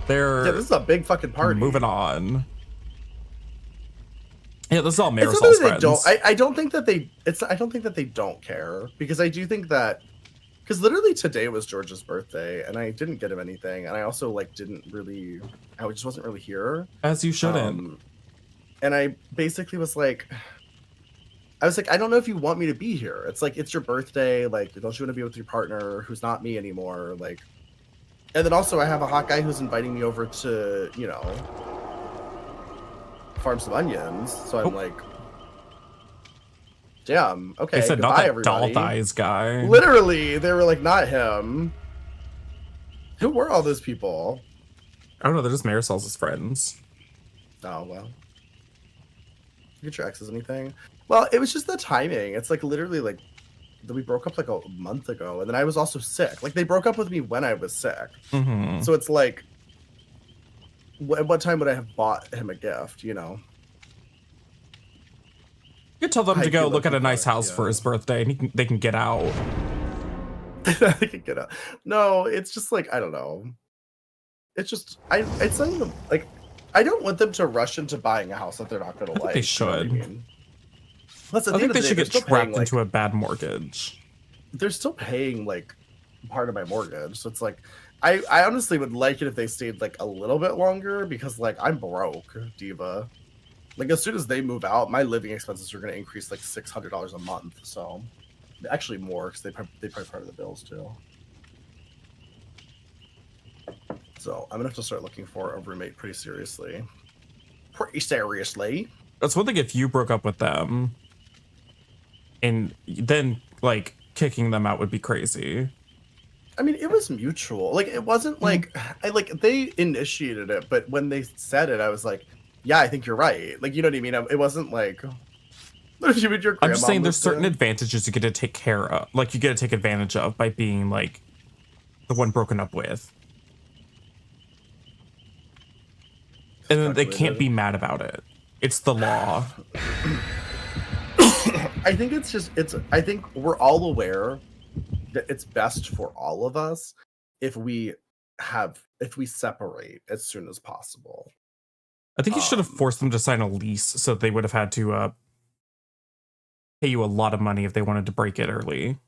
They're Yeah, this is a big fucking party. moving on. Yeah, this is all It's not Marisol's that they friends. don't. I don't think that they. I don't think that they don't care because I do think that because literally today was George's birthday and I didn't get him anything and I also like didn't really. I just wasn't really here. As you shouldn't. And I basically was like, I don't know if you want me to be here. It's like it's your birthday. Like, don't you want to be with your partner who's not me anymore? Like, and then also I have a hot guy who's inviting me over to farm some onions. So I'm like, damn, okay. They said not goodbye, that everybody. doll thighs guy. Literally, they were like, not him. Who were all those people? I don't know. They're just Marisol's friends. Oh, well. Get your exes anything? Well, it was just the timing. It's like literally like we broke up like a month ago, and then I was also sick. Like they broke up with me when I was sick. Mm-hmm. So it's like, at what time would I have bought him a gift? You know. You could tell them I to go feel look like at a we nice got it, house yeah. for his birthday, and they can get out. I could get out. No, it's just like I don't know. It's just it's not even like I don't want them to rush into buying a house that they're not going to like. they you know what I should. mean? Plus, at I the end think of they the should day, get they're still paying, trapped into a bad mortgage. They're still paying like part of my mortgage, so it's like I honestly would like it if they stayed like a little bit longer because like I'm broke, diva. Like as soon as they move out, my living expenses are going to increase like $600 a month. So actually more because they pay part of the bills too. So I'm gonna have to start looking for a roommate pretty seriously. Pretty seriously. That's one thing if you broke up with them, and then like kicking them out would be crazy. I mean, it was mutual. Like it wasn't like they initiated it, but when they said it, I was like, yeah, I think you're right. Like you know what I mean? It wasn't like. What if you and your I'm just grandma saying there's moved certain in? advantages you get to take care of, like you get to take advantage of by being like the one broken up with. And then they can't be mad about it. It's the law. I think I think we're all aware that it's best for all of us if we separate as soon as possible. I think you should have forced them to sign a lease so they would have had to pay you a lot of money if they wanted to break it early.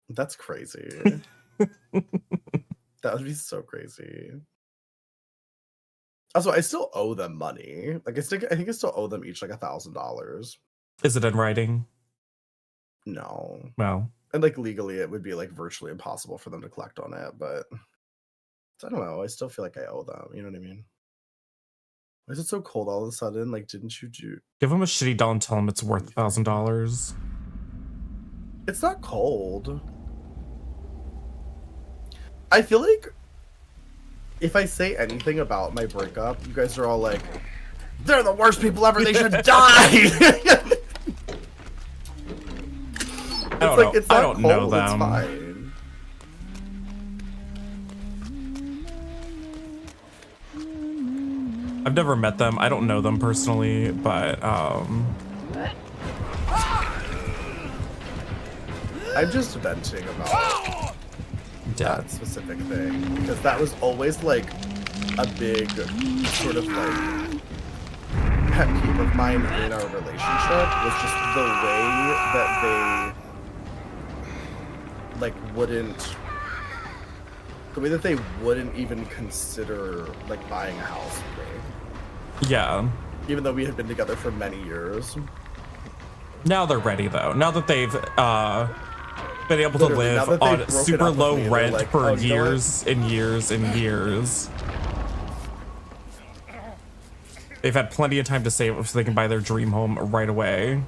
That's crazy. That would be so crazy. Also, I still owe them money. Like I think I still owe them each like $1,000. Is it in writing? No. Well, And like legally, it would be like virtually impossible for them to collect on it. But I don't know. I still feel like I owe them. You know what I mean? Why is it so cold all of a sudden? Like, didn't you do? Give him a shitty doll and tell him it's worth $1,000. It's not cold. I feel like if I say anything about my breakup, you guys are all like, "They're the worst people ever. They should die." I don't know them. It's fine. I've never met them. I don't know them personally, but I'm just venting about that specific thing because that was always like a big sort of like pet peeve of mine in our relationship was just the way that they wouldn't even consider like buying a house with me. Yeah. Even though we had been together for many years. Now they're ready though. Now that they've been able to Literally, now live that they've on broken super up with low me, they're rent like, for "Oh, you know what?" years and years and years. They've had plenty of time to save so they can buy their dream home right away.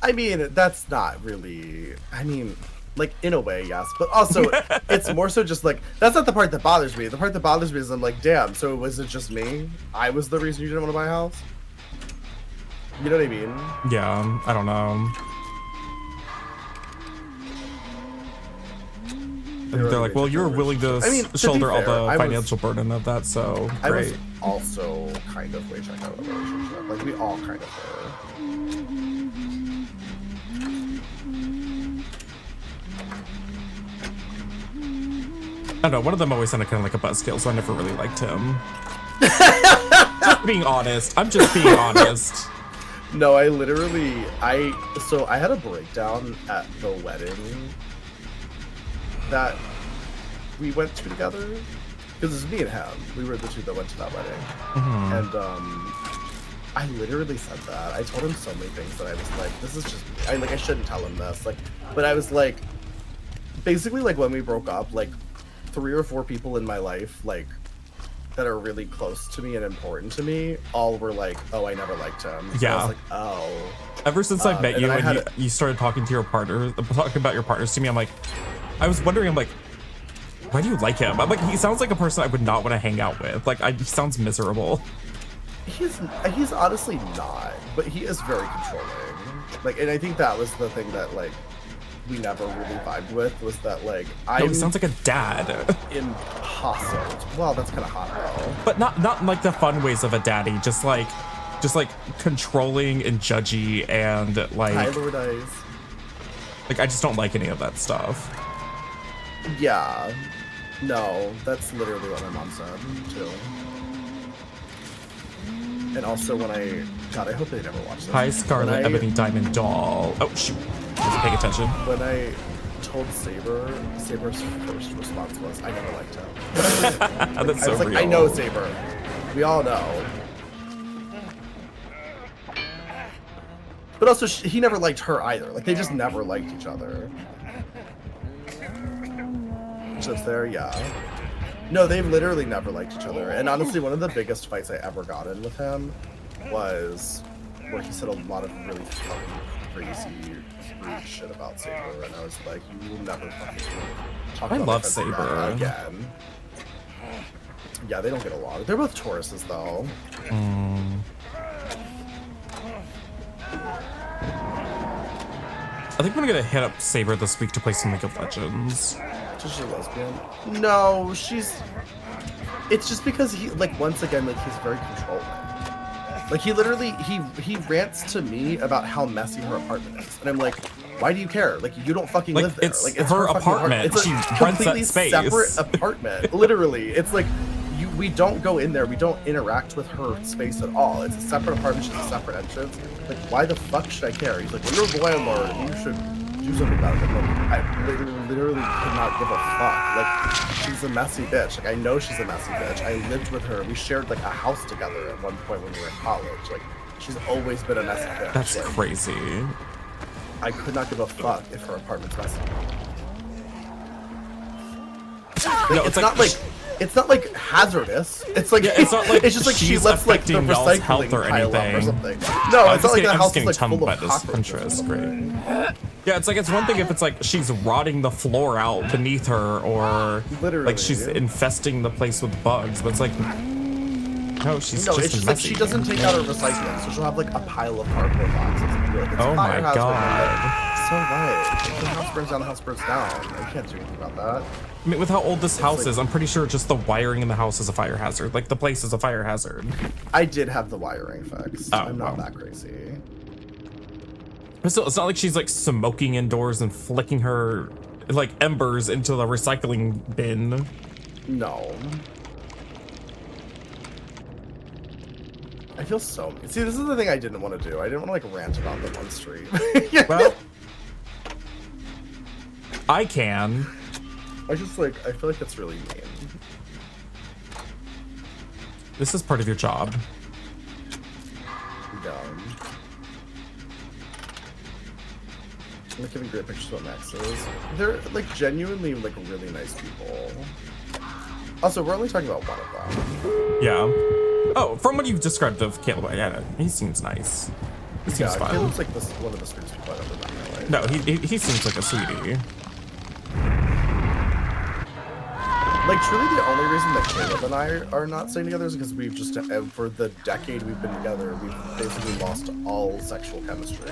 I mean, that's not really. I mean, like in a way, yes, but also it's more so just like that's not the part that bothers me. The part that bothers me is I'm like, damn. So was it just me? I was the reason you didn't want to buy a house. You know what I mean? Yeah, I don't know. They're like, well, you're willing to shoulder all the financial burden of that, so I was great. also kind of way checked out of a relationship. Like we all kind of were. I don't know, one of them always sounded kind of like a buzzkill, so I never really liked him. Just being honest. I'm just being honest. No, I had a breakdown at the wedding that we went to together because it's me and him. We were the two that went to that wedding, and I literally said that. I told him so many things that I was like, "This is just." I shouldn't tell him this, like, but I was like, basically, like when we broke up, like 3 or 4 people in my life, like that are really close to me and important to me, all were like, "Oh, I never liked him." So Yeah. I was like, "Oh." Ever since I've met you I and you started talking to your partner, talking about your partners to me, I'm like, I was wondering, I'm like, why do you like him? I'm like, he sounds like a person I would not want to hang out with. Like, he sounds miserable. He's honestly not, but he is very controlling. Like, and I think that was the thing that like we never really vibed with was that like No, he sounds like a dad. Impossible. Well, that's kind of hot though. But not in like the fun ways of a daddy. Just like controlling and judgy and like. Hi, Lord Eyes. Like I just don't like any of that stuff. Yeah. No, that's literally what my mom said too. And also when I hope they never watch this. Hi, Scarlet Ebony Diamond Doll. Oh shoot, I wasn't paying attention. When I told Saber's first response was, "I never liked him." That's so I was like, real. "I know Saber. We all know." But also, he never liked her either. Like they just never liked each other. Just there, yeah. No, they've literally never liked each other. And honestly, one of the biggest fights I ever got in with him was where he said a lot of really fucking crazy, rude shit about Saber. And I was like, you will never fucking talk I about love my friends like Saber. that again. Yeah, they don't get along. They're both Tauruses, though. I think I'm gonna hit up Saber this week to play some League of Legends. Is she a lesbian? No, she's. It's just because he, like, once again, like, he's very controlling. Like, he literally, he rants to me about how messy her apartment is. And I'm like, why do you care? Like, you don't fucking live there. It's Like, her fucking apartment. It's a She rents that completely space. separate apartment. Literally. It's like, we don't go in there. We don't interact with her space at all. It's a separate apartment. She's a separate entrance. Like, why the fuck should I care? He's like, well, you're a landlord. You should do something about it. I'm like, I literally could not give a fuck. Like, she's a messy bitch. Like, I know she's a messy bitch. I lived with her. We shared, like, a house together at one point when we were in college. Like, she's always been a messy bitch. That's like, crazy. I could not give a fuck if her apartment's messy. No, It's not like it's not like hazardous. It's like it's not like it's just like she she's lets like the affecting y'all's recycling health or pile up or anything. something. No, it's not like the I'm house just is like getting full tongue of by this cockroaches or Pinterest. something. Great. Yeah, it's like it's one thing if it's like she's rotting the floor out beneath her, or Literally. like she's infesting the place with bugs. But it's like no, she's No, just it's just like messy. she doesn't take out her recycling, so she'll have like a pile of cardboard boxes. And be like, it's a Oh fire my hazard. God. So what? If the house burns down, the house burns down. I can't do anything about that. I mean, with how old this house like- is, I'm pretty sure just the wiring in the house is a fire hazard. Like the place is a fire hazard. I did have the wiring fixed. Oh, I'm not well. that crazy. But still, it's not like she's like smoking indoors and flicking her like embers into the recycling bin. No. I feel so. See, this is the thing I didn't want to do. I didn't want to like rant about them on stream. Well, I can. I just like I feel like it's really mean. This is part of your job. Dumb. I'm like giving great pictures of what Max is. They're like genuinely like really nice people. Also, we're only talking about one of them. Yeah. Oh, from what you've described of Caleb, yeah, he seems nice. He seems Yeah, fun. Caleb's like this one of the sweetest people I've ever met in my life. No, he seems like a sweetie. Like, truly the only reason that Caleb and I are not staying together is because we've just, for the decade we've been together, we've basically lost all sexual chemistry.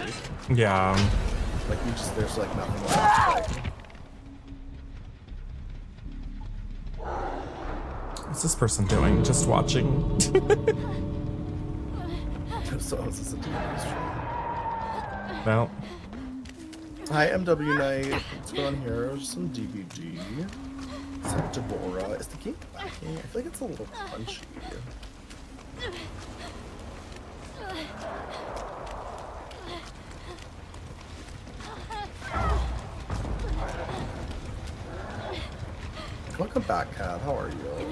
Yeah. Like, there's like nothing left. Like, What's this person doing? Just watching? so is this a DVD stream? Well, Hi, MW Night. What's going on here? Just some DVD. Some Deborah. Is the game lacking? I feel like it's a little punchy. Welcome back, Kat. How are you?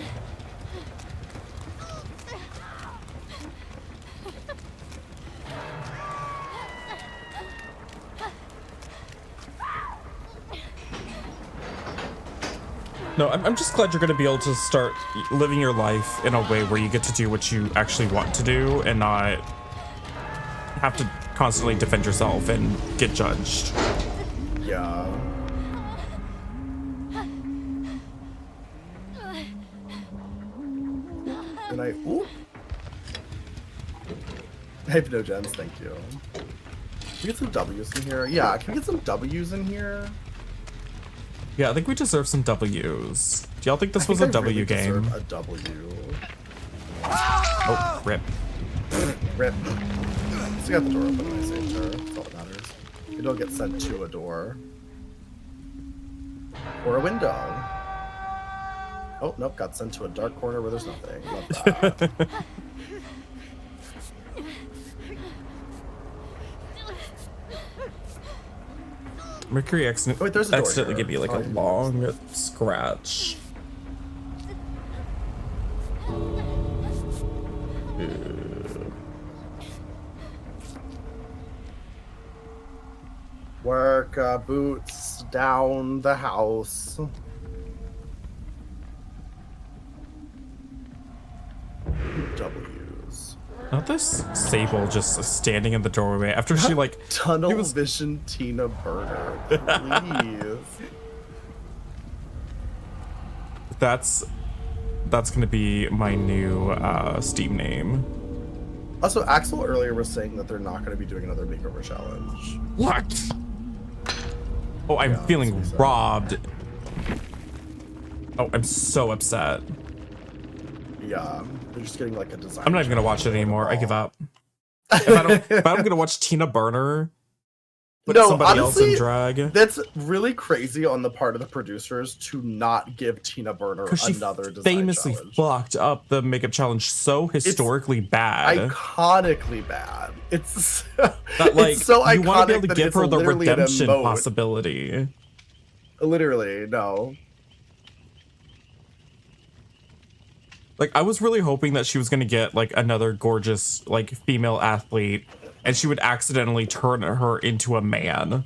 no, I'm just glad you're going to be able to start living your life in a way where you get to do what you actually want to do and not have to constantly defend yourself and get judged. Yeah. And I ooh. Hypno Gems, thank you. Can we get some W's in here? Yeah, can we get some W's in here? Yeah, I think we deserve some W's. Do y'all think this was I a W really game? deserve a W. Oh, rip. Rip. So got the door open when I saved her. That's all that matters. You don't get sent to a door. Or a window. Oh, nope, got sent to a dark corner where there's nothing. Love that. Mercury Oh, wait, there's a door accidentally here. gave you like a Oh, long scratch. Work boots down the house. W's. Not this Sable just standing in the doorway after she like Tunnel he was- vision Tina Burner. Please. that's gonna be my new Steam name. Also, Axel earlier was saying that they're not going to be doing another makeover challenge. What? Oh, I'm Yeah, feeling that's what he said. robbed. Oh, I'm so upset. Yeah, they're just getting like a design. I'm not even gonna watch it challenge anymore. I give overall. up. If I'm gonna watch Tina Burner put No, somebody else honestly, in drag, That's really crazy on the part of the producers to not give Tina Burner because she another design famously challenge. fucked up the makeup challenge so historically bad. Iconically bad. It's That like it's so you want to be iconic able to that give it's her the literally an redemption emote. possibility. Literally, no. Like I was really hoping that she was gonna get like another gorgeous like female athlete, and she would accidentally turn her into a man.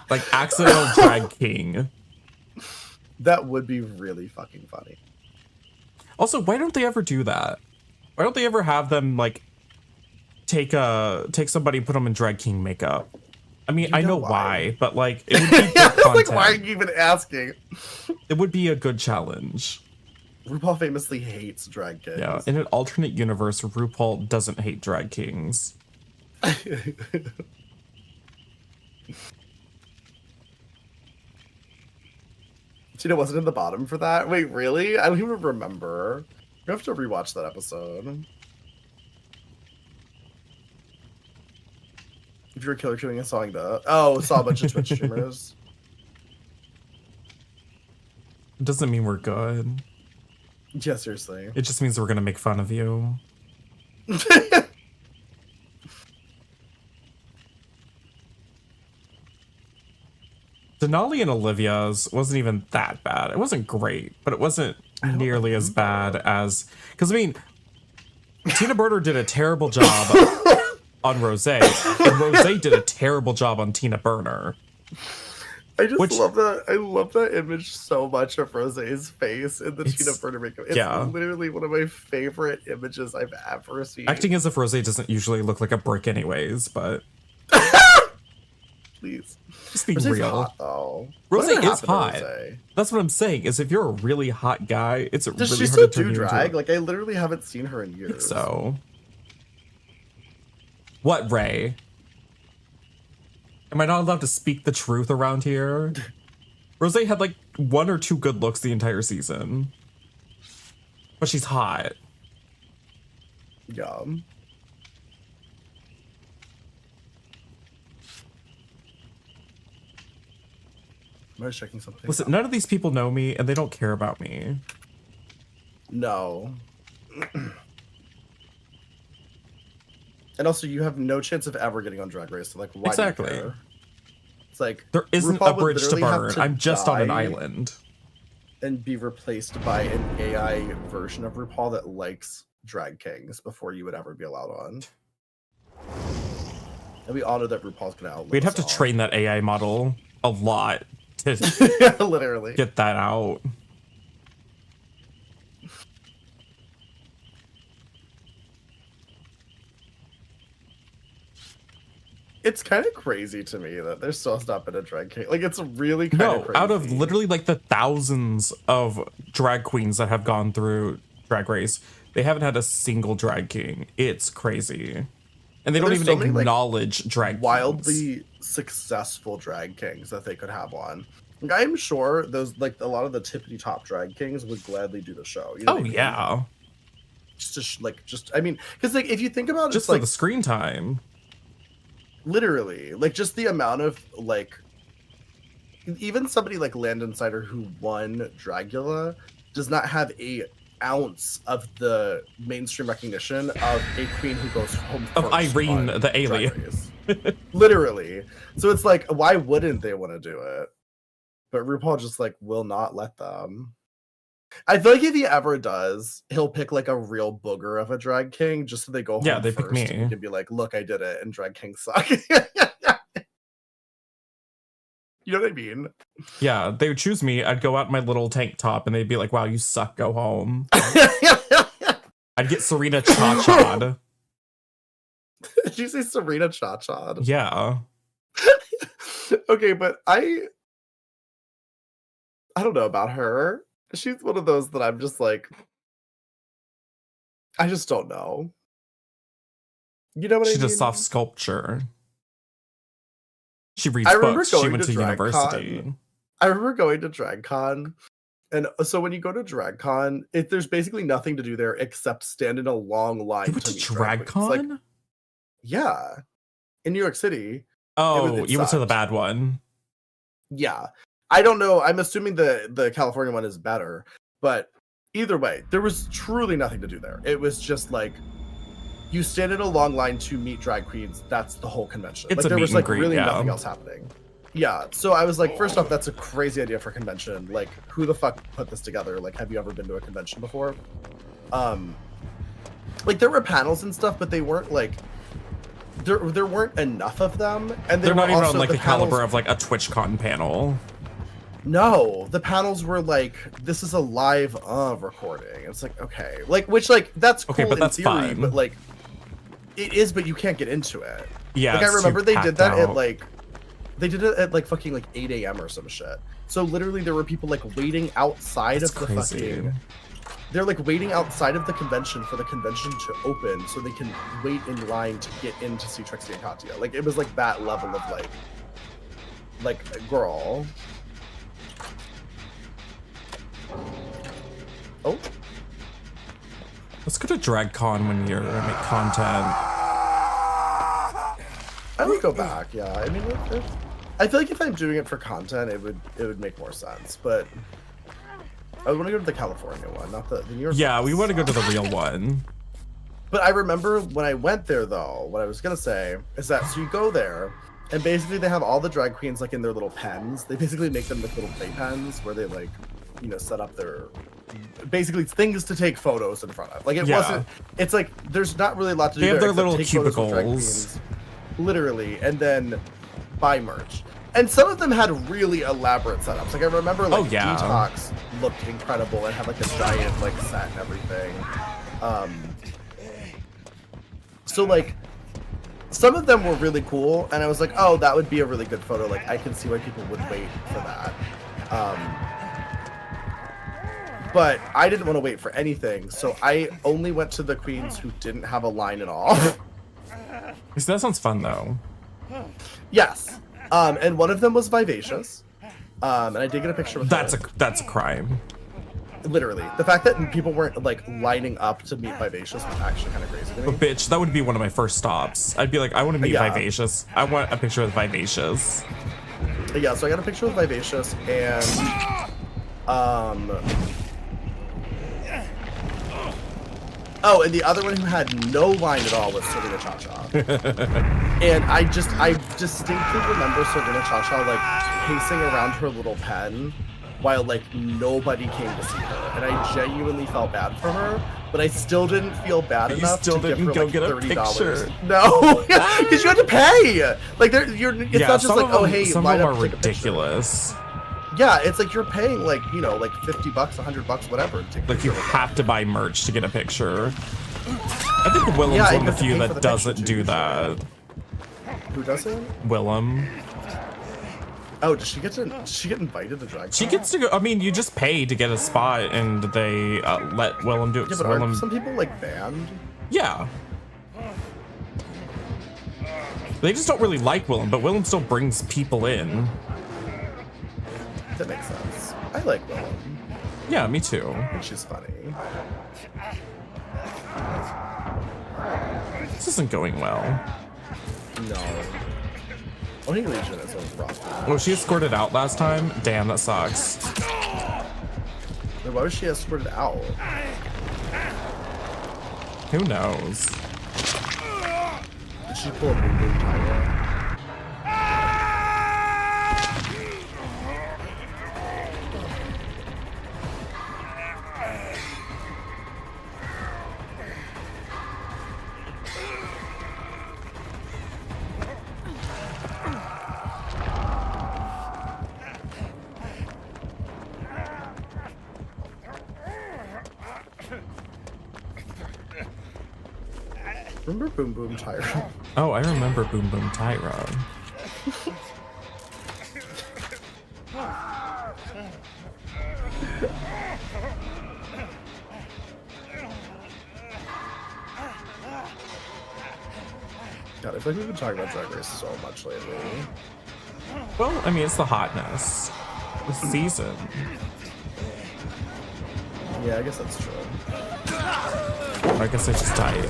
Like accidental drag king. That would be really fucking funny. Also, why don't they ever do that? Why don't they ever have them like take somebody and put them in drag king makeup? I mean, I know why, but like it would be good content. Like, why are you even asking? It would be a good challenge. RuPaul famously hates drag kings. Yeah, in an alternate universe, RuPaul doesn't hate drag kings. Tina wasn't in the bottom for that? Wait, really? I don't even remember. You have to rewatch that episode. If you're a killer killing a song, though. Oh, saw a bunch of Twitch streamers. It doesn't mean we're good. Yeah, seriously. It just means we're gonna make fun of you. Denali and Olivia's wasn't even that bad. It wasn't great, but it wasn't nearly as bad as... Because, I mean, Tina Burner did a terrible job on Rosé, and Rosé did a terrible job on Tina Burner. I just love that. I love that image so much of Rosé's face in the Tina Burner makeup. It's literally one of my favorite images I've ever seen. Acting as if Rosé doesn't usually look like a brick anyways, but... Please. Just be Rosé's real. hot, though. Rosé is hot. Rosé? That's what I'm saying, is if you're a really hot guy, it's Does really she hard still to turn do you drag? into Like, I literally haven't seen her in years. So... What, Ray? Am I not allowed to speak the truth around here? Rosé had like 1 or 2 good looks the entire season. But she's hot. Yeah. I was checking something. Listen, none of these people know me and they don't care about me. No. And also, you have no chance of ever getting on Drag Race. So, like, why Exactly. do you care? It's like There isn't RuPaul a would bridge to literally have burn. to I'm just on an die island. and be replaced by an AI version of RuPaul that likes drag kings before you would ever be allowed on. And we all know that RuPaul's gonna outlive We'd have us to all. train that AI model a lot to Literally. get that out. It's kind of crazy to me that there's still not been a drag king. Like, it's really kind of No, crazy. out of literally like the thousands of drag queens that have gone through Drag Race, they haven't had a single drag king. It's crazy. And they don't There's even so many, like, acknowledge drag kings. wildly successful drag kings that they could have on. Like, I'm sure those, like, a lot of the tippity top drag kings would gladly do the show. You know Oh, what I mean? yeah. Just I mean, because, like, if you think about it, Just it's for like the screen time. literally, like, just the amount of, like, even somebody like Landon Sider who won Dragula does not have a ounce of the mainstream recognition of a queen who goes home Of first Irene, on the Drag alien. Race. Literally. So it's like, why wouldn't they want to do it? But RuPaul just like will not let them. I feel like if he ever does, he'll pick like a real booger of a drag king just so they go home Yeah, they pick first me. and he can be like, look, I did it, and drag kings suck. You know what I mean? Yeah, they would choose me. I'd go out in my little tank top and they'd be like, wow, you suck, go home. I'd get Serena Cha-Cha'd. Did you say Serena Cha-Cha'd? Yeah. Okay, but I don't know about her. She's one of those that I'm just like, I just don't know. You know what I She mean? does soft sculpture. She reads I remember books. She going went to to DragCon. university. I remember going to DragCon, and so when you go to DragCon, there's basically nothing to do there except stand in a long line. You went to meet drag queens. DragCon? Like, yeah, in New York City. Oh, it you went to the sucked. bad one. Yeah, I don't know. I'm assuming the California one is better, but either way, there was truly nothing to do there. It was just like you stand in a long line to meet drag queens. That's the whole convention. It's like a there meet was and like greet, really yeah. nothing else happening. Yeah, so I was like, first off, that's a crazy idea for a convention. Like, who the fuck put this together? Like, have you ever been to a convention before? Like there were panels and stuff, but they weren't like there weren't enough of them, and They're not even on like the panels, caliber of like a TwitchCon panel. No, the panels were like, this is a live recording. It's like, okay, like, which like that's cool Okay, but in that's theory, fine. but like, it is, but you can't get into it. Yeah, like I it's too remember they did packed that at out. like, they did it at like fucking like 8 a.m. or some shit. So literally, there were people like waiting outside That's of the crazy. fucking. They're like waiting outside of the convention for the convention to open, so they can wait in line to get in to see Trixie and Katya. Like it was like that level of like girl. Oh, Let's go to DragCon when you're make content. I would go back. Yeah, I mean, I feel like if I'm doing it for content, it would make more sense. But I want to go to the California one, not the New York. Yeah, one we want to go to the sucks. real one. But I remember when I went there, though, what I was gonna say is that so you go there, and basically they have all the drag queens like in their little pens. They basically make them like little play pens where they like, you know, set up their basically things to take photos in front of. Like it Yeah. wasn't. It's like there's not really a lot to do. They have there their except little take photos with drag cubicles. queens, literally, and then buy merch. And some of them had really elaborate setups. Like I remember, like Oh, yeah. Detox looked incredible and had like a giant like set and everything. So like some of them were really cool, and I was like, oh, that would be a really good photo. Like I can see why people would wait for that. But I didn't want to wait for anything, so I only went to the queens who didn't have a line at all. So that sounds fun though. Yes. And one of them was Vivacious. And I did get a picture with That's her. a crime. Literally. The fact that people weren't like lining up to meet Vivacious was actually kind of crazy to But me. bitch, that would be one of my first stops. I'd be like, I want to meet Yeah. Vivacious. I want a picture with Vivacious. But yeah, so I got a picture with Vivacious and oh, and the other one who had no line at all was Serena Cha-Cha. And I distinctly remember Serena Cha-Cha like pacing around her little pen while like nobody came to see her. And I genuinely felt bad for her, but I still didn't feel bad You enough still to give didn't her go like get a $30. picture. No, because you had to pay. Like it's Yeah, not just some like, of them, oh hey, some line of up them are to take a picture. ridiculous. Yeah, it's like you're paying like, you know, like $50, $100, whatever. To take a Like you picture with have to buy merch to get a picture. I think Willem's Yeah, you one of the have to few pay for that the doesn't picture, do too, that. them. Who doesn't? Willem. Oh, does she get invited to drag? She gets to go. I mean, you just pay to get a spot, and they let Willem do it. Yeah, 'cause but Willem, aren't some people like banned? yeah. They just don't really like Willem, but Willem still brings people in. That makes sense. I like Willem. Yeah, me too. I think she's funny. This isn't going well. No. Oni Legion is a rough one. Oh, she escorted out last time? Damn, that sucks. Then why was she escorted out? Who knows? Did she pull a Boom Boom Tyra? Remember Boom Boom Tyra? Oh, I remember Boom Boom Tyra. God, I feel like we've been talking about Drag Race so much lately. Well, I mean, it's the hotness. The season. Yeah, I guess that's true. I guess I just died.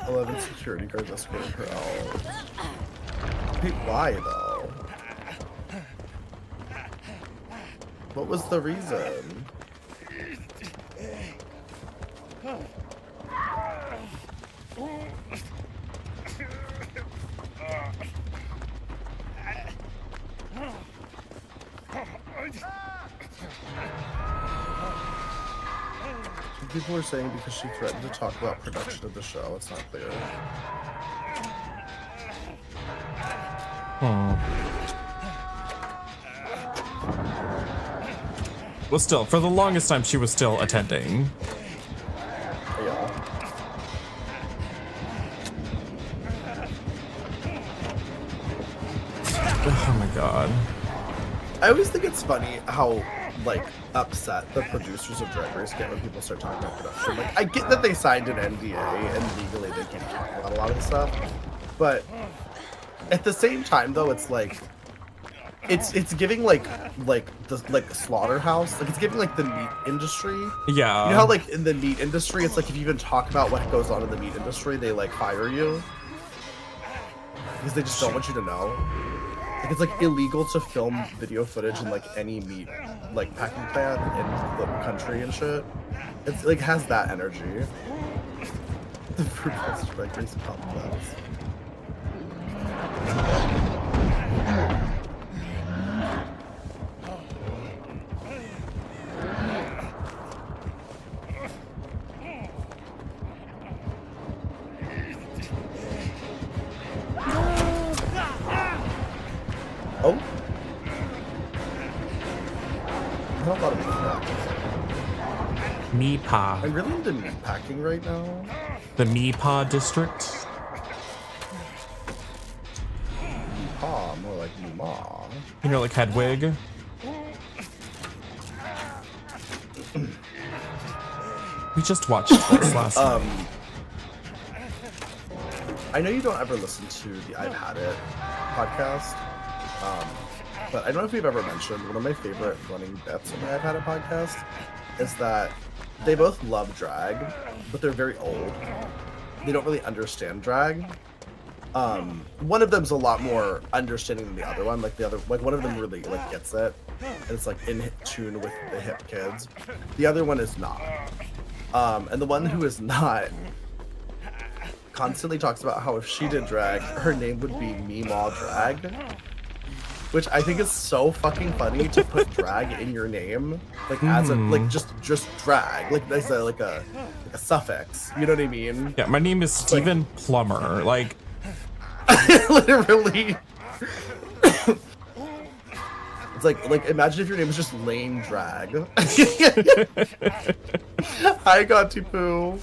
11 security guards escorting her out. Wait, why though? What was the reason? People are saying because she threatened to talk about production of the show. It's not clear. Well, still, for the longest time, she was still attending. Yeah. Oh my god. I always think it's funny how, like, upset the producers of Drag Race get when people start talking about production. Like, I get that they signed an NDA and legally they can't talk about a lot of the stuff, but at the same time, though, it's like, it's giving like slaughterhouse, like it's giving like the meat industry. Yeah. You know how like in the meat industry, it's like if you even talk about what goes on in the meat industry, they like fire you because they just don't want you to know. Like it's like illegal to film video footage in like any meat like packing plant in the country and shit. It's like has that energy. The fruit fest Drag Race complex. Oh. Not a lot of meat packing. Meepa. I'm really into meat packing right now. The Meepa district. Meepaw, more like Meemaw. You know, like Hedwig. We just watched this last night. I know you don't ever listen to the I've Had It podcast, but I don't know if we've ever mentioned one of my favorite running bits on the I've Had It podcast is that they both love drag, but they're very old. They don't really understand drag. One of them's a lot more understanding than the other one. Like one of them really like gets it, and it's like in tune with the hip kids. The other one is not. And the one who is not constantly talks about how if she did drag, her name would be Meemaw Drag, which I think is so fucking funny to put drag in your name, like as a like just drag, like as a like a suffix. You know what I mean? Yeah, my name is Stephen Plummer. Like, literally. It's like imagine if your name was just Lane Drag. Hi, Gontipu.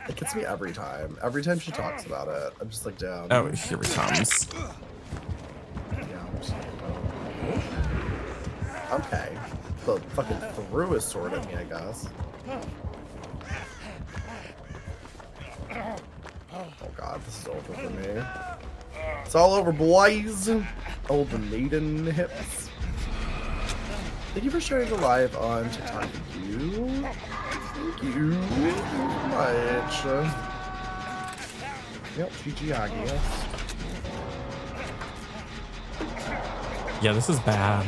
It gets me every time. Every time she talks about it, I'm just like down. oh, here he comes. Yeah, I'm just like, oh. Okay. The fucking threw his sword at me, I guess. Oh god, this is over for me. It's all over, boys. Old maiden hips. Thank you for sharing the live on TikTok. Thank you. Thank you so much. Yep, GG, I guess. Yeah, this is bad.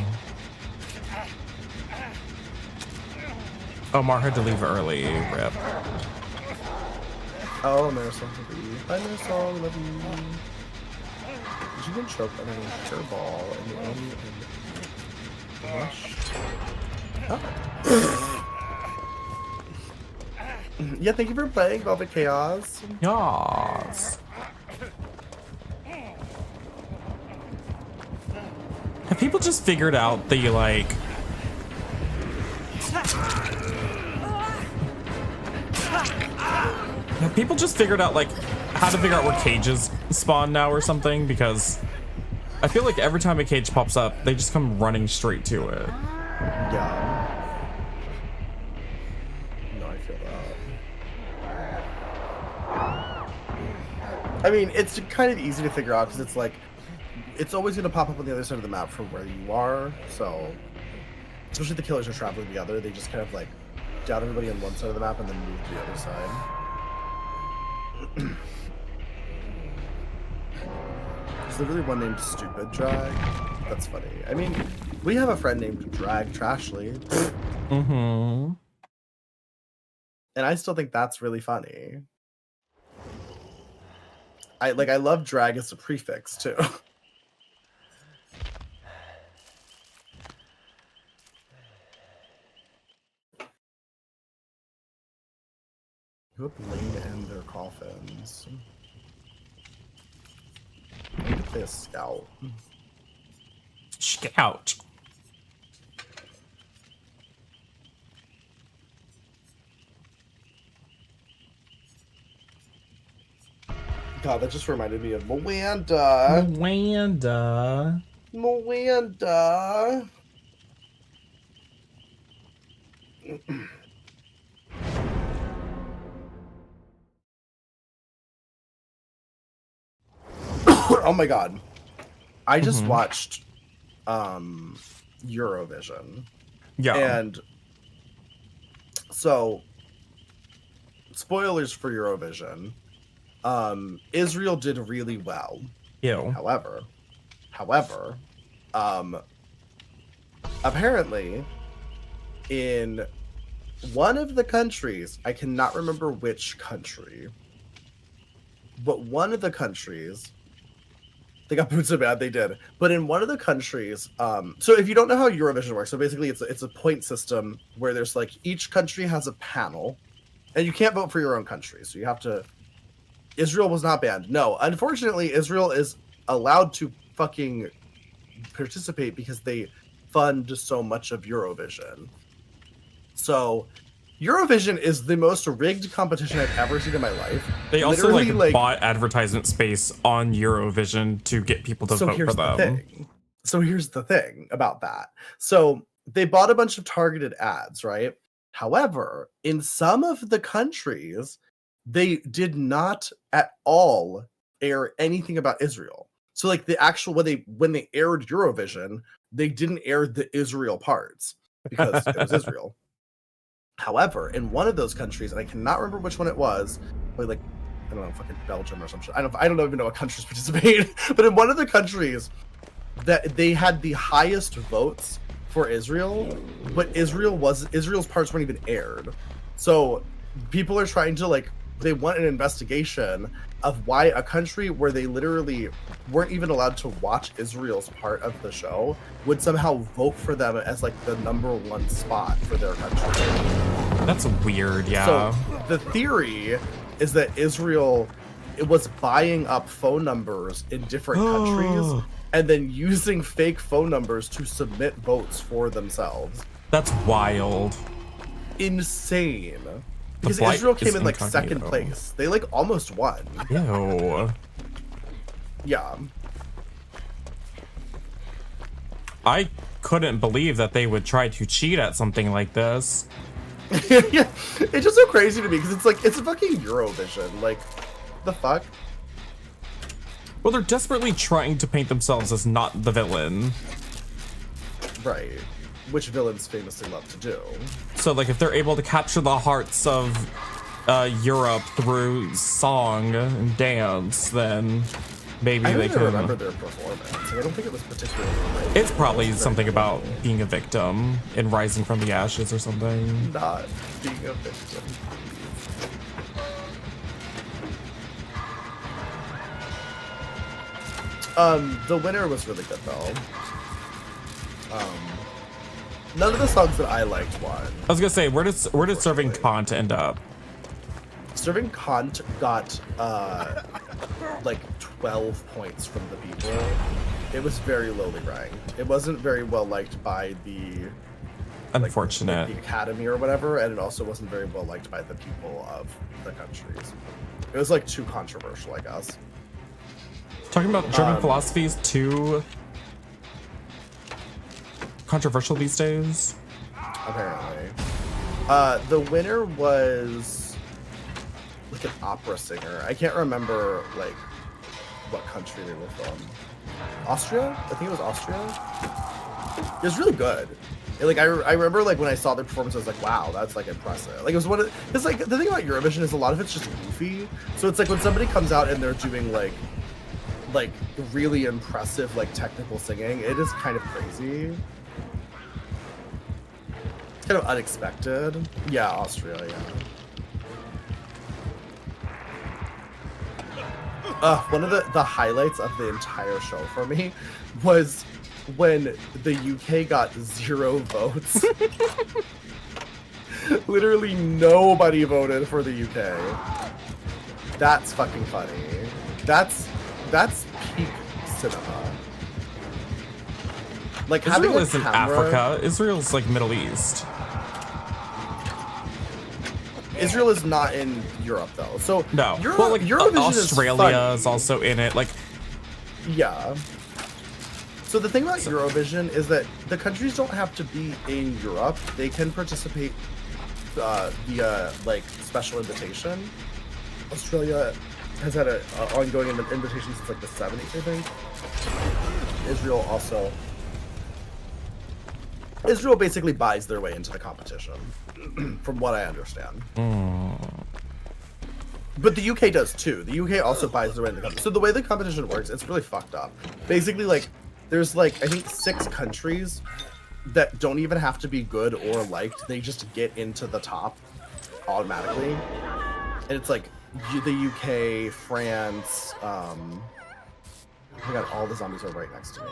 Omar had to leave early. Rip. Oh, Marisol, hi Marisol, love you. Did you get choked on a hair ball in the end and rush? Oh. Yeah, thank you for playing Velvet Chaos. Yas. Have people just figured out the like? Have people just figured out like how to figure out where cages spawn now or something? Because I feel like every time a cage pops up, they just come running straight to it. Yeah. No, I feel that. I mean, it's kind of easy to figure out because it's like, it's always going to pop up on the other side of the map from where you are. So, especially if the killers are traveling together, they just kind of like down everybody on one side of the map and then move to the other side. Is there really one named Stupid Drag? That's funny. I mean, we have a friend named Drag Trashly. Mm-hmm. And I still think that's really funny. I love drag as a prefix too. Who up Lane and their coffins? I need to play a scout. Scout. God, that just reminded me of Moanda. Moanda. Moanda. Oh my god. I just watched Eurovision. Yeah. And so spoilers for Eurovision. Israel did really well. Ew. However, apparently in one of the countries, I cannot remember which country, but one of the countries, they got booed so bad they did. But in one of the countries, so if you don't know how Eurovision works, so basically it's a point system where there's like each country has a panel, and you can't vote for your own country, so you have to. Israel was not banned. No, unfortunately, Israel is allowed to fucking participate because they fund so much of Eurovision. So Eurovision is the most rigged competition I've ever seen in my life. They also Literally, bought advertisement space on Eurovision to get people to vote for them. So here's the thing about that. So they bought a bunch of targeted ads, right? However, in some of the countries, they did not at all air anything about Israel. So like the actual when they aired Eurovision, they didn't air the Israel parts because it was Israel. However, in one of those countries, and I cannot remember which one it was, like I don't know, fucking Belgium or some shit. I don't even know what countries participate, but in one of the countries that they had the highest votes for Israel, but Israel's parts weren't even aired. So people are trying to they want an investigation of why a country where they literally weren't even allowed to watch Israel's part of the show would somehow vote for them as the #1 spot for their country. That's weird, yeah. So the theory is that Israel was buying up phone numbers in different countries and then using fake phone numbers to submit votes for themselves. That's wild. Insane. Because Israel came in second place. They almost won. Ew. Yeah. I couldn't believe that they would try to cheat at something like this. Yeah, it's just so crazy to me because it's a fucking Eurovision. The fuck? Well, they're desperately trying to paint themselves as not the villain. Right. Which villains famously love to do. So, if they're able to capture the hearts of Europe through song and dance, then maybe they can. I remember their performance. I don't think it was particularly. It's probably something about being a victim and rising from the ashes or something. Not being a victim. The winner was really good though. None of the songs that I liked won. I was gonna say, where did Serving Kant end up? Serving Kant got 12 points from the people. It was very lowly ranked. It wasn't very well liked by the Unfortunate. the academy or whatever, and it also wasn't very well liked by the people of the countries. It was too controversial, I guess. Talking about German philosophy is too controversial these days. Apparently. The winner was an opera singer. I can't remember what country they were from. Austria? I think it was Austria. It was really good. Like I remember like when I saw their performance, I was like, wow, that's like impressive. Like it was one of, it's like the thing about Eurovision is a lot of it's just goofy. So it's like when somebody comes out and they're doing like really impressive like technical singing, it is kind of crazy. It's kind of unexpected. Yeah, Australia. One of the highlights of the entire show for me was when the UK got 0 votes. Literally nobody voted for the UK. That's fucking funny. That's peak cinema. Like having Israel a isn't camera, Africa. Israel's like Middle East. Israel is not in Europe though. So No. Well, like Eurovision Australia is is also in it. Like, yeah. So the thing about Eurovision is that the countries don't have to be in Europe. They can participate via like special invitation. Australia has had a ongoing invitation since like the 70s, I think. Israel also. Israel basically buys their way into the competition, from what I understand. But the UK does too. The UK also buys their way into the competition. So the way the competition works, it's really fucked up. Basically, like, there's like, I think 6 countries that don't even have to be good or liked. They just get into the top automatically. And it's like the UK, France, oh my god, all the zombies are right next to me.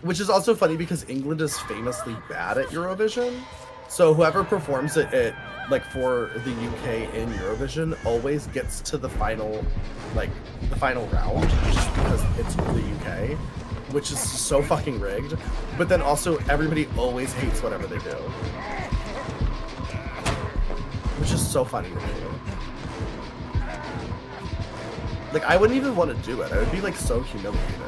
Which is also funny because England is famously bad at Eurovision. So whoever performs it like for the UK in Eurovision always gets to the final, like the final round, just because it's the UK, which is so fucking rigged. But then also everybody always hates whatever they do, which is so funny to me. Like I wouldn't even want to do it. I would be like so humiliated.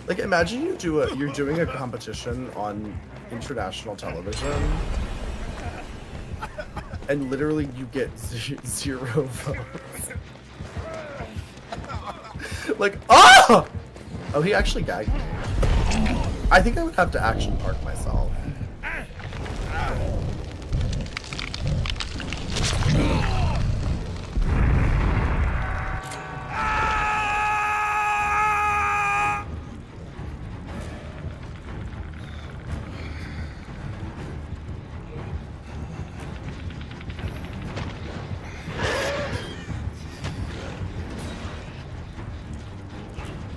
Like imagine you're doing a competition on international television and literally you get 0 votes. Like, oh! Oh, he actually gagged me. I think I would have to action park myself.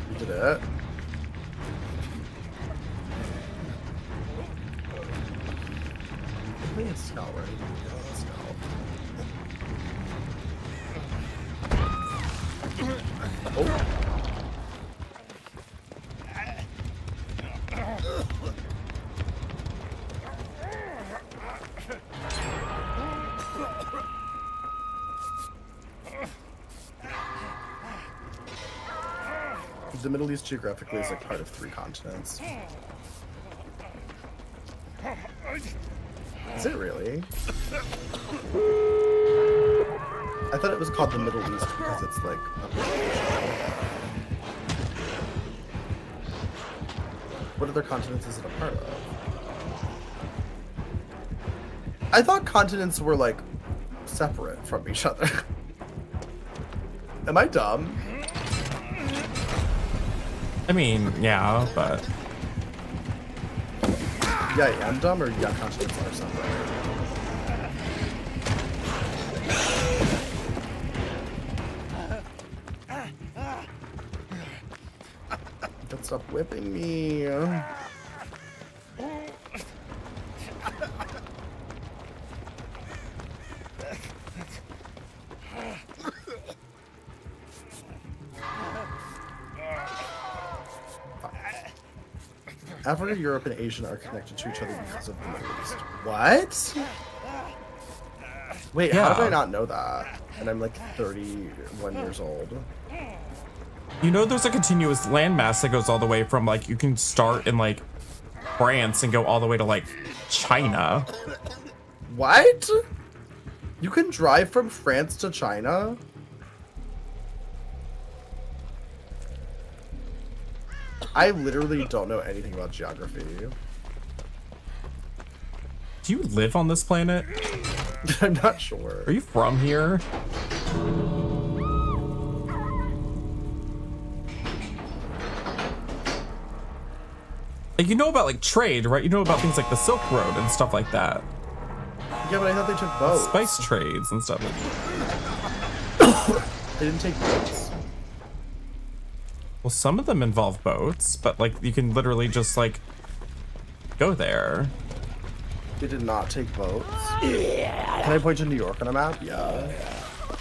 You did it. Give me a skull, right? Oh. The Middle East geographically is like part of 3 continents. Is it really? I thought it was called the Middle East because it's like what other continents is it a part of? I thought continents were like separate from each other. Am I dumb? I mean, yeah, but Yeah, I am dumb, or yeah, continents are separate. Don't stop whipping me. Africa, Europe, and Asia are connected to each other because of the Middle East. What? Wait, how did Yeah. I not know that? And I'm like 31 years old. you know, there's a continuous landmass that goes all the way from like you can start in like France and go all the way to like China. What? You can drive from France to China? I literally don't know anything about geography. Do you live on this planet? I'm not sure. Are you from here? Like, you know about like trade, right? You know about things like the Silk Road and stuff like that. Yeah, but I thought they took boats. Spice trades and stuff. They didn't take boats. Well, some of them involve boats, but like you can literally just like go there. They did not take boats. Can I point to New York on a map? Yeah.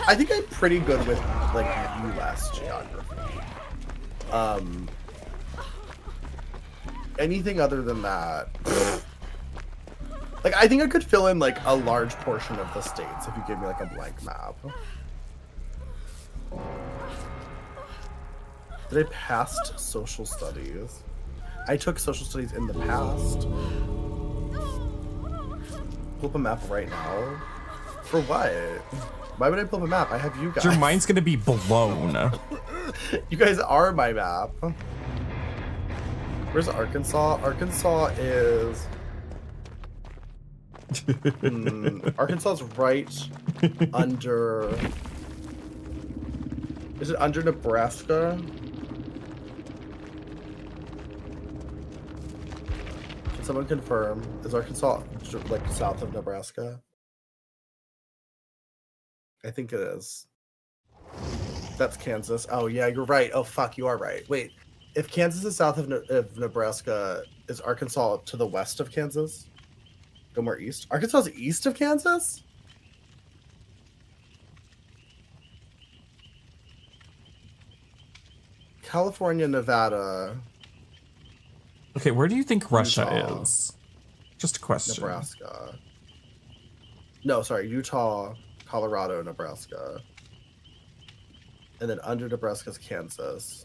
I think I'm pretty good with like U.S. geography. Anything other than that, like I think I could fill in like a large portion of the states if you give me like a blank map. Did I pass social studies? I took social studies in the past. Pull up a map right now? For what? Why would I pull up a map? I have you guys. Your mind's gonna be blown. You guys are my map. Where's Arkansas? Arkansas is... Arkansas is right under... Is it under Nebraska? Can someone confirm? Is Arkansas like south of Nebraska? I think it is. That's Kansas. Oh yeah, you're right. Oh fuck, you are right. Wait, if Kansas is south of Nebraska, is Arkansas to the west of Kansas? Go more east. Arkansas is east of Kansas? California, Nevada, Okay, where do you think Russia Utah. is? Just a question. Nebraska. No, sorry, Utah, Colorado, Nebraska. And then under Nebraska is Kansas.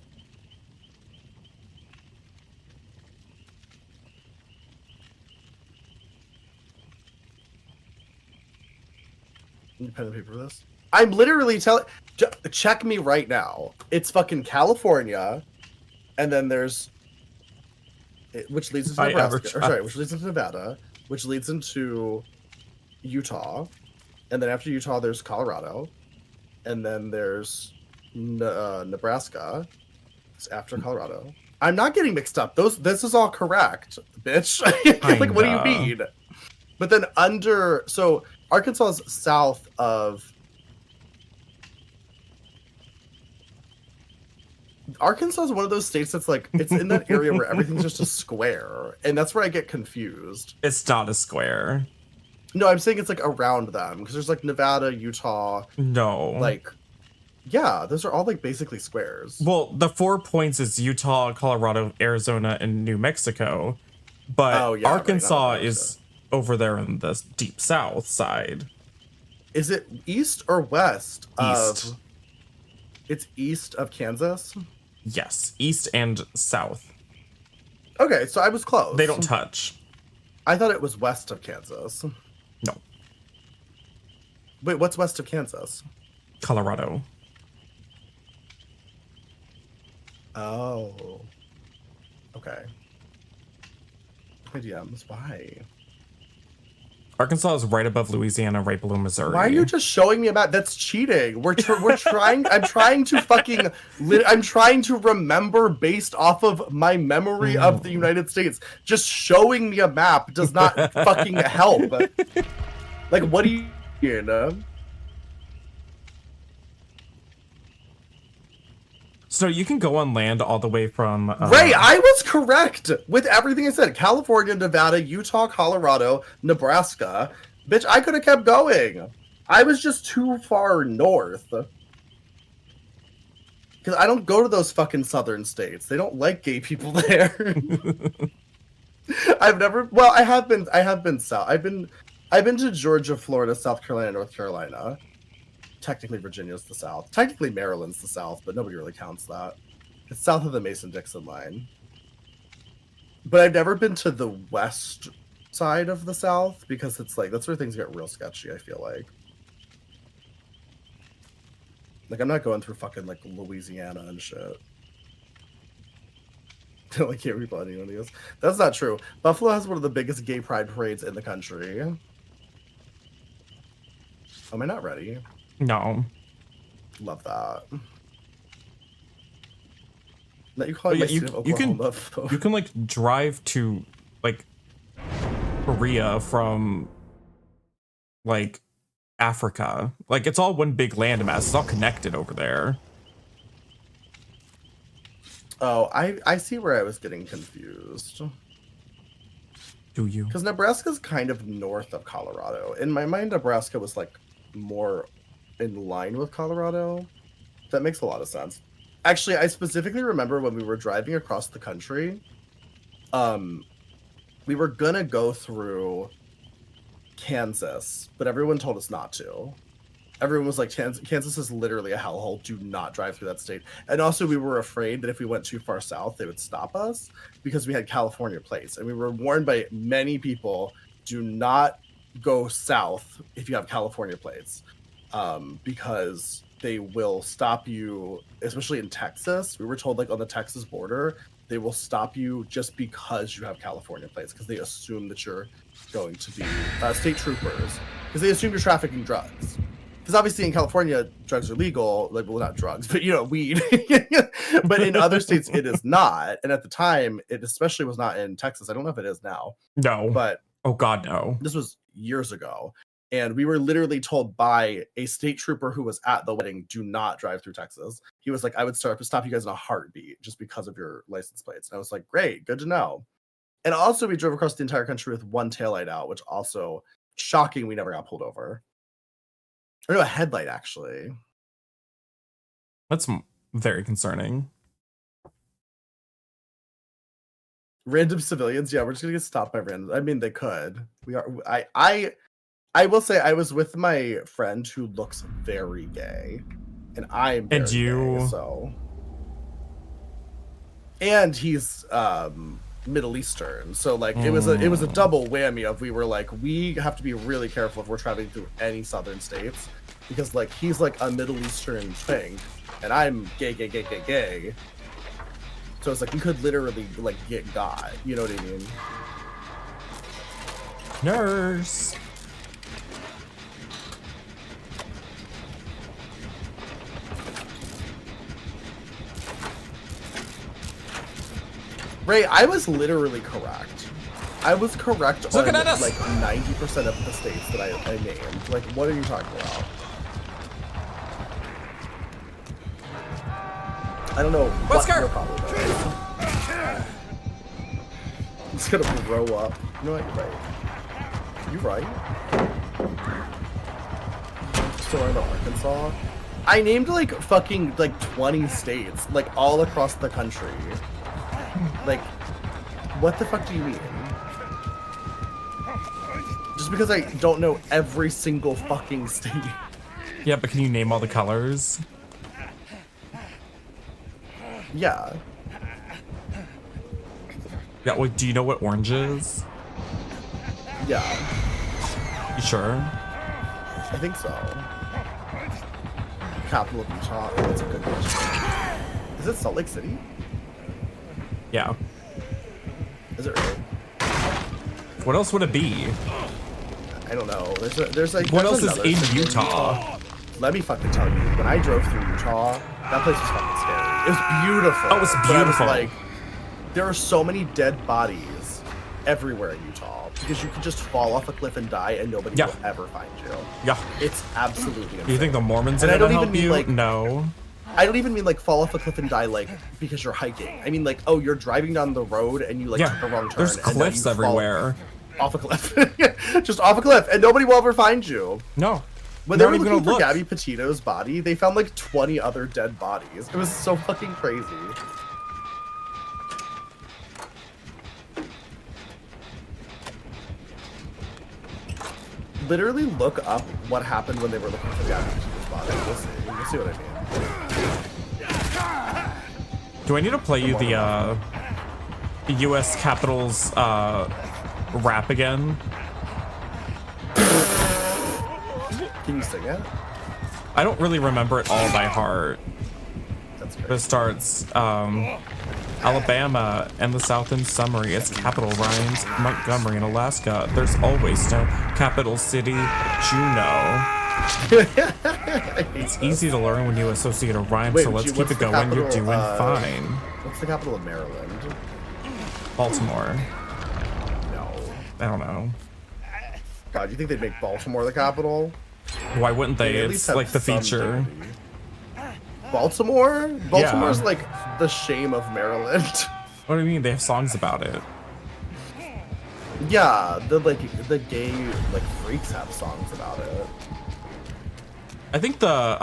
Independent paper for this? I'm literally telling... Check me right now. It's fucking California, and then there's... which leads into Nebraska. Or sorry, which leads into Nevada, which leads into Utah. And then after Utah, there's Colorado. And then there's Nebraska. It's after Colorado. I'm not getting mixed up. This is all correct, bitch. Like, what do you mean? But then under... So, Arkansas is south of... Arkansas is one of those states that's like, it's in that area where everything's just a square. And that's where I get confused. It's not a square. No, I'm saying it's like around them. Because there's like Nevada, Utah. No. Like, yeah, those are all like basically squares. Well, the 4 points is Utah, Colorado, Arizona, and New Mexico. But Oh, yeah, right, Arkansas not is over there in the deep south side. Is it east or west East. of... It's east of Kansas? Yes, east and south. Okay, so I was close. They don't touch. I thought it was west of Kansas. No. Wait, what's west of Kansas? Colorado. Oh. Okay. My DMs, why? Arkansas is right above Louisiana, right below Missouri. Why are you just showing me a map? That's cheating. We're trying. I'm trying to fucking. I'm trying to remember based off of my memory of the United States. Just showing me a map does not fucking help. Like, what do you know? So you can go on land all the way from... Ray, I was correct with everything I said. California, Nevada, Utah, Colorado, Nebraska. Bitch, I could have kept going. I was just too far north. Because I don't go to those fucking southern states. They don't like gay people there. I've never... Well, I have been south. I've been to Georgia, Florida, South Carolina, North Carolina. Technically, Virginia's the South. Technically, Maryland's the South, but nobody really counts that. It's south of the Mason-Dixon line. But I've never been to the west side of the South because it's like that's where things get real sketchy. I feel like. Like I'm not going through fucking like Louisiana and shit. I can't reply to anyone else. That's not true. Buffalo has one of the biggest gay pride parades in the country. Am I not ready? No. Love that. That you call it Yeah, my state of Oklahoma. you can like drive to like Korea from like Africa. Like it's all one big landmass. It's all connected over there. Oh, I see where I was getting confused. Do you? Because Nebraska's kind of north of Colorado. In my mind, Nebraska was like more in line with Colorado. That makes a lot of sense. Actually, I specifically remember when we were driving across the country, we were gonna go through Kansas, but everyone told us not to. Everyone was like, Kansas is literally a hellhole. Do not drive through that state. And also, we were afraid that if we went too far south, they would stop us because we had California plates. And we were warned by many people, do not go south if you have California plates, because they will stop you, especially in Texas. We were told, like, on the Texas border, they will stop you just because you have California plates because they assume that you're going to be state troopers because they assume you're trafficking drugs. Because obviously in California, drugs are legal, like, well, not drugs, but, you know, weed. But in other states, it is not. And at the time, it especially was not in Texas. I don't know if it is now. No. But oh God, no. This was years ago. And we were literally told by a state trooper who was at the wedding, do not drive through Texas. He was like, I would stop you guys in a heartbeat just because of your license plates. And I was like, great, good to know. And also we drove across the entire country with one taillight out, which also shocking. We never got pulled over. Or no, a headlight, actually. That's very concerning. Random civilians, yeah, we're just gonna get stopped by random. I mean, they could. We are. I will say, I was with my friend who looks very gay, and I'm very gay, so. And he's Middle Eastern, so like it was a double whammy of we were like, we have to be really careful if we're traveling through any southern states because like he's like a Middle Eastern thing and I'm gay, so it's like we could literally like get got, you know what I mean? Nurse. Ray, I was literally correct. I was correct on at us. like 90% of the states that I named. Like, what are you talking about? I don't know what your problem is. It's gonna grow up. You know what? You're right. So in Arkansas, I named like fucking like 20 states, like all across the country. Like, what the fuck do you mean? Just because I don't know every single fucking state. Yeah, but can you name all the colors? Yeah. Yeah, well, do you know what orange is? Yeah. You sure? I think so. Capital of Utah. Oh, that's a good question. Is it Salt Lake City? Yeah. Is it really? What else would it be? I don't know. There's like. What else there's is another in Utah? Let me fucking tell you. When I drove through Utah, that place was fucking scary. It was beautiful. Oh, it's but I was beautiful. like, there are so many dead bodies everywhere in Utah because you could just fall off a cliff and die and nobody will ever find you. Yeah. It's absolutely insane. Do you think the Mormons are And I gonna don't help even mean, you? like- No. I don't even mean like fall off a cliff and die like because you're hiking. I mean like, oh, you're driving down the road and you like took a wrong turn. There's and then cliffs you fall everywhere. Off a cliff. Just off a cliff and nobody will ever find you. No. When they were looking for Gabby Petito's body, they found like 20 other dead bodies. It was so fucking crazy. Literally look up what happened when they were looking for Gabby Petito's body. You'll see what I mean. Do I need to play you the U.S. Capitol's rap again. Can you sing it? I don't really remember it all by heart. That's It great. starts Alabama and the South in summary. Its capital rhymes Montgomery in Alaska. There's always no capital city, Juneau. It's easy to learn when you associate a rhyme, Wait, so let's Ju- keep what's it the going. You're capital, doing fine. What's the capital of Maryland? Baltimore. No. I don't know. God, you think they'd make Baltimore the capital? Why wouldn't they? At least It's have like the some feature. dignity. Baltimore? Baltimore's Yeah. like the shame of Maryland. What do you mean? They have songs about it. Yeah, the gay like freaks have songs about it. I think the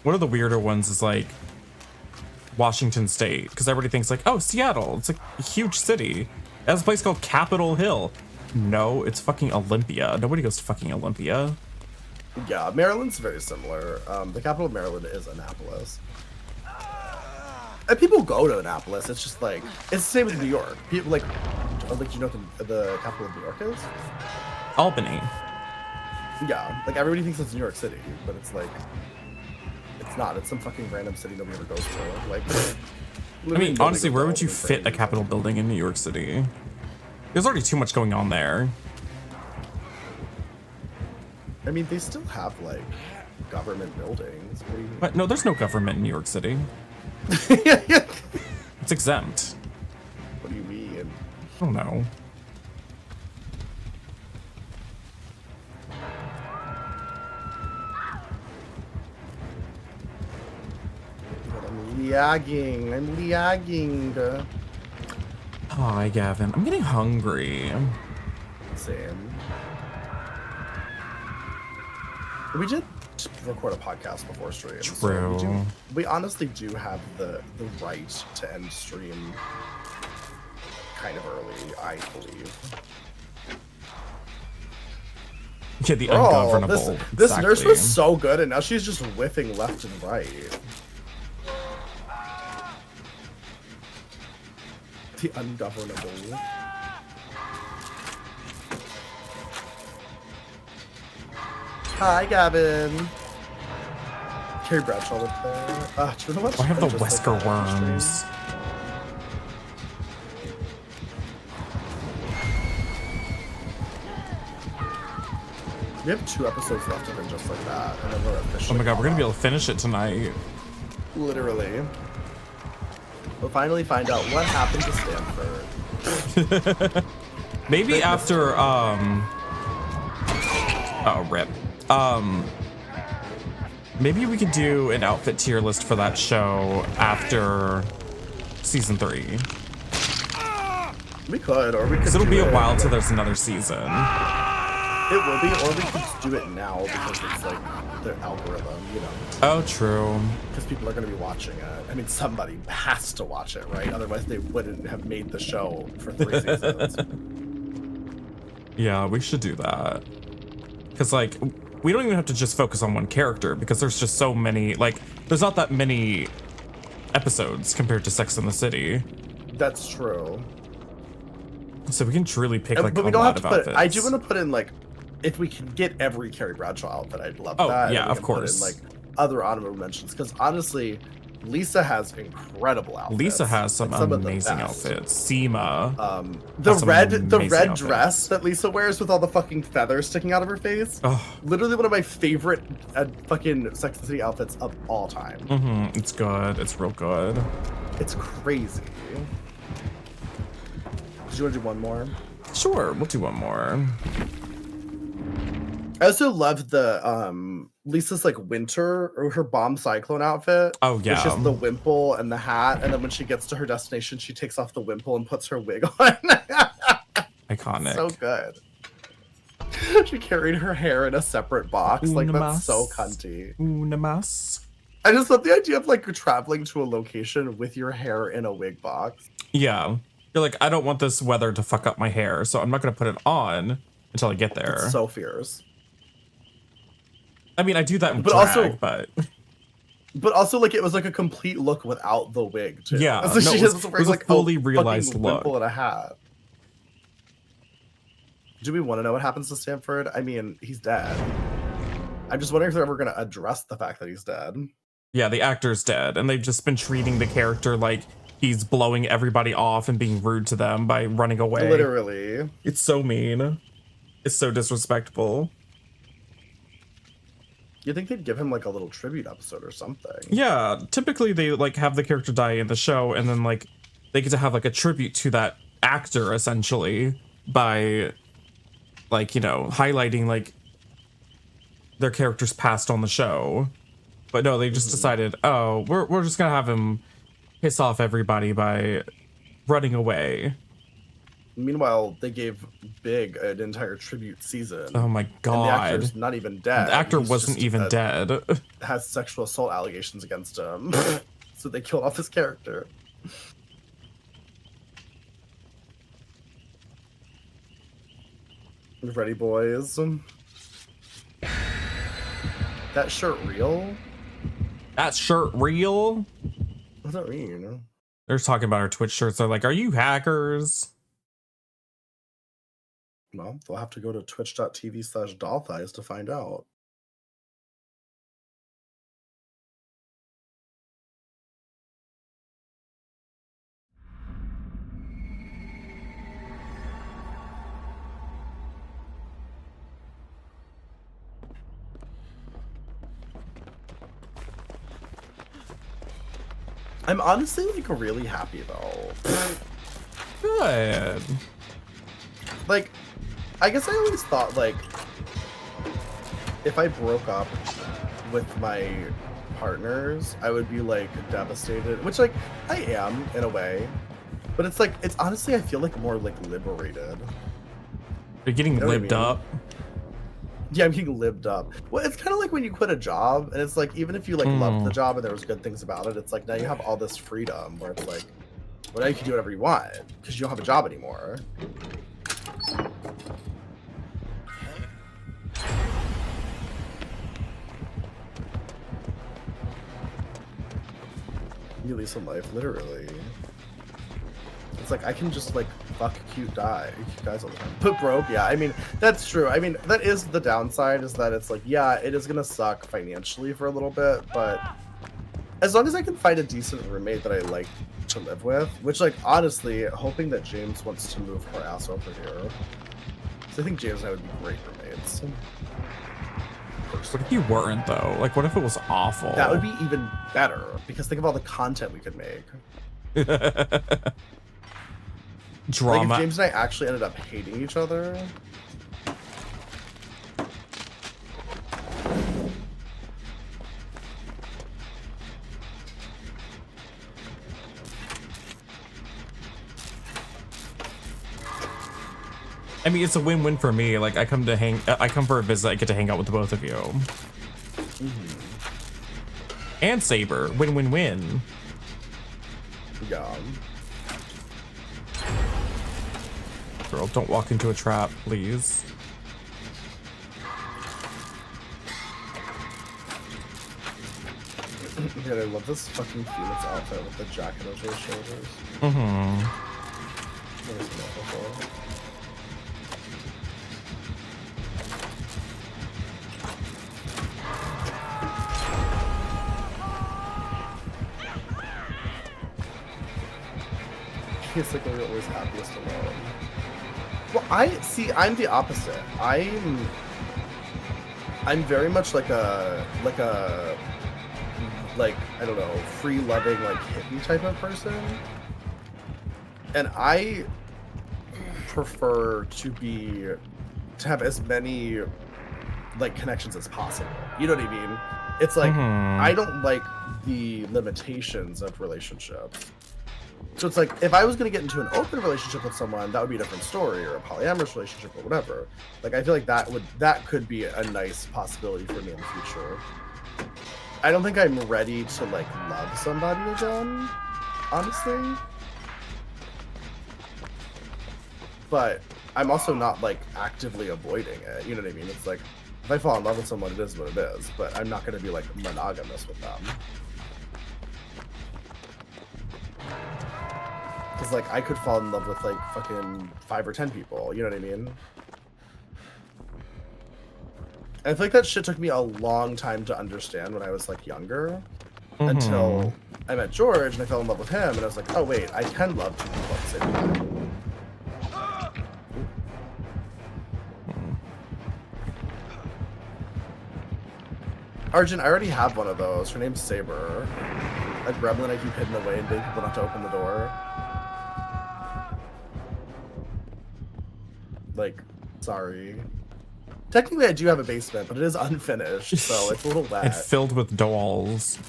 one of the weirder ones is like Washington State, because everybody thinks like, oh, Seattle, it's like a huge city. It has a place called Capitol Hill. No, it's fucking Olympia. Nobody goes to fucking Olympia. Yeah, Maryland's very similar. The capital of Maryland is Annapolis. And people go to Annapolis. It's just like it's the same with New York. People like you know what the capital of New York is? Albany. Yeah, like everybody thinks it's New York City, but it's like it's not. It's some fucking random city nobody ever goes to. Like, I mean, honestly, where would you fit a Capitol building in New York City? There's already too much going on there. I mean, they still have like government buildings. What do you mean? But no, there's no government in New York City. It's exempt. What do you mean? I don't know. I'm lagging. I'm lagging. Hi, Gavin. I'm getting hungry. Same. We did record a podcast before stream. True. So we honestly do have the right to end stream kind of early, I believe. Yeah, the Oh, ungovernable. this nurse exactly. was so good, and now she's just whiffing left and right. The ungovernable. Hi, Gavin. Carrie Bradshaw with there. Do you know what? I have the just, Wesker like, on stream? worms. We have 2 episodes left of it just like that, and then we're Oh officially. my god, we're gonna be able to finish it tonight. Literally. We'll finally find out what happened to Stanford. Maybe after oh rip. Maybe we could do an outfit tier list for that show after season 3. We could, or we could. Because it'll do be a it- while till there's another season. It will be, or we could do it now because it's like the algorithm, you know, Oh, true. because people are going to be watching it. I mean, somebody has to watch it, right? Otherwise, they wouldn't have made the show for 3 seasons. Yeah, we should do that. Because, like, we don't even have to just focus on one character because there's just so many, like, there's not that many episodes compared to Sex and the City. That's true. So we can truly pick, like, But we a don't have lot to of put. outfits. I do want to put in like, if we can get every Carrie Bradshaw outfit, I'd love Oh, that. yeah, And we of can put course. in, like other honorable mentions, because honestly, Lisa has incredible outfits. Lisa has some like, of the amazing best. outfits. Seema. The has some red amazing outfits. dress that Lisa wears with all the fucking feathers sticking out of her face. Oh, Literally one of my favorite fucking Sex and the City outfits of all time. it's good. It's real good. It's crazy. Did you want to do one more? Sure, we'll do one more. I also love the Lisa's like winter or her bomb cyclone outfit. Oh, It's yeah. just the wimple and the hat, and then when she gets to her destination, she takes off the wimple and puts her wig on. Iconic. So good. She carried her hair in a separate box. Like that's so cunty. Unamas. I just love the idea of like traveling to a location with your hair in a wig box. Yeah. You're like, I don't want this weather to fuck up my hair, so I'm not going to put it on until I get there. It's so fierce. I mean, I do that in But drag, also- but But also, like, it was like a complete look without the wig, too. Yeah, So no, she it was- was it wearing was a like fully a realized fucking look. wimple and a hat. Do we want to know what happens to Stanford? I mean, he's dead. I'm just wondering if they're ever going to address the fact that he's dead. Yeah, the actor's dead, and they've just been treating the character like he's blowing everybody off and being rude to them by running away. Literally. It's so mean. It's so disrespectful. You think they'd give him like a little tribute episode or something? Yeah, typically they like have the character die in the show, and then like they get to have like a tribute to that actor essentially by like, you know, highlighting like their characters past on the show. But no, they just decided, oh, we're just gonna have him piss off everybody by running away. Meanwhile, they gave Big an entire tribute season. Oh my And the god. actor's not even dead. The actor He's wasn't just, even dead. has sexual assault allegations against him. So they killed off his character. Ready, boys? That shirt real? That shirt real? What does that mean? They're talking about our Twitch shirts. They're like, are you hackers? Well, they'll have to go to twitch.tv/dollthighs to find out. I'm honestly like really happy though. Good. Like, I guess I always thought like if I broke up with my partners, I would be like devastated, which like I am in a way, but it's like it's honestly I feel like more like liberated. You're getting You know what I libbed mean? up. Yeah, I'm getting lived up. Well, it's kind of like when you quit a job, and it's like even if you like loved the job and there was good things about it, it's like now you have all this freedom where it's like, well, now you can do whatever you want because you don't have a job anymore. You leave some life, literally. It's like I can just like fuck cute guys all the time. Put broke, yeah. I mean that's true. I mean that is the downside is that it's like yeah, it is gonna suck financially for a little bit, but as long as I can find a decent roommate that I like to live with, which like honestly, hoping that James wants to move her ass over here. So I think James and I would be great roommates. What if you weren't though? Like, what if it was awful? That would be even better because think of all the content we could make. Drama. Like if James and I actually ended up hating each other. I mean, it's a win-win for me. Like, I come for a visit. I get to hang out with the both of you. And Saber, win-win-win. Yeah. Girl, don't walk into a trap, please. Dude, I love this fucking Phoenix outfit with the jacket over his shoulders. Mm-hmm. Never seen that before. He's like the always happiest alone. Well, I'm the opposite. I'm very much like a I don't know, free loving like hippie type of person. And I prefer to have as many like connections as possible. You know what I mean? It's like I don't like the limitations of relationships. So it's like if I was going to get into an open relationship with someone, that would be a different story, or a polyamorous relationship or whatever. Like I feel like that could be a nice possibility for me in the future. I don't think I'm ready to like love somebody again, honestly. But I'm also not like actively avoiding it. You know what I mean? It's like If I fall in love with someone, it is what it is. But I'm not gonna be like monogamous with them. Because like I could fall in love with like fucking 5 or 10 people. You know what I mean? And I feel like that shit took me a long time to understand when I was like younger. Until I met George and I fell in love with him, and I was like, oh wait, I can love 2 people at the same time. Arjun, I already have one of those. Her name's Saber. A gremlin I keep hidden away and beg people not to open the door. Like, sorry. Technically, I do have a basement, but it is unfinished, so it's a little wet. And filled with dolls.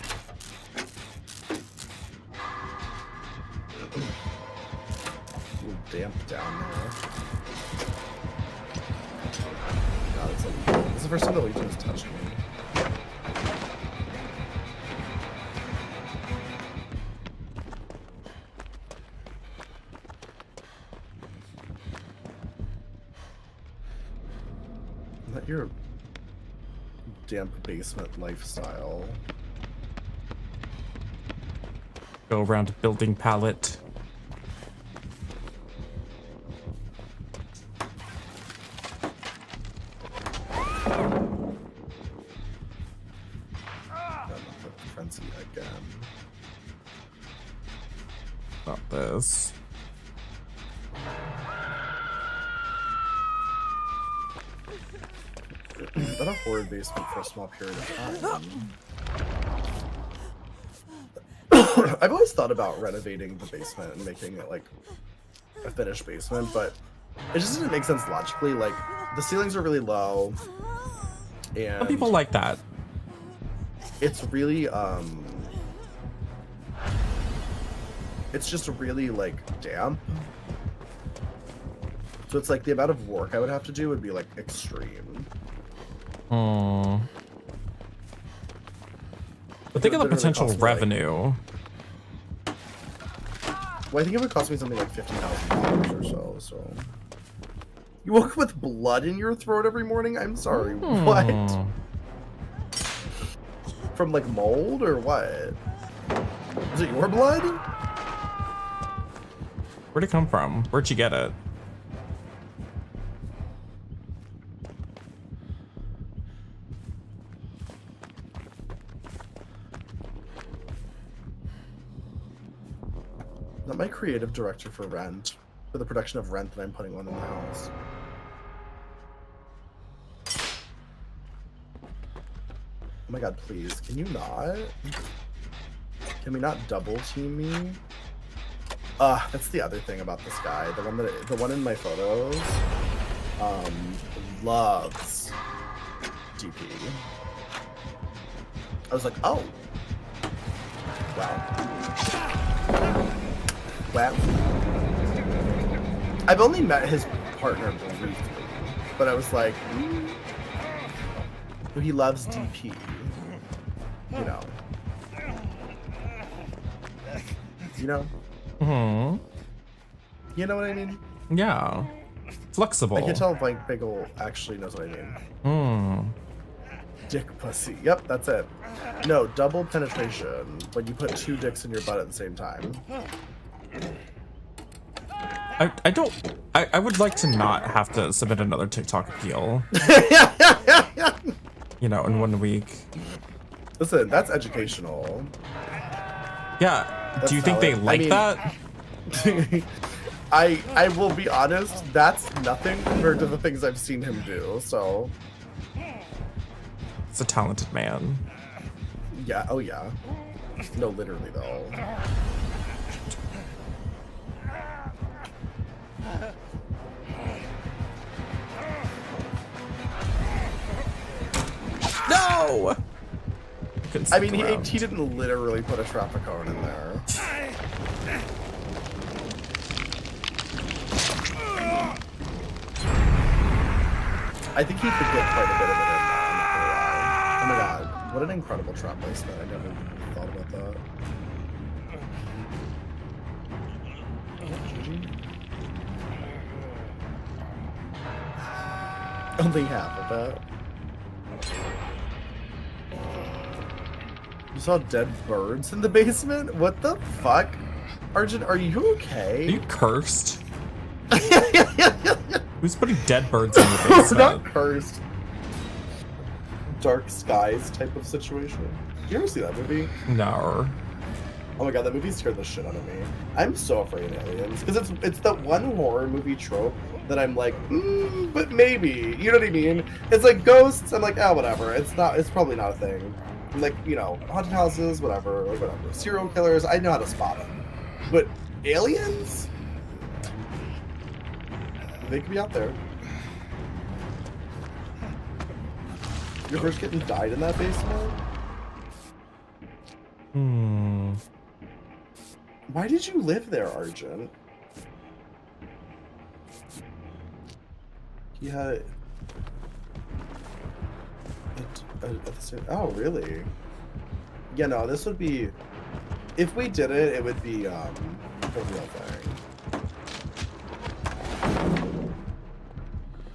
A little damp down there. God, it's like, this is the first time the Legion has touched me. Not your damp basement lifestyle. Go around building pallet. Frenzy again. Not this. Been a horrid basement for a small period of time. I've always thought about renovating the basement and making it like a finished basement, but it just doesn't make sense logically. Like the ceilings are really low, and Some people like that. it's really it's just really like damp. So it's like the amount of work I would have to do would be like extreme. But think of the Literally potential cost me, like- revenue. Well, I think it would cost me something like $50,000 or so. So you woke up with blood in your throat every morning? I'm sorry. What? From like mold or what? Is it your blood? Where'd it come from? Where'd you get it? Not my creative director for Rent, for the production of Rent that I'm putting on in the house. Oh my god, please, can you not? Can we not double team me? That's the other thing about this guy. The one in my photos, loves DP. I was like, oh. Wow. Well, I've only met his partner briefly, but I was like, he loves DP. You know. You know? You know what I mean? Yeah. Flexible. I can tell if like Bagel actually knows what I mean. Dick pussy. Yep, that's it. No, double penetration when you put 2 dicks in your butt at the same time. I would like to not have to submit another TikTok appeal. You know, in 1 week. Listen, that's educational. Yeah. That's Do you think they valid. like I mean- that? I will be honest, that's nothing compared to the things I've seen him do, so It's a talented man. yeah, oh yeah. No, literally though. No! I mean, he didn't literally put a Trapicone in there. I think he could get quite a bit of it in now, I'm not gonna lie. Oh my god, what an incredible trap placement. I never thought about that. Only half of that. You saw dead birds in the basement? What the fuck? Arjun, are you Are okay? you cursed? Who's putting dead birds in the We're basement? not cursed. Dark skies type of situation. Did you ever see that movie? No. Oh my god, that movie scared the shit out of me. I'm so afraid of aliens because it's that one horror movie trope that I'm like, but maybe. You know what I mean? It's like ghosts. I'm like, whatever. It's not. It's probably not a thing. Like, you know, haunted houses, whatever, or whatever. Serial killers. I know how to spot them. But aliens, they could be out there. Your first kitten died in that basement? Hmm. Why did you live there, Arjun? He had oh, really? Yeah, no, this would be... If we did it, it would be, a real thing.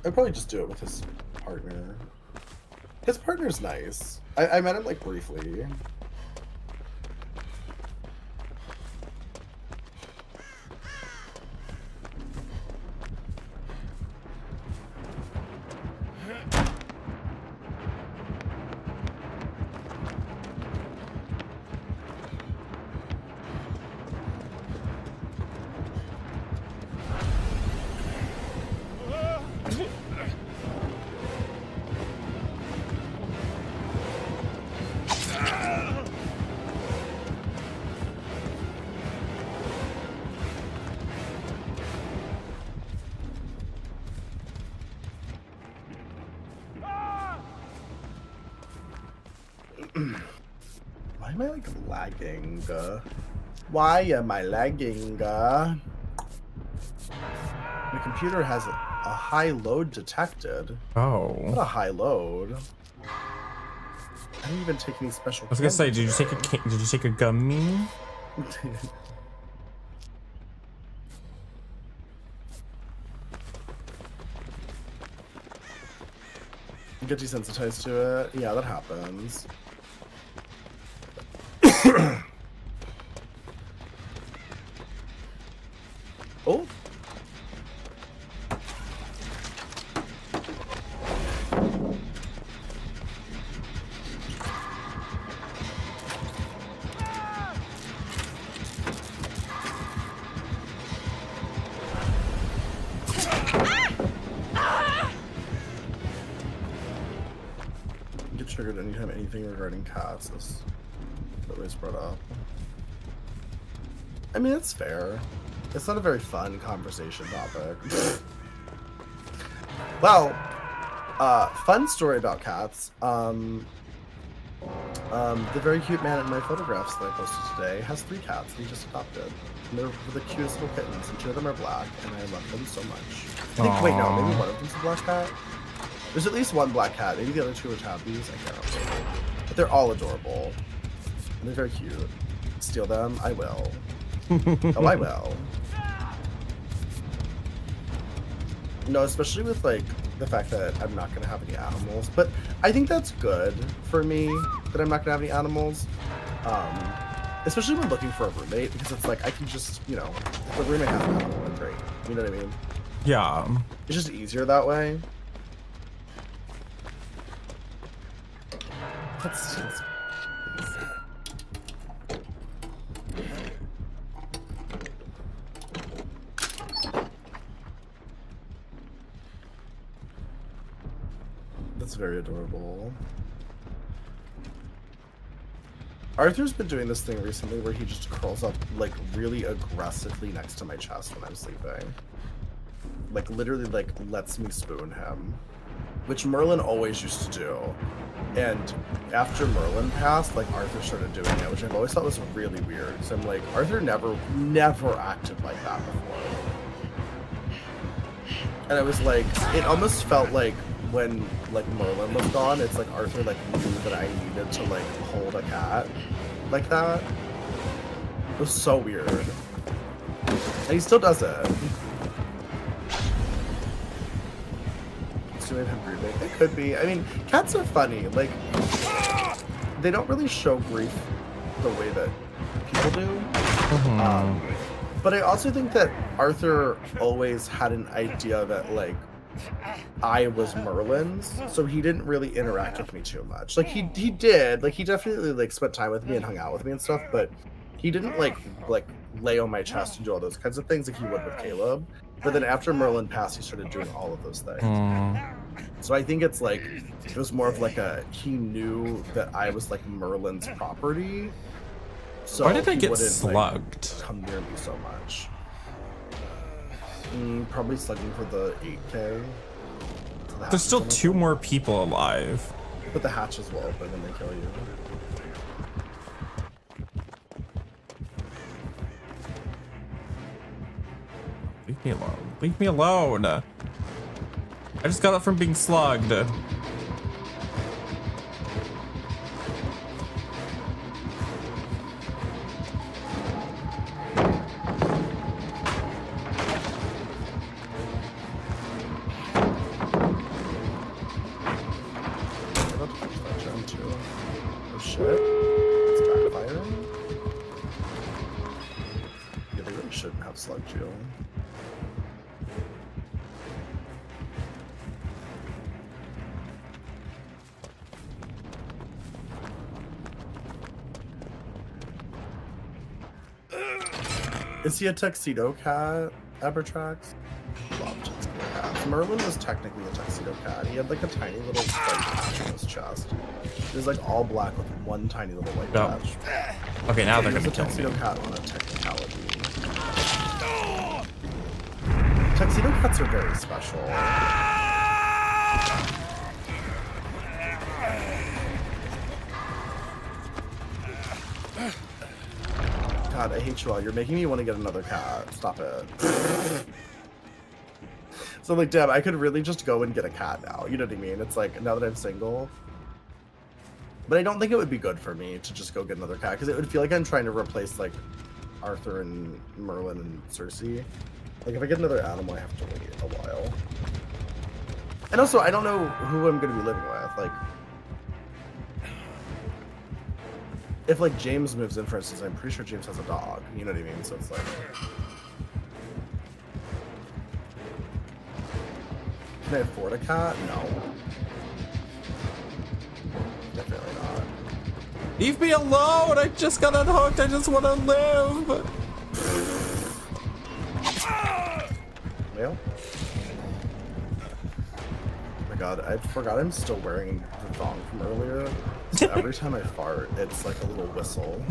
I'd probably just do it with his partner. His partner's nice. I met him, like, briefly. Why am I like lagging? Why am I lagging? My computer has a high load detected. What Oh. a high load. I didn't even take any special. I was gonna say, did you take a gummy? Get desensitized to it? Yeah, that happens. Oh. Get triggered anytime anything regarding cats is always brought up. I mean, it's fair. It's not a very fun conversation topic. Well, fun story about cats. The very cute man in my photographs that I posted today has 3 cats that he just adopted. And they're the cutest little kittens, and 2 of them are black, and I love them so much. I think, wait, no, maybe one of them's a black cat? There's at least one black cat. Maybe the other 2 are tabbies. I can't remember. But they're all adorable. And they're very cute. Steal them? I will. Oh, I will. No, especially with, like, the fact that I'm not going to have any animals. But I think that's good for me, that I'm not going to have any animals. Especially when looking for a roommate, because it's like, I can just, you know, if the roommate has an animal, then great. You know what I mean? Yeah. It's just easier that way. Let's That's very adorable. Arthur's been doing this thing recently where he just curls up like really aggressively next to my chest when I'm sleeping. Like literally like lets me spoon him. Which Merlin always used to do. And after Merlin passed, like Arthur started doing it, which I've always thought was really weird. So I'm like, Arthur never acted like that before. And I was like, it almost felt like when like Merlin was gone, it's like Arthur like knew that I needed to like hold a cat like that. It was so weird. And he still does it. Do I have roommate? It could be. I mean, cats are funny. Like, they don't really show grief the way that people do. Mhm. But I also think that Arthur always had an idea that like I was Merlin's, so he didn't really interact with me too much. Like he did, like he definitely like spent time with me and hung out with me and stuff, but he didn't like lay on my chest and do all those kinds of things like he would with Caleb. But then after Merlin passed, he started doing all of those things. Mm. So I think it's like it was more of like he knew that I was like Merlin's property. So Why did they he get wouldn't, slugged? like, come near me so much. Probably slugging for the 8K. There's still 2 more people alive. But the hatches will open and they kill you. Leave me alone. Leave me alone. I just got up from being slugged. Oh shit. It's backfiring. Yeah, they really shouldn't have slugged you. Is he a tuxedo cat, Abertrax? Love tuxedo cats. Merlin was technically a tuxedo cat. He had like a tiny little white patch on his chest. He was like all black with one tiny little white Oh. patch. Okay, now they're He was gonna a kill tuxedo me. cat on a technicality. Tuxedo cats are very special. God, I hate you all. You're making me want to get another cat. Stop it. So, like, damn, I could really just go and get a cat now. You know what I mean? It's like, now that I'm single. But I don't think it would be good for me to just go get another cat, because it would feel like I'm trying to replace, like, Arthur and Merlin and Cersei. Like, if I get another animal, I have to wait a while. And also, I don't know who I'm going to be living with. Like, if, like, James moves in, for instance, I'm pretty sure James has a dog. You know what I mean? So it's like... Can I afford a cat? No. Definitely not. Leave me alone! I just got unhooked. I just want to live. Well. Oh my god, I forgot I'm still wearing the thong from earlier. So every time I fart, it's like a little whistle.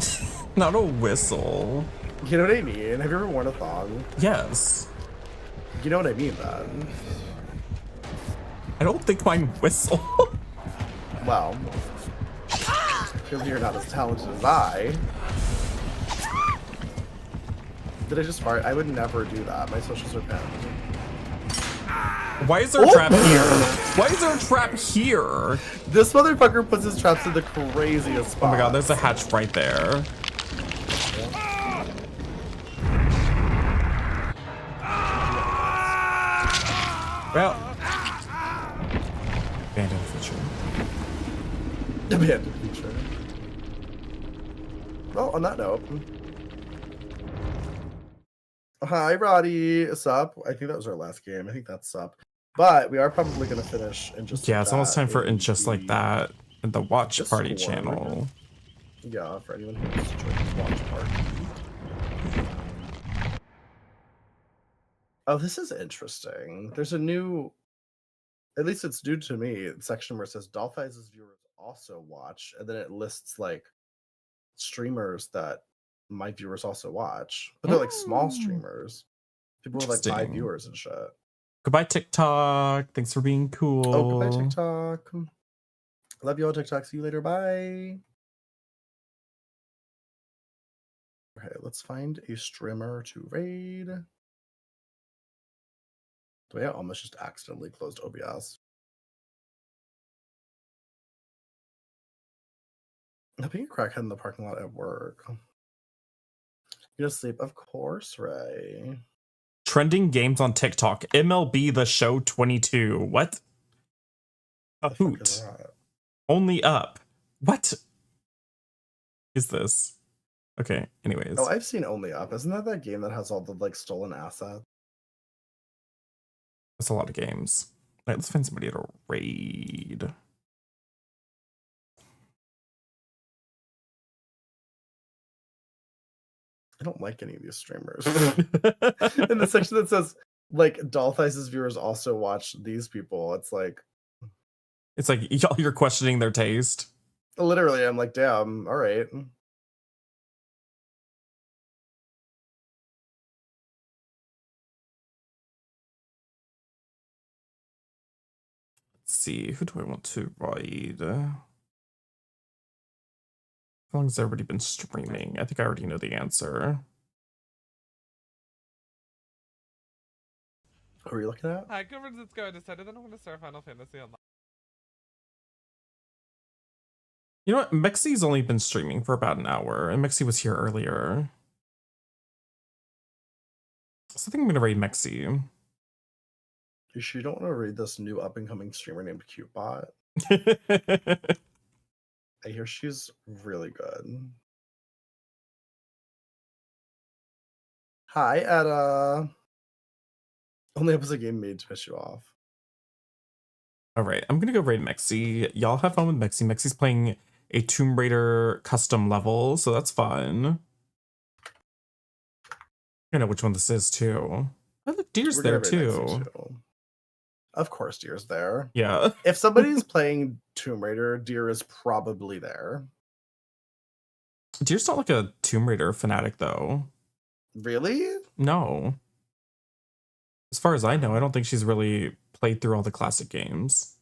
Not a whistle. You know what I mean? Have you ever worn a thong? Yes. You know what I mean, then. I don't think mine whistle. Well, clearly you're not as talented as I. Did I just fart? I would never do that. My socials are banned. Why is there a trap here? Why is there a trap here? This motherfucker puts his traps in the craziest spot. Oh my god, there's a hatch right there. Well, abandoned feature. Abandoned feature. Well, on that note. Hi, Roddy. Sup? I think that was our last game. I think that's sup. But we are probably going to finish in just Yeah, it's almost time for in And Just Like That in the Watch Discord. Party channel. Yeah, for anyone who wants to join the watch party. Oh, this is interesting. There's a new, at least it's new to me, section where it says Dollfize's viewers also watch, and then it lists like streamers that my viewers also watch, but they're like small streamers. People with like 5 Interesting. viewers and shit. Goodbye, TikTok. Thanks for being cool. Oh, goodbye, TikTok. Love you all, TikTok. See you later. Bye. Okay, let's find a streamer to raid. The way I almost just accidentally closed OBS. I'm being a crackhead in the parking lot at work. You gonna sleep? Of course, Ray. Trending games on TikTok. MLB The Show 22. What? A The fuck is hoot. that? Only up. What? is this? Okay, anyways. Oh, I've seen Only Up. Isn't that game that has all the like stolen assets? That's a lot of games. All right, let's find somebody to raid. I don't like any of these streamers. In the section that says like Dollthice's viewers also watch these people, it's like It's like y'all, you're questioning their taste. literally I'm like, damn, all right. Let's see, who do I want to raid? How long has everybody been streaming? I think I already know the answer. What are you looking at? Hi, Governs, it's go. I decided that I'm going to start Final Fantasy Online. You know what? Mexie's only been streaming for about an hour, and Mexie was here earlier. So I think I'm gonna raid Mexie. You sure you don't want to read this new up and coming streamer named Cutebot? I hear she's really good. Hi, Etta. Only episode game made to piss you off. All right, I'm gonna go raid Mexie. Y'all have fun with Mexie. Mexie's playing a Tomb Raider custom level, so that's fun. I know which one this is too. Oh, look, Deer's We're there gonna raid Mexie, too. too. Of course, Deer's there. Yeah. If somebody's playing Tomb Raider, Deer is probably there. Deer's not like a Tomb Raider fanatic though. Really? No. As far as I know, I don't think she's really played through all the classic games.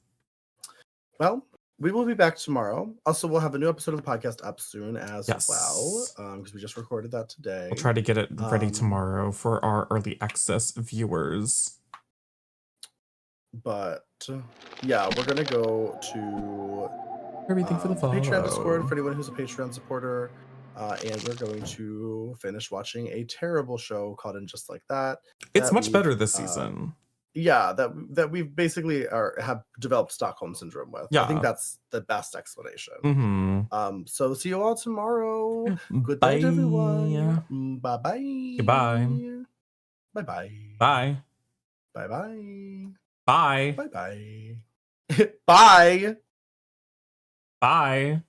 Well, we will be back tomorrow. Also, we'll have a new episode of the podcast up soon as Yes. well, because we just recorded that today. We'll try to get it ready Um, tomorrow for our early access viewers. But yeah, we're gonna go to Everything for the the follow. Patreon Discord for anyone who's a Patreon supporter, and we're going to finish watching a terrible show called "And Just Like That." It's that much we've, better this season. Yeah, that we've basically have developed Stockholm syndrome with. I think Yeah. that's the best explanation. Mm-hmm. So see you all tomorrow. Good Bye. night, everyone. Bye bye. Goodbye. Bye bye. Bye. Bye bye. Bye. Bye bye. Bye. Bye.